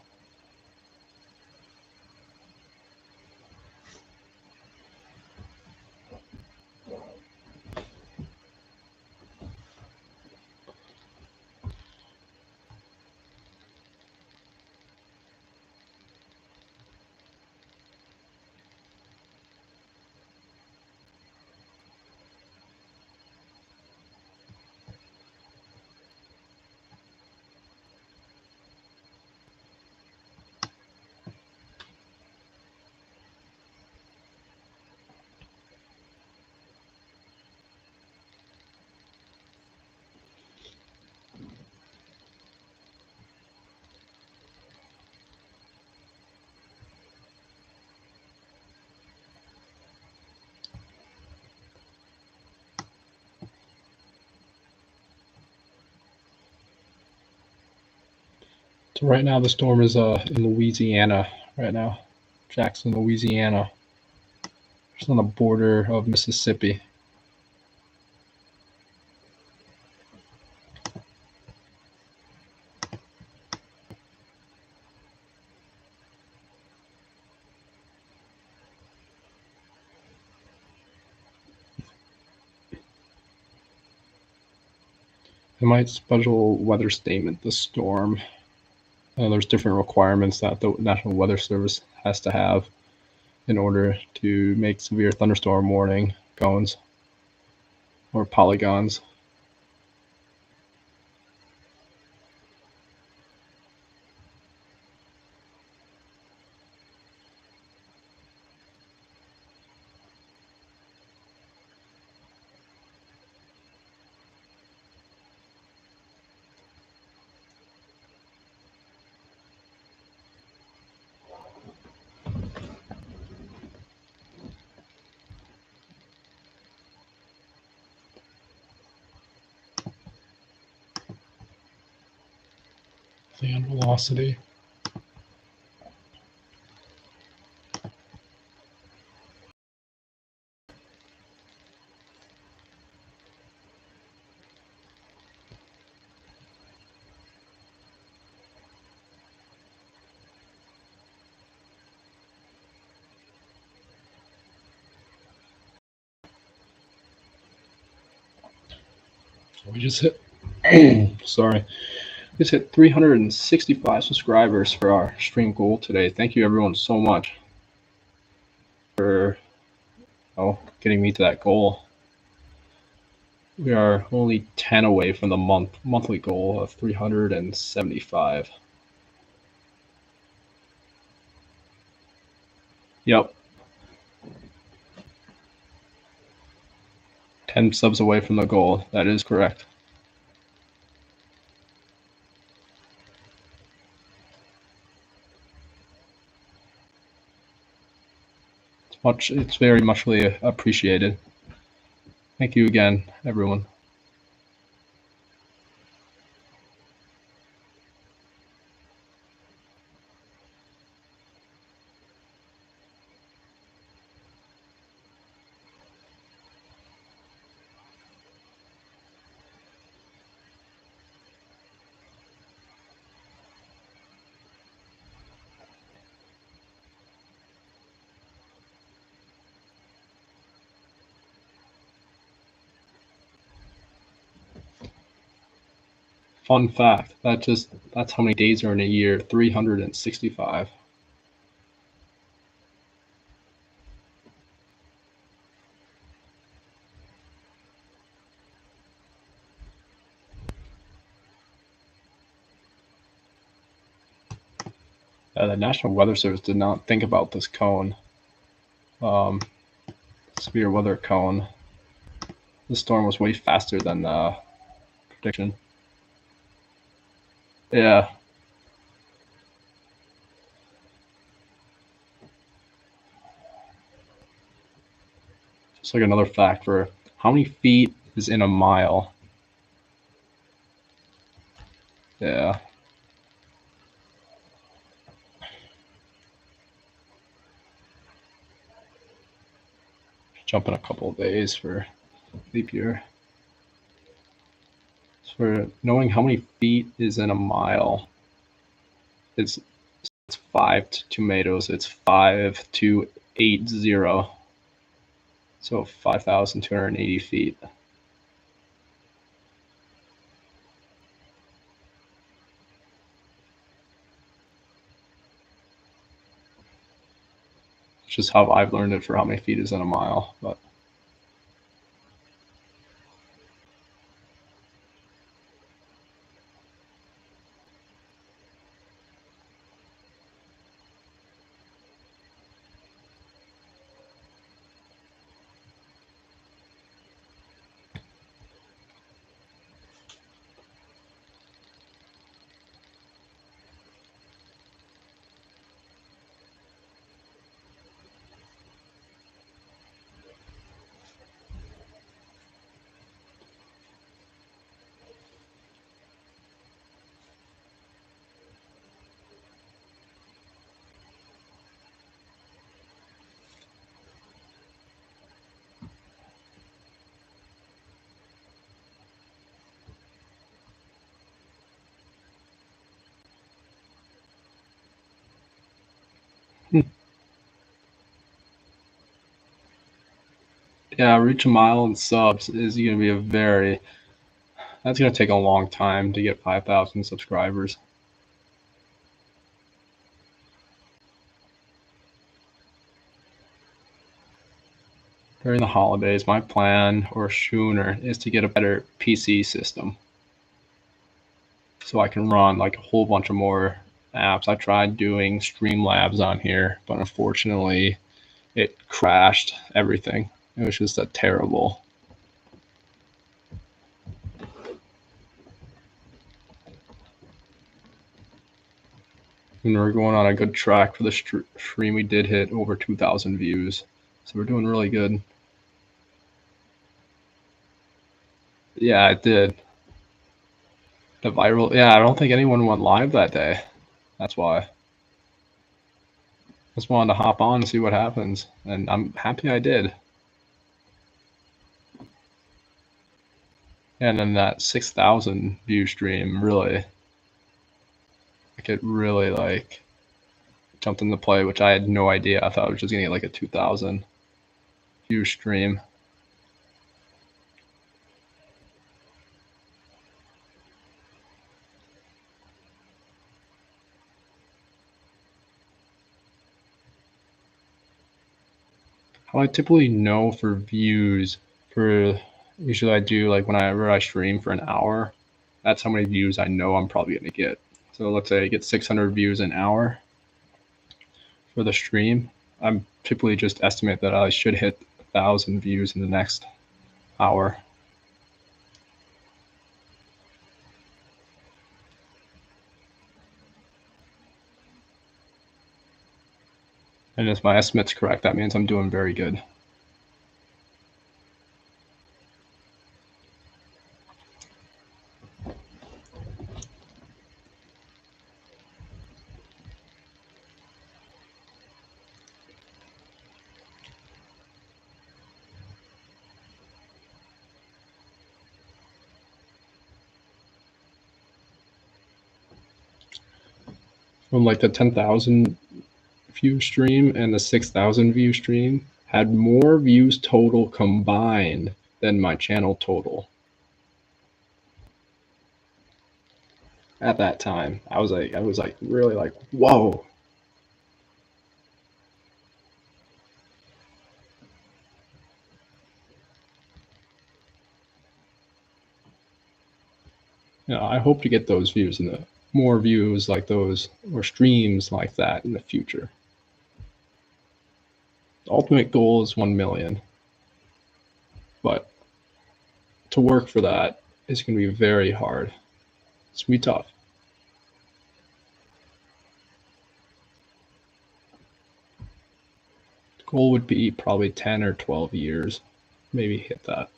So right now the storm is in Louisiana right now. Jackson, Louisiana. It's on the border of Mississippi. It might special weather statement the storm. There's different requirements that the National Weather Service has to have in order to make severe thunderstorm warning cones or polygons. Fan velocity. So we just hit, sorry, we just hit 365 subscribers for our stream goal today. Thank you everyone so much for getting me to that goal. We are only 10 away from the monthly goal of 375. Yep. 10 subs away from the goal. That is correct. It's very muchly appreciated. Thank you again, everyone. Fun fact, that's how many days are in a year, 365. The National Weather Service did not think about this cone, severe weather cone. The storm was way faster than prediction. Yeah. Just like another fact for how many feet is in a mile. Yeah. jumping a couple of days for leap year. So for knowing how many feet is in a mile, it's 5 tomatoes. It's 5280. So 5,280 feet. It's just how I've learned it for how many feet is in a mile. But yeah, reach a mile in subs is going to be that's going to take a long time to get 5,000 subscribers. During the holidays, my plan or sooner is to get a better PC system so I can run like a whole bunch of more apps. I tried doing Streamlabs on here, but unfortunately it crashed everything. It was just a terrible. And we're going on a good track for the stream. We did hit over 2,000 views, so we're doing really good. Yeah, it did. The viral, yeah, I don't think anyone went live that day. That's why. Just wanted to hop on and see what happens, and I'm happy I did. And then that 6,000 view stream really, like it really like jumped into play, which I had no idea. I thought I was just gonna get like a 2,000 view stream. How I typically know for views for usually I do like whenever I stream for an hour, that's how many views I know I'm probably gonna get. So let's say I get 600 views an hour for the stream. I'm typically just estimate that I should hit 1,000 views in the next hour. And if my estimate's correct, that means I'm doing very good. From like the 10,000 view stream and the 6,000 view stream had more views total combined than my channel total. At that time, I was like really like, whoa. You know, I hope to get those views and the more views like those or streams like that in the future. The ultimate goal is 1 million, but to work for that is going to be very hard. It's going to be tough. The goal would be probably 10 or 12 years, maybe hit that.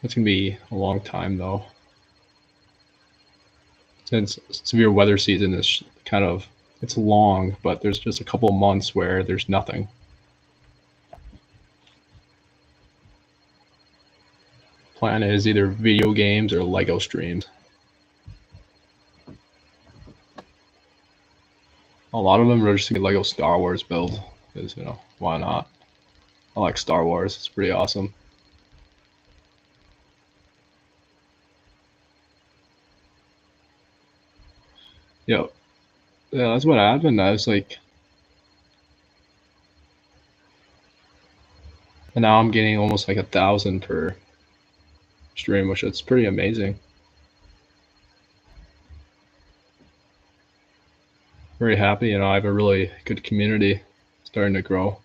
It's going to be a long time though, since severe weather season is kind of It's long, but there's just a couple of months where there's nothing. Plan is either video games or Lego streams. A lot of them are just Lego Star Wars build, because, you know, why not? I like Star Wars. It's pretty awesome. Yep. Yeah, that's what happened. I was like, and now I'm getting almost like 1,000 per stream, which is pretty amazing. Very happy. You know, I have a really good community starting to grow.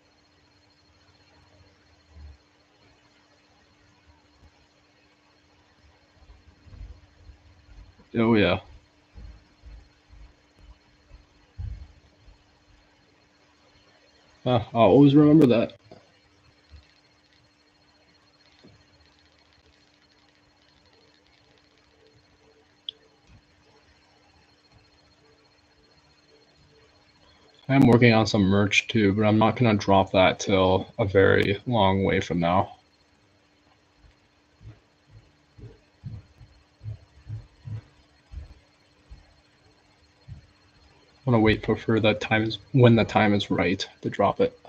Oh yeah. I'll always remember that. I'm working on some merch too, but I'm not gonna drop that till a very long way from now. I want to wait for that time is when the time is right to drop it.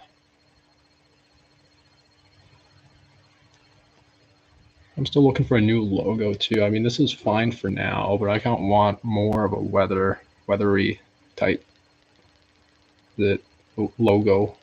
I'm still looking for a new logo too. I mean, this is fine for now, but I kind of want more of a weathery type logo.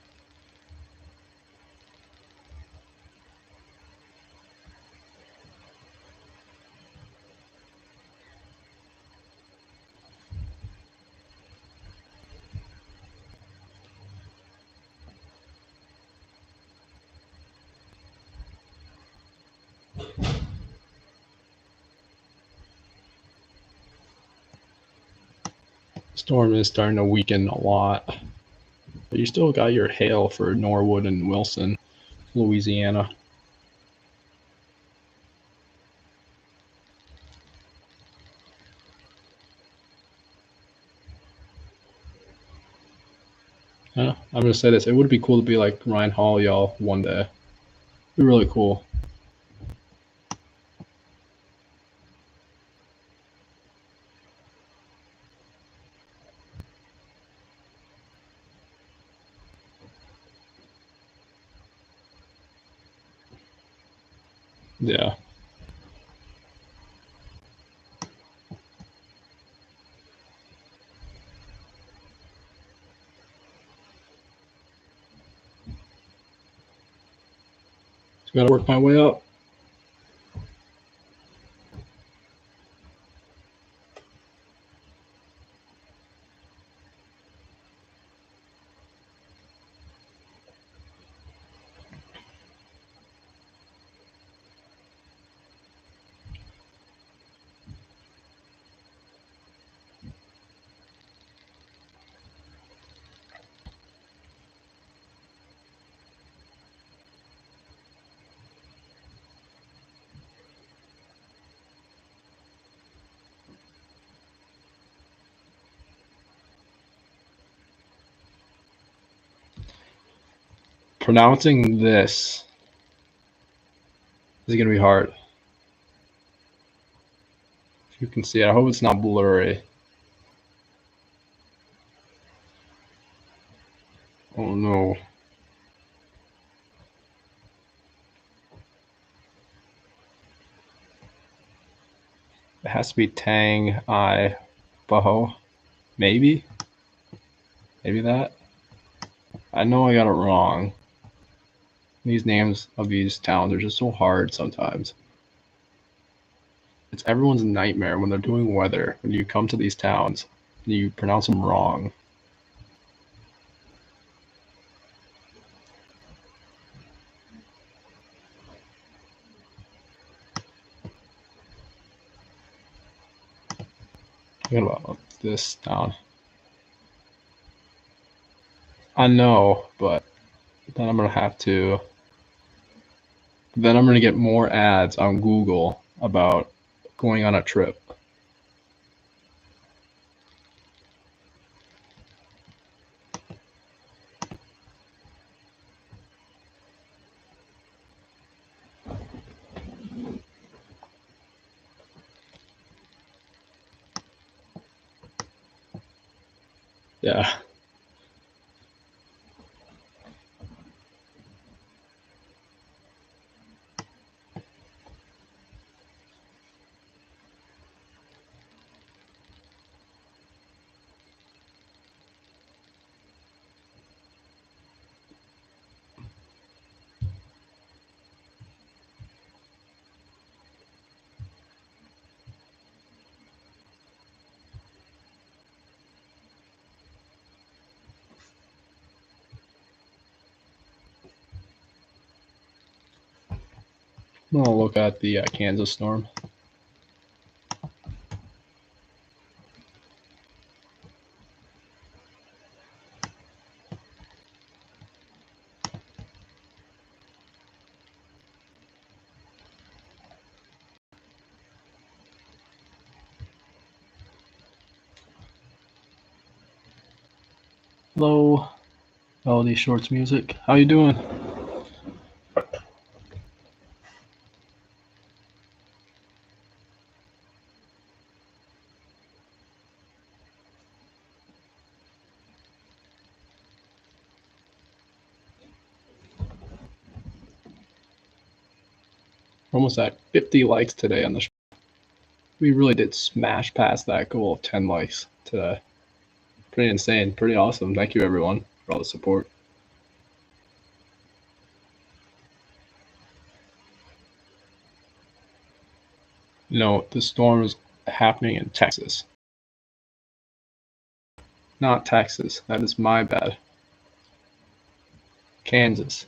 Storm is starting to weaken a lot, but you still got your hail for Norwood and Wilson, Louisiana. I'm gonna say this: it would be cool to be like Ryan Hall, y'all, one day. It'd be really cool. Yeah. Just gotta work my way up. Pronouncing this is gonna be hard. If you can see it, I hope it's not blurry. Oh no. It has to be Tang I Baho. Maybe? Maybe that? I know I got it wrong. These names of these towns are just so hard sometimes. It's everyone's nightmare when they're doing weather. When you come to these towns, you pronounce them wrong. Forget about this town. I know, but then I'm gonna have to. Then I'm gonna get more ads on Google about going on a trip. Yeah. We'll look at the Kansas storm. Hello, Melody Shorts Music. How you doing? We're almost at 50 likes today on the show. We really did smash past that goal of 10 likes today. Pretty insane, pretty awesome. Thank you everyone for all the support. No, the storm is happening in Texas. Not Texas. That is my bad. Kansas.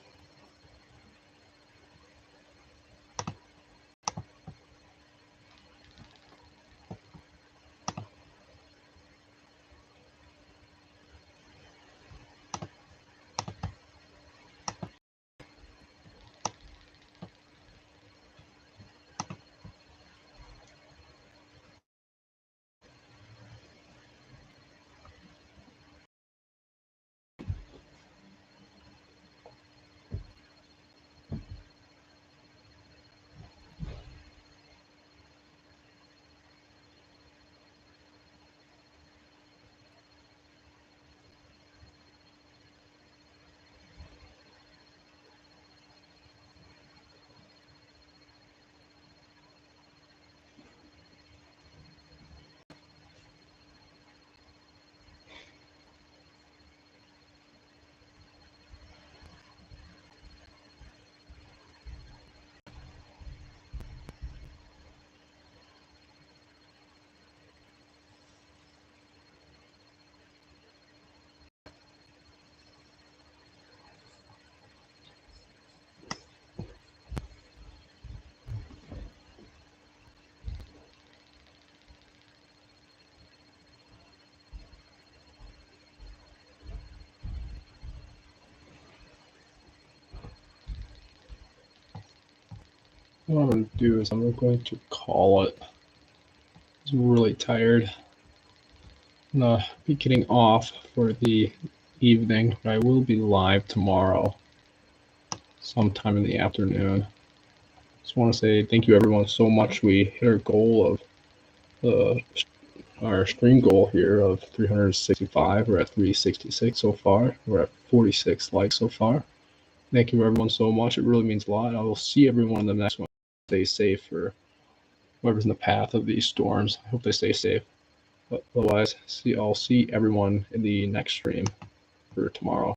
What I'm going to do is I'm going to call it. I'm really tired. I'm going to be getting off for the evening, but I will be live tomorrow sometime in the afternoon. Just want to say thank you everyone so much. We hit our goal of our stream goal here of 365. We're at 366 so far. We're at 46 likes so far. Thank you everyone so much. It really means a lot. I will see everyone in the next one. Stay safe for whoever's in the path of these storms. I hope they stay safe. But otherwise, I'll see everyone in the next stream for tomorrow.